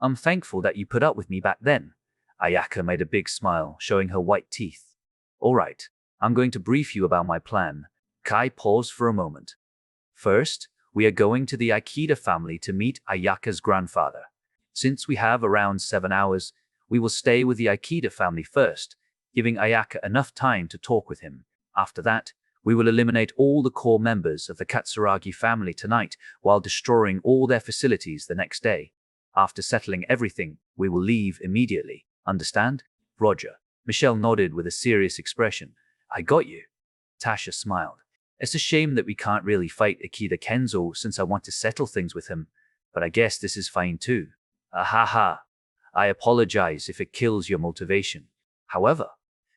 I'm thankful that you put up with me back then. Ayaka made a big smile, showing her white teeth. All right, I'm going to brief you about my plan. Kai paused for a moment. First, we are going to the Ikeda family to meet Ayaka's grandfather. Since we have around 7 hours, we will stay with the Ikeda family first, giving Ayaka enough time to talk with him. After that, we will eliminate all the core members of the Katsuragi family tonight while destroying all their facilities the next day. After settling everything, we will leave immediately. Understand? Roger. Michelle nodded with a serious expression. I got you. Tasha smiled. It's a shame that we can't really fight Ikeda Kenzo since I want to settle things with him, but I guess this is fine too. Ahaha. I apologize if it kills your motivation. However,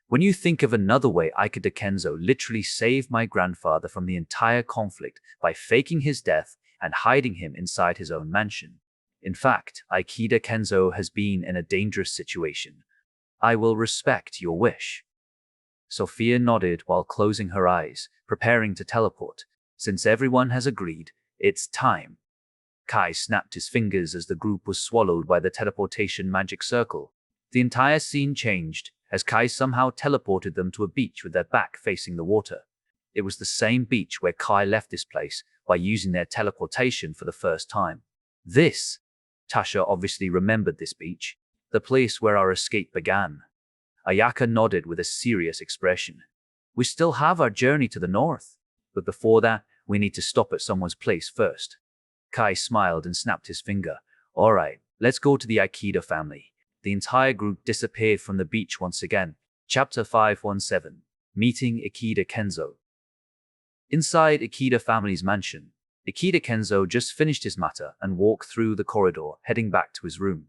when you think of another way Ikeda Kenzo literally saved my grandfather from the entire conflict by faking his death and hiding him inside his own mansion. In fact, Ikeda Kenzo has been in a dangerous situation. I will respect your wish. Sophia nodded while closing her eyes, preparing to teleport. Since everyone has agreed, it's time. Kai snapped his fingers as the group was swallowed by the teleportation magic circle. The entire scene changed as Kai somehow teleported them to a beach with their back facing the water. It was the same beach where Kai left this place by using their teleportation for the first time. Tasha obviously remembered this beach, the place where our escape began. Ayaka nodded with a serious expression. We still have our journey to the north, but before that, we need to stop at someone's place first. Kai smiled and snapped his finger. All right, let's go to the Ikeda family. The entire group disappeared from the beach once again. Chapter 517. Meeting Ikeda Kenzo. Inside Ikeda family's mansion, Ikeda Kenzo just finished his matter and walked through the corridor, heading back to his room.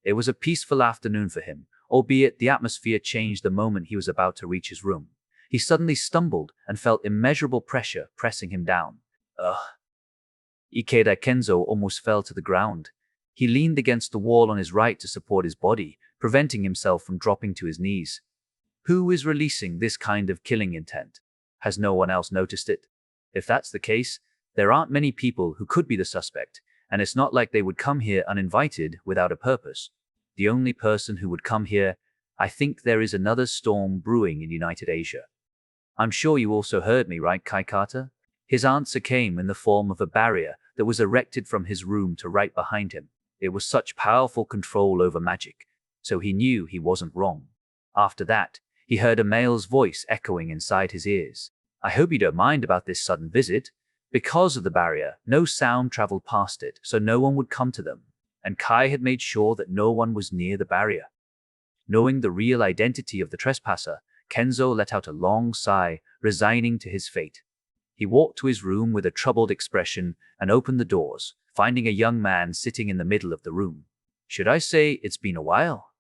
It was a peaceful afternoon for him, albeit the atmosphere changed the moment he was about to reach his room. He suddenly stumbled and felt immeasurable pressure pressing him down. Ugh. Ikeda Kenzo almost fell to the ground. He leaned against the wall on his right to support his body, preventing himself from dropping to his knees. Who is releasing this kind of killing intent? Has no one else noticed it? If that's the case, there aren't many people who could be the suspect, and it's not like they would come here uninvited without a purpose. The only person who would come here, I think there is another storm brewing in United Asia. I'm sure you also heard me, right, Kai Carter? His answer came in the form of a barrier that was erected from his room to right behind him. It was such powerful control over magic, so he knew he wasn't wrong. After that, he heard a male's voice echoing inside his ears. I hope you don't mind about this sudden visit. Because of the barrier, no sound traveled past it, so no one would come to them, and Kai had made sure that no one was near the barrier. Knowing the real identity of the trespasser, Kenzo let out a long sigh, resigning to his fate. He walked to his room with a troubled expression and opened the doors, finding a young man sitting in the middle of the room. Should I say it's been a while?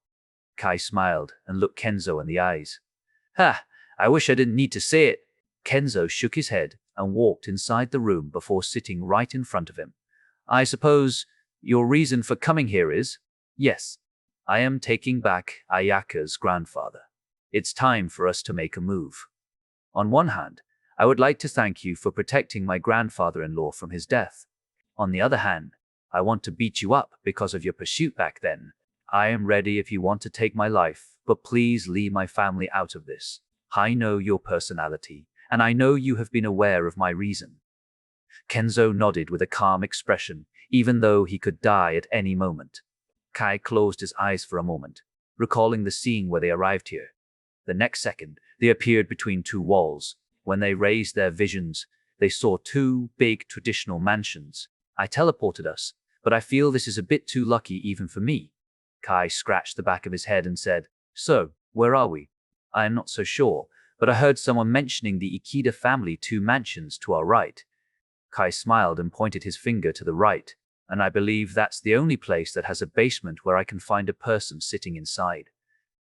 Kai smiled and looked Kenzo in the eyes. Ha! I wish I didn't need to say it. Kenzo shook his head and walked inside the room before sitting right in front of him. I suppose your reason for coming here is? Yes, I am taking back Ayaka's grandfather. It's time for us to make a move. On one hand, I would like to thank you for protecting my grandfather-in-law from his death. On the other hand, I want to beat you up because of your pursuit back then. I am ready if you want to take my life, but please leave my family out of this. I know your personality, and I know you have been aware of my reason. Kenzo nodded with a calm expression, even though he could die at any moment. Kai closed his eyes for a moment, recalling the scene where they arrived here. The next second, they appeared between two walls. When they raised their visions, they saw two big traditional mansions. I teleported us, but I feel this is a bit too lucky even for me. Kai scratched the back of his head and said, So, where are we? I am not so sure, but I heard someone mentioning the Ikeda family 2 mansions to our right. Kai smiled and pointed his finger to the right, and I believe that's the only place that has a basement where I can find a person sitting inside.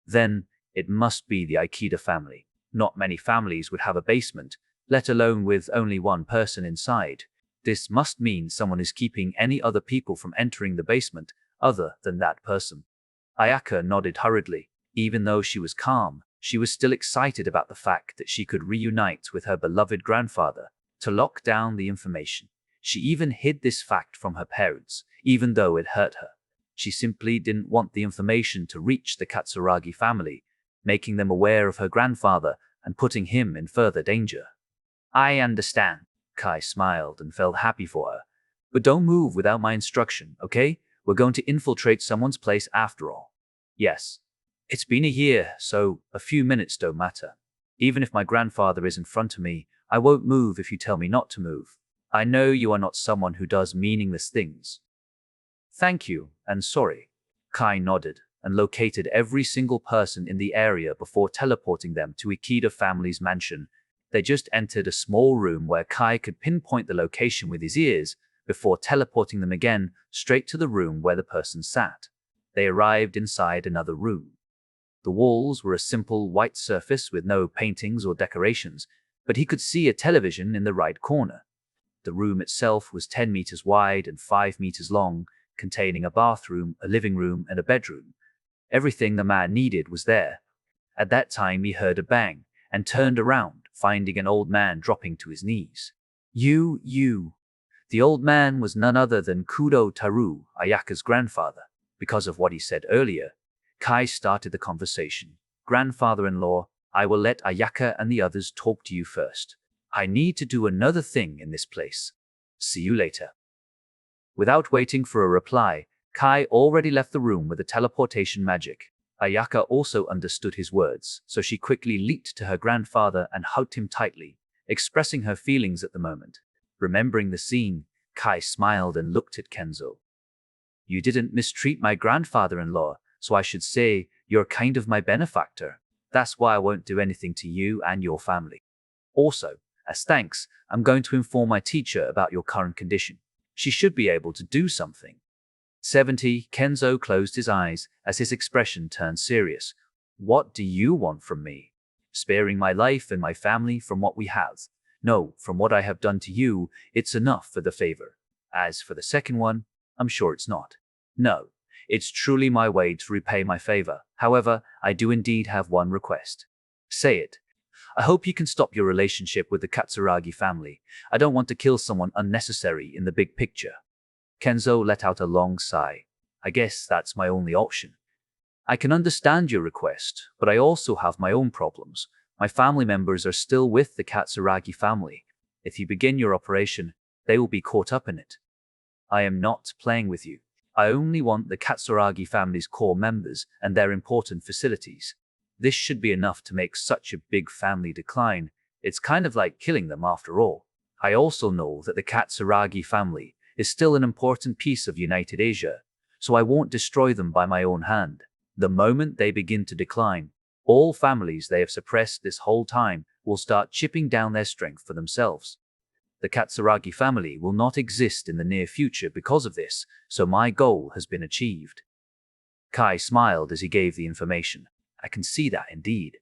Then, it must be the Ikeda family. Not many families would have a basement, let alone with only one person inside. This must mean someone is keeping any other people from entering the basement other than that person. Ayaka nodded hurriedly. Even though she was calm, she was still excited about the fact that she could reunite with her beloved grandfather to lock down the information. She even hid this fact from her parents, even though it hurt her. She simply didn't want the information to reach the Katsuragi family, making them aware of her grandfather and putting him in further danger. I understand. Kai smiled and felt happy for her. But don't move without my instruction, okay? We're going to infiltrate someone's place after all. Yes. It's been a year, so a few minutes don't matter. Even if my grandfather is in front of me, I won't move if you tell me not to move. I know you are not someone who does meaningless things. Thank you, and sorry. Kai nodded and located every single person in the area before teleporting them to Ikeda family's mansion. They just entered a small room where Kai could pinpoint the location with his ears before teleporting them again straight to the room where the person sat. They arrived inside another room. The walls were a simple white surface with no paintings or decorations, but he could see a television in the right corner. The room itself was 10 meters wide and 5 meters long, containing a bathroom, a living room, and a bedroom. Everything the man needed was there. At that time he heard a bang and turned around, finding an old man dropping to his knees. You. The old man was none other than Kudo Taru, Ayaka's grandfather. Because of what he said earlier, Kai started the conversation. Grandfather-in-law, I will let Ayaka and the others talk to you first. I need to do another thing in this place. See you later. Without waiting for a reply, Kai already left the room with the teleportation magic. Ayaka also understood his words, so she quickly leaped to her grandfather and hugged him tightly, expressing her feelings at the moment. Remembering the scene, Kai smiled and looked at Kenzo. You didn't mistreat my grandfather-in-law, so I should say you're kind of my benefactor. That's why I won't do anything to you and your family. Also, as thanks, I'm going to inform my teacher about your current condition. She should be able to do something. 70. Kenzo closed his eyes as his expression turned serious. What do you want from me? Sparing my life and my family from what we have. No, from what I have done to you, it's enough for the favor. As for the second one, I'm sure it's not. No, it's truly my way to repay my favor. However, I do indeed have one request. Say it. I hope you can stop your relationship with the Katsuragi family. I don't want to kill someone unnecessary in the big picture. Kenzo let out a long sigh. I guess that's my only option. I can understand your request, but I also have my own problems. My family members are still with the Katsuragi family. If you begin your operation, they will be caught up in it. I am not playing with you. I only want the Katsuragi family's core members and their important facilities. This should be enough to make such a big family decline. It's kind of like killing them after all. I also know that the Katsuragi family is still an important piece of United Asia, so I won't destroy them by my own hand. The moment they begin to decline, all families they have suppressed this whole time will start chipping down their strength for themselves. The Katsuragi family will not exist in the near future because of this, so my goal has been achieved. Kai smiled as he gave the information. I can see that indeed.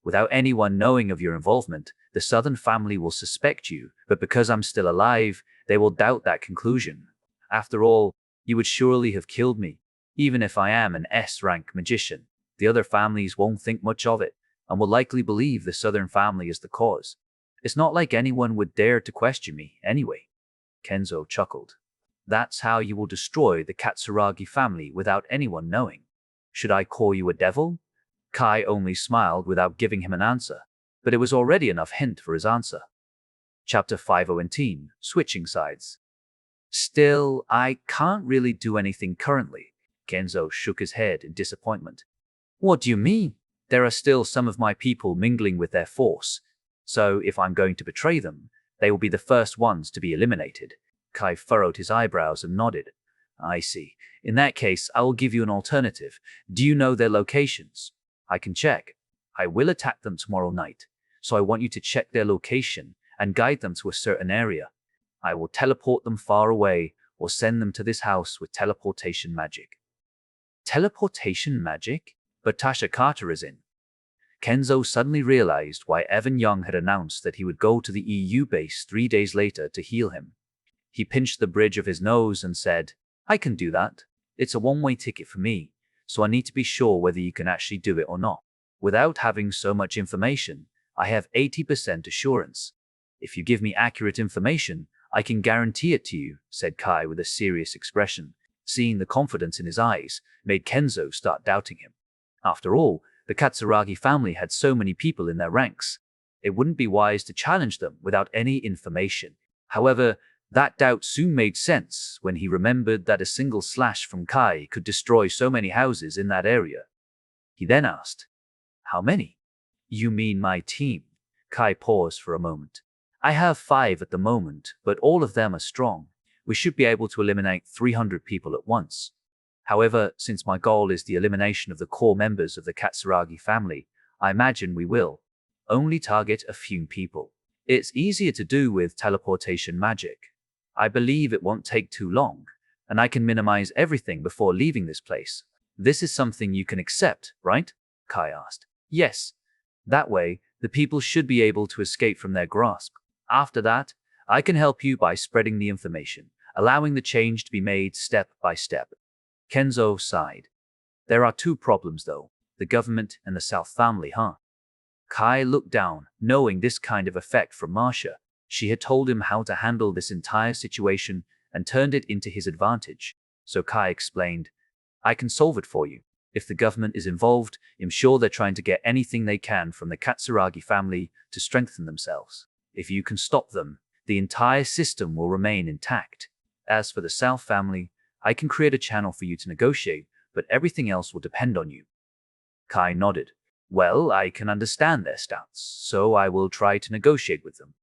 Without anyone knowing of your involvement, the Southern family will suspect you, but because I'm still alive, they will doubt that conclusion. After all, you would surely have killed me. Even if I am an S-rank magician, the other families won't think much of it, and will likely believe the Southern family is the cause. It's not like anyone would dare to question me, anyway. Kenzo chuckled. That's how you will destroy the Katsuragi family without anyone knowing. Should I call you a devil? Kai only smiled without giving him an answer, but it was already enough hint for his answer. Chapter 5:18, Switching Sides. Still, I can't really do anything currently. Kenzo shook his head in disappointment. What do you mean? There are still some of my people mingling with their force, so if I'm going to betray them, they will be the first ones to be eliminated. Kai furrowed his eyebrows and nodded. I see. In that case, I will give you an alternative. Do you know their locations? I can check. I will attack them tomorrow night, so I want you to check their location and guide them to a certain area. I will teleport them far away or send them to this house with teleportation magic. Teleportation magic? But Tasha Carter is in. Kenzo suddenly realized why Evan Young had announced that he would go to the EU base 3 days later to heal him. He pinched the bridge of his nose and said, I can do that. It's a one-way ticket for me, so I need to be sure whether you can actually do it or not. Without having so much information, I have 80% assurance. If you give me accurate information, I can guarantee it to you, said Kai with a serious expression. Seeing the confidence in his eyes made Kenzo start doubting him. After all, the Katsuragi family had so many people in their ranks. It wouldn't be wise to challenge them without any information. However, that doubt soon made sense when he remembered that a single slash from Kai could destroy so many houses in that area. He then asked, "How many?" "You mean my team?" Kai paused for a moment. "I have 5 at the moment, but all of them are strong. We should be able to eliminate 300 people at once. However, since my goal is the elimination of the core members of the Katsuragi family, I imagine we will only target a few people. It's easier to do with teleportation magic. I believe it won't take too long, and I can minimize everything before leaving this place. This is something you can accept, right?" Kai asked. "Yes. That way, the people should be able to escape from their grasp. After that, I can help you by spreading the information, allowing the change to be made step by step." Kenzo sighed. "There are 2 problems though, the government and the South family, huh?" Kai looked down, knowing this kind of effect from Marcia. She had told him how to handle this entire situation and turned it into his advantage. So Kai explained, "I can solve it for you. If the government is involved, I'm sure they're trying to get anything they can from the Katsuragi family to strengthen themselves. If you can stop them, the entire system will remain intact. As for the South family, I can create a channel for you to negotiate, but everything else will depend on you." Kai nodded. "Well, I can understand their stance, so I will try to negotiate with them.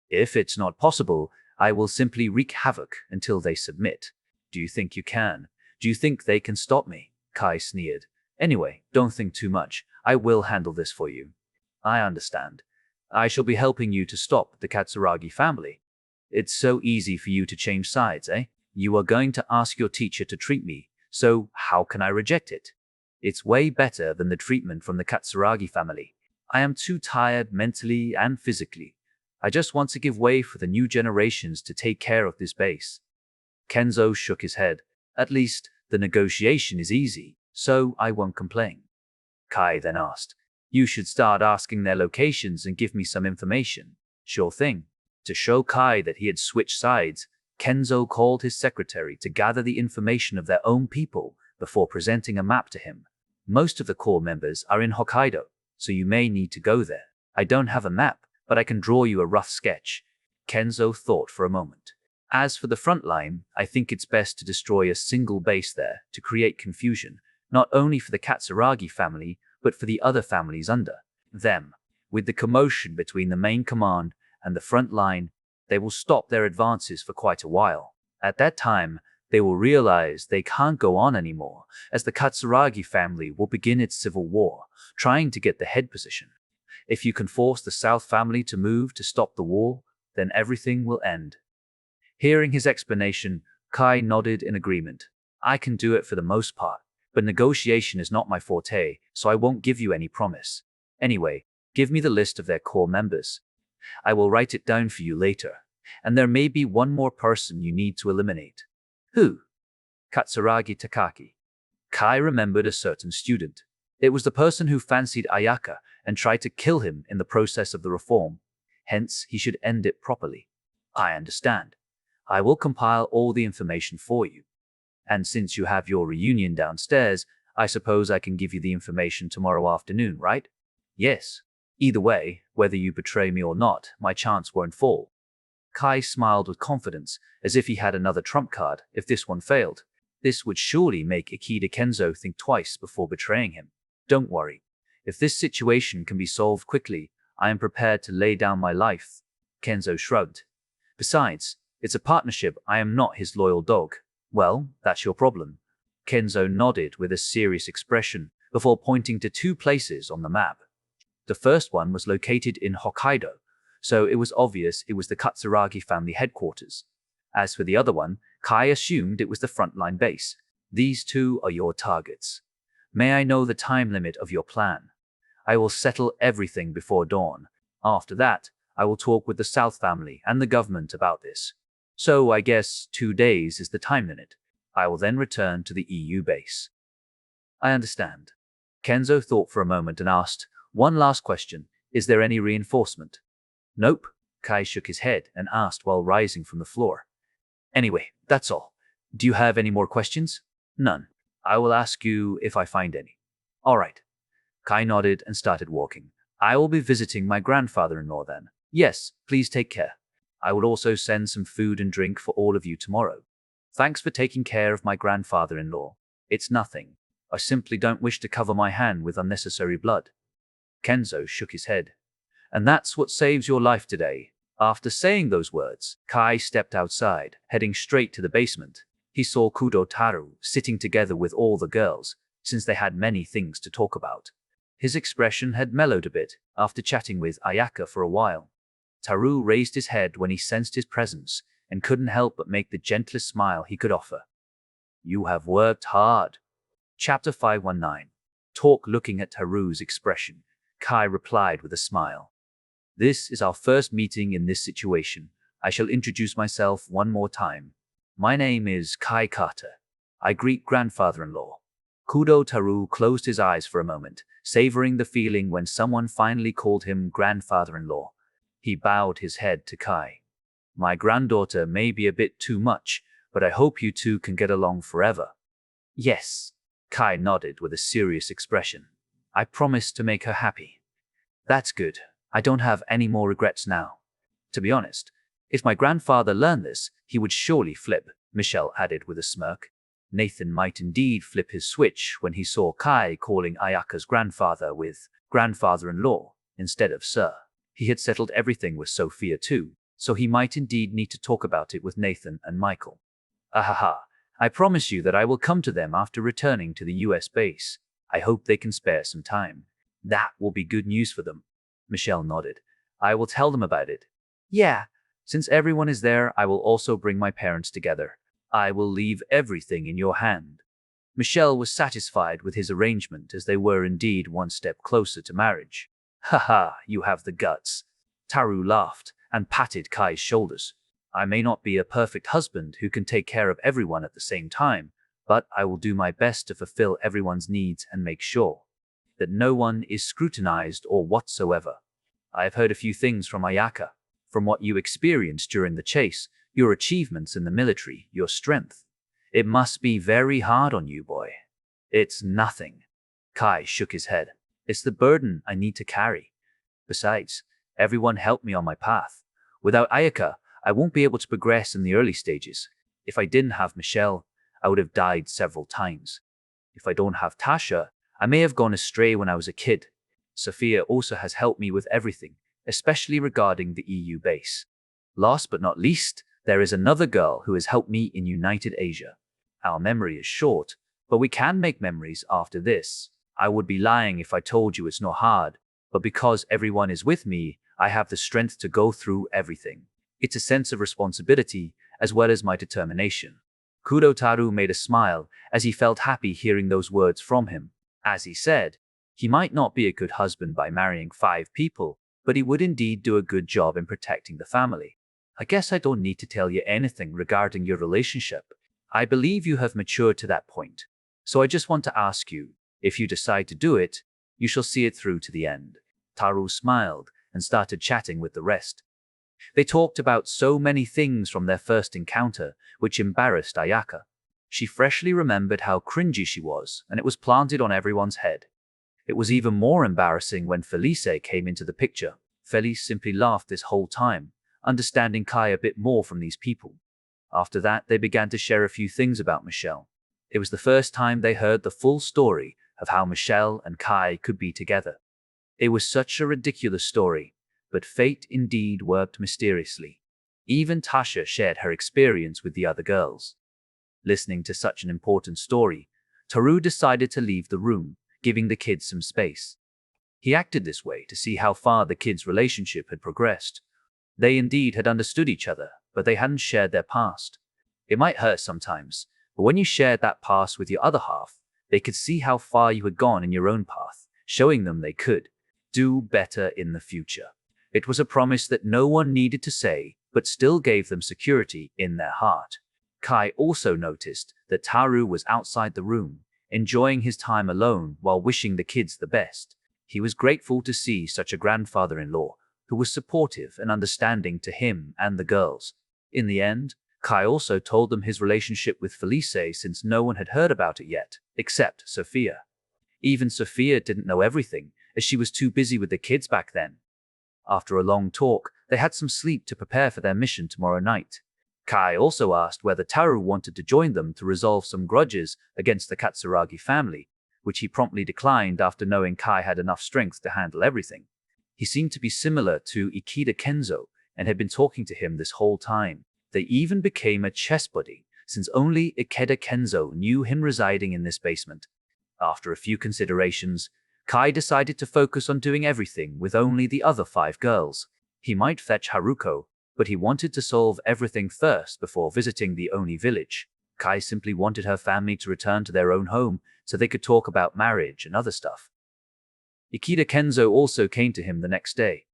If it's not possible, I will simply wreak havoc until they submit." "Do you think you can? Do you think they can stop me?" Kai sneered. "Anyway, don't think too much. I will handle this for you." "I understand. I shall be helping you to stop the Katsuragi family." "It's so easy for you to change sides, eh? You are going to ask your teacher to treat me, so how can I reject it? It's way better than the treatment from the Katsuragi family. I am too tired mentally and physically. I just want to give way for the new generations to take care of this base." Kenzo shook his head. "At least, the negotiation is easy, so I won't complain." Kai then asked, "You should start asking their locations and give me some information." "Sure thing." To show Kai that he had switched sides, Kenzo called his secretary to gather the information of their own people before presenting a map to him. "Most of the core members are in Hokkaido, so you may need to go there. I don't have a map, but I can draw you a rough sketch." Kenzo thought for a moment. "As for the front line, I think it's best to destroy a single base there to create confusion, not only for the Katsuragi family, but for the other families under them. With the commotion between the main command and the front line, they will stop their advances for quite a while. At that time, they will realize they can't go on anymore, as the Katsuragi family will begin its civil war, trying to get the head position. If you can force the South family to move to stop the war, then everything will end." Hearing his explanation, Kai nodded in agreement. "I can do it for the most part, but negotiation is not my forte, so I won't give you any promise. Anyway, give me the list of their core members. I will write it down for you later, and there may be one more person you need to eliminate." "Who?" "Katsuragi Takaki." Kai remembered a certain student. It was the person who fancied Ayaka and tried to kill him in the process of the reform. Hence, he should end it properly. "I understand. I will compile all the information for you. And since you have your reunion downstairs, I suppose I can give you the information tomorrow afternoon, right?" "Yes. Either way, whether you betray me or not, my chance won't fall." Kai smiled with confidence, as if he had another trump card if this one failed. This would surely make Ikeda Kenzo think twice before betraying him. "Don't worry. If this situation can be solved quickly, I am prepared to lay down my life." Kenzo shrugged. "Besides, it's a partnership. I am not his loyal dog." "Well, that's your problem." Kenzo nodded with a serious expression before pointing to 2 places on the map. The first one was located in Hokkaido, so it was obvious it was the Katsuragi family headquarters. As for the other one, Kai assumed it was the frontline base. "These 2 are your targets. May I know the time limit of your plan? I will settle everything before dawn. After that, I will talk with the South family and the government about this. So I guess 2 days is the time limit. I will then return to the EU base." "I understand." Kenzo thought for a moment and asked, "One last question. Is there any reinforcement?" "Nope." Kai shook his head and asked while rising from the floor. "Anyway, that's all. Do you have any more questions? None. I will ask you if I find any. All right. Kai nodded and started walking. I will be visiting my grandfather-in-law then. Yes, please take care. I will also send some food and drink for all of you tomorrow. Thanks for taking care of my grandfather-in-law. It's nothing. I simply don't wish to cover my hand with unnecessary blood. Kenzo shook his head. And that's what saves your life today. After saying those words, Kai stepped outside, heading straight to the basement. He saw Kudo Taru sitting together with all the girls, since they had many things to talk about. His expression had mellowed a bit after chatting with Ayaka for a while. Taru raised his head when he sensed his presence and couldn't help but make the gentlest smile he could offer. You have worked hard. Chapter 519. Talk. Looking at Taru's expression, Kai replied with a smile. This is our first meeting in this situation. I shall introduce myself one more time. My name is Kai Carter. I greet grandfather-in-law. Kudo Taru closed his eyes for a moment, savoring the feeling when someone finally called him grandfather-in-law. He bowed his head to Kai. My granddaughter may be a bit too much, but I hope you two can get along forever. Yes. Kai nodded with a serious expression. I promise to make her happy. That's good. I don't have any more regrets now. To be honest, if my grandfather learned this, he would surely flip, Michelle added with a smirk. Nathan might indeed flip his switch when he saw Kai calling Ayaka's grandfather with grandfather-in-law instead of sir. He had settled everything with Sophia too, so he might indeed need to talk about it with Nathan and Michael. Ahaha, I promise you that I will come to them after returning to the US base. I hope they can spare some time. That will be good news for them. Michelle nodded. I will tell them about it. Yeah, since everyone is there, I will also bring my parents together. I will leave everything in your hand. Michelle was satisfied with his arrangement as they were indeed one step closer to marriage. Haha, you have the guts. Taru laughed and patted Kai's shoulders. I may not be a perfect husband who can take care of everyone at the same time, but I will do my best to fulfill everyone's needs and make sure that no one is scrutinized or whatsoever. I have heard a few things from Ayaka. From what you experienced during the chase, your achievements in the military, your strength. It must be very hard on you, boy. It's nothing. Kai shook his head. It's the burden I need to carry. Besides, everyone helped me on my path. Without Ayaka, I won't be able to progress in the early stages. If I didn't have Michelle, I would have died several times. If I don't have Tasha, I may have gone astray when I was a kid. Sophia also has helped me with everything, especially regarding the EU base. Last but not least, there is another girl who has helped me in United Asia. Our memory is short, but we can make memories after this. I would be lying if I told you it's not hard, but because everyone is with me, I have the strength to go through everything. It's a sense of responsibility as well as my determination. Kudo Taru made a smile as he felt happy hearing those words from him. As he said, he might not be a good husband by marrying 5 people, but he would indeed do a good job in protecting the family. I guess I don't need to tell you anything regarding your relationship. I believe you have matured to that point. So I just want to ask you, if you decide to do it, you shall see it through to the end. Taru smiled and started chatting with the rest. They talked about so many things from their first encounter, which embarrassed Ayaka. She freshly remembered how cringy she was, and it was planted on everyone's head. It was even more embarrassing when Felice came into the picture. Felice simply laughed this whole time, understanding Kai a bit more from these people. After that, they began to share a few things about Michelle. It was the first time they heard the full story of how Michelle and Kai could be together. It was such a ridiculous story, but fate indeed worked mysteriously. Even Tasha shared her experience with the other girls. Listening to such an important story, Taru decided to leave the room, giving the kids some space. He acted this way to see how far the kids' relationship had progressed. They indeed had understood each other, but they hadn't shared their past. It might hurt sometimes, but when you shared that past with your other half, they could see how far you had gone in your own path, showing them they could do better in the future. It was a promise that no one needed to say, but still gave them security in their heart. Kai also noticed that Taru was outside the room, enjoying his time alone while wishing the kids the best. He was grateful to see such a grandfather-in-law who was supportive and understanding to him and the girls. In the end, Kai also told them his relationship with Felice since no one had heard about it yet, except Sophia. Even Sophia didn't know everything, as she was too busy with the kids back then. After a long talk, they had some sleep to prepare for their mission tomorrow night. Kai also asked whether Taru wanted to join them to resolve some grudges against the Katsuragi family, which he promptly declined after knowing Kai had enough strength to handle everything. He seemed to be similar to Ikeda Kenzo and had been talking to him this whole time. They even became a chess buddy, since only Ikeda Kenzo knew him residing in this basement. After a few considerations, Kai decided to focus on doing everything with only the other 5 girls. He might fetch Haruko, but he wanted to solve everything first before visiting the Oni village. Kai simply wanted her family to return to their own home so they could talk about marriage and other stuff. Ikeda Kenzo also came to him the next day.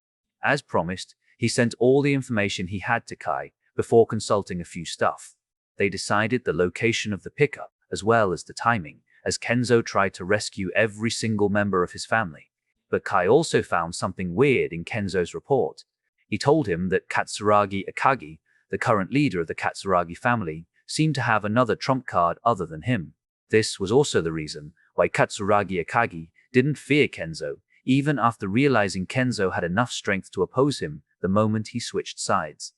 As promised, he sent all the information he had to Kai before consulting a few stuff. They decided the location of the pickup as well as the timing, as Kenzo tried to rescue every single member of his family. But Kai also found something weird in Kenzo's report. He told him that Katsuragi Akagi, the current leader of the Katsuragi family, seemed to have another trump card other than him. This was also the reason why Katsuragi Akagi didn't fear Kenzo, even after realizing Kenzo had enough strength to oppose him the moment he switched sides.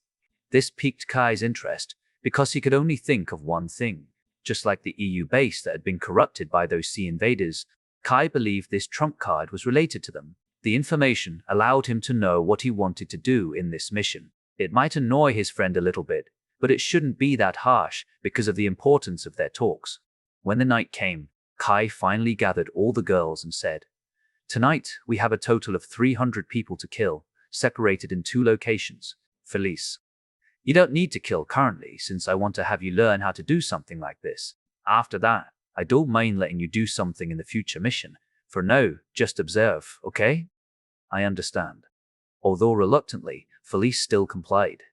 This piqued Kai's interest because he could only think of one thing. Just like the EU base that had been corrupted by those sea invaders, Kai believed this trump card was related to them. The information allowed him to know what he wanted to do in this mission. It might annoy his friend a little bit, but it shouldn't be that harsh because of the importance of their talks. When the night came, Kai finally gathered all the girls and said, "Tonight, we have a total of 300 people to kill, separated in 2 locations. Felice, you don't need to kill currently since I want to have you learn how to do something like this. After that, I don't mind letting you do something in the future mission. For now, just observe, okay?" "I understand." Although reluctantly, Felice still complied.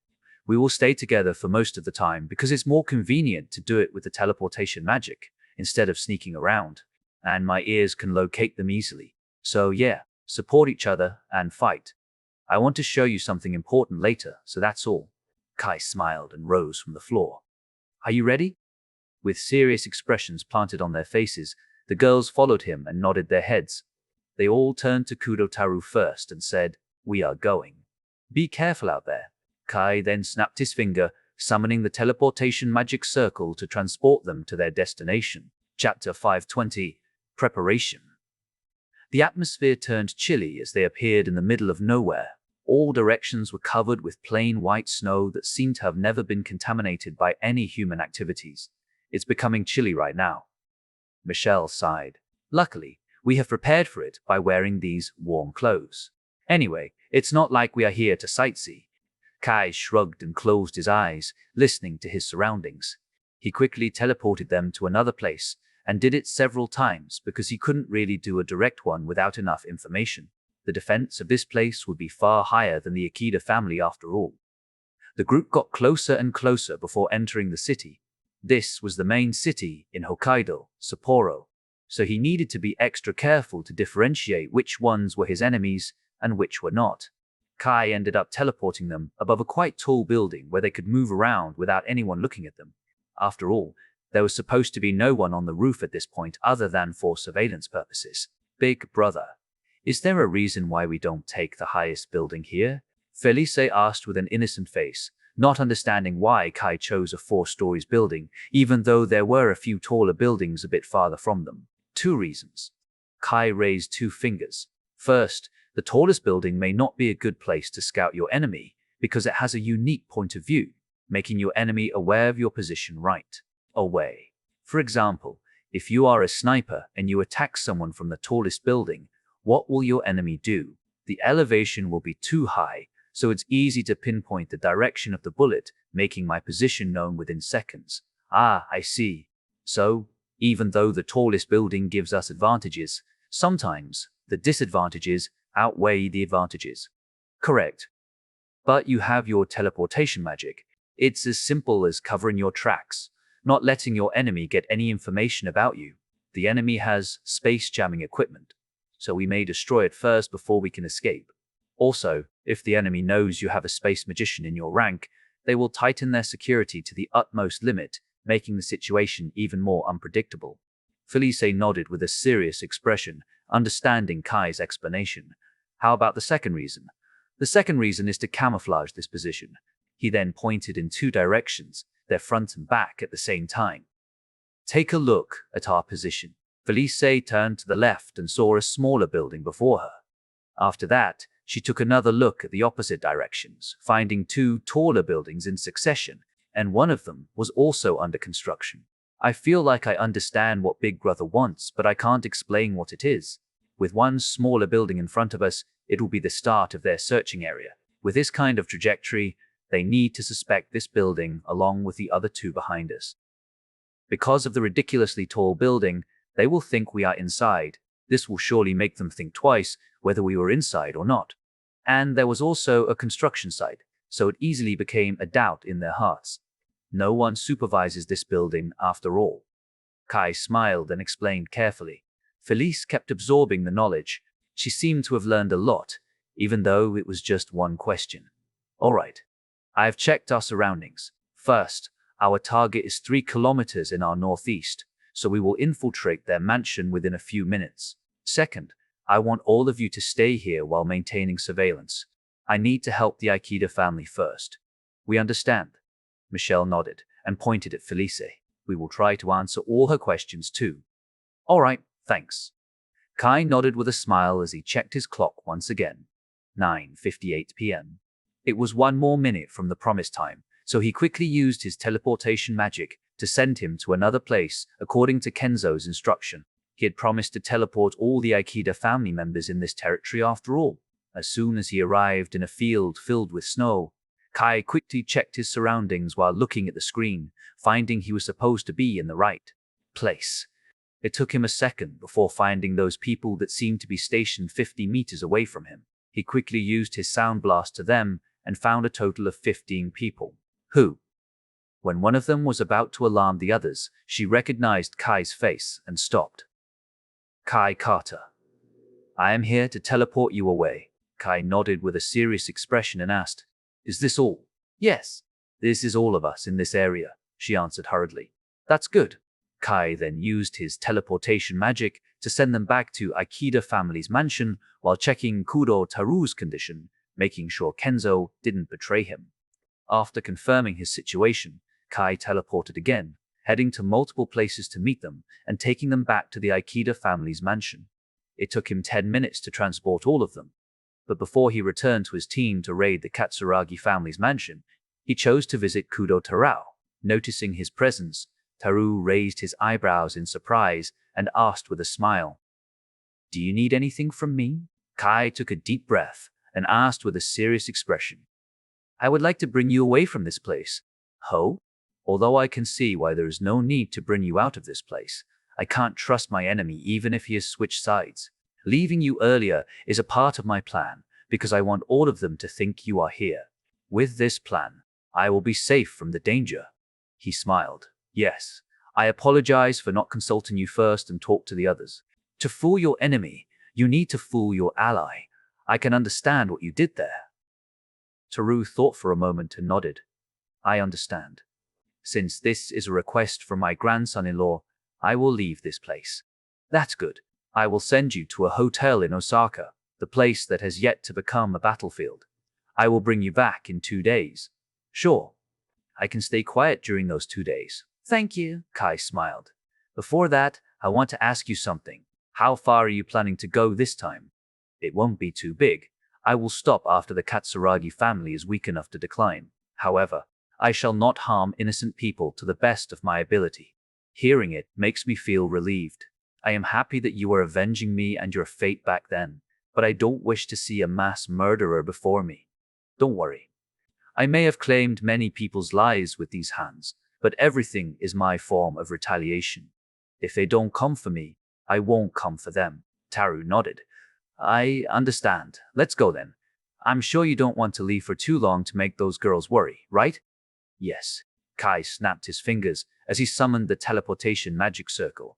"We will stay together for most of the time because it's more convenient to do it with the teleportation magic instead of sneaking around, and my ears can locate them easily. So yeah, support each other and fight. I want to show you something important later, so that's all." Kai smiled and rose from the floor. "Are you ready?" With serious expressions planted on their faces, the girls followed him and nodded their heads. They all turned to Kudotaru first and said, "We are going. Be careful out there." Kai then snapped his finger, summoning the teleportation magic circle to transport them to their destination. Chapter 520, Preparation. The atmosphere turned chilly as they appeared in the middle of nowhere. All directions were covered with plain white snow that seemed to have never been contaminated by any human activities. "It's becoming chilly right now." Michelle sighed. "Luckily, we have prepared for it by wearing these warm clothes. Anyway, it's not like we are here to sightsee." Kai shrugged and closed his eyes, listening to his surroundings. He quickly teleported them to another place, and did it several times because he couldn't really do a direct one without enough information. The defense of this place would be far higher than the Ikeda family after all. The group got closer and closer before entering the city. This was the main city in Hokkaido, Sapporo, so he needed to be extra careful to differentiate which ones were his enemies and which were not. Kai ended up teleporting them above a quite tall building where they could move around without anyone looking at them. After all, there was supposed to be no one on the roof at this point other than for surveillance purposes. "Big brother, is there a reason why we don't take the highest building here?" Felice asked with an innocent face, not understanding why Kai chose a 4 stories building, even though there were a few taller buildings a bit farther from them. "2 reasons. Kai raised 2 fingers. "First, the tallest building may not be a good place to scout your enemy because it has a unique point of view, making your enemy aware of your position right away. For example, if you are a sniper and you attack someone from the tallest building, what will your enemy do? The elevation will be too high, so it's easy to pinpoint the direction of the bullet, making my position known within seconds." "Ah, I see. So, even though the tallest building gives us advantages, sometimes the disadvantages outweigh the advantages." "Correct. But you have your teleportation magic. It's as simple as covering your tracks, not letting your enemy get any information about you. The enemy has space jamming equipment, so we may destroy it first before we can escape. Also, if the enemy knows you have a space magician in your rank, they will tighten their security to the utmost limit, making the situation even more unpredictable. Felice nodded with a serious expression, understanding Kai's explanation. How about the second reason? The second reason is to camouflage this position. He then pointed in two directions, their front and back at the same time. Take a look at our position. Felice turned to the left and saw a smaller building before her. After that, she took another look at the opposite directions, finding two taller buildings in succession, and one of them was also under construction. I feel like I understand what Big Brother wants, but I can't explain what it is. With one smaller building in front of us, it will be the start of their searching area. With this kind of trajectory, they need to suspect this building along with the other two behind us. Because of the ridiculously tall building, they will think we are inside. This will surely make them think twice whether we were inside or not. And there was also a construction site, so it easily became a doubt in their hearts. No one supervises this building after all. Kai smiled and explained carefully. Felice kept absorbing the knowledge. She seemed to have learned a lot, even though it was just one question. All right. I have checked our surroundings. First, our target is 3 kilometers in our northeast, so we will infiltrate their mansion within a few minutes. Second, I want all of you to stay here while maintaining surveillance. I need to help the Aikida family first. We understand. Michelle nodded and pointed at Felice. We will try to answer all her questions too. All right, thanks. Kai nodded with a smile as he checked his clock once again. 9:58 p.m. It was one more minute from the promised time, so he quickly used his teleportation magic to send him to another place according to Kenzo's instruction. He had promised to teleport all the Aikida family members in this territory after all. As soon as he arrived in a field filled with snow, Kai quickly checked his surroundings while looking at the screen, finding he was supposed to be in the right place. It took him a second before finding those people that seemed to be stationed 50 meters away from him. He quickly used his sound blast to them and found a total of 15 people. Who? When one of them was about to alarm the others, she recognized Kai's face and stopped. Kai Carter. I am here to teleport you away. Kai nodded with a serious expression and asked, Is this all? Yes. This is all of us in this area, she answered hurriedly. That's good. Kai then used his teleportation magic to send them back to Aikida family's mansion while checking Kudo Taru's condition, making sure Kenzo didn't betray him. After confirming his situation, Kai teleported again, heading to multiple places to meet them and taking them back to the Aikida family's mansion. It took him 10 minutes to transport all of them. But before he returned to his team to raid the Katsuragi family's mansion, he chose to visit Kudo Tarao. Noticing his presence, Taru raised his eyebrows in surprise and asked with a smile, Do you need anything from me? Kai took a deep breath and asked with a serious expression, I would like to bring you away from this place. Ho? Although I can see why there is no need to bring you out of this place, I can't trust my enemy even if he has switched sides. Leaving you earlier is a part of my plan because I want all of them to think you are here. With this plan, I will be safe from the danger. He smiled. Yes, I apologize for not consulting you first and talk to the others. To fool your enemy, you need to fool your ally. I can understand what you did there. Taru thought for a moment and nodded. I understand. Since this is a request from my grandson-in-law, I will leave this place. That's good. I will send you to a hotel in Osaka, the place that has yet to become a battlefield. I will bring you back in 2 days. Sure. I can stay quiet during those 2 days. Thank you, Kai smiled. Before that, I want to ask you something. How far are you planning to go this time? It won't be too big. I will stop after the Katsuragi family is weak enough to decline. However, I shall not harm innocent people to the best of my ability. Hearing it makes me feel relieved. I am happy that you are avenging me and your fate back then, but I don't wish to see a mass murderer before me. Don't worry. I may have claimed many people's lives with these hands, but everything is my form of retaliation. If they don't come for me, I won't come for them. Taru nodded. I understand. Let's go then. I'm sure you don't want to leave for too long to make those girls worry, right? Yes. Kai snapped his fingers as he summoned the teleportation magic circle.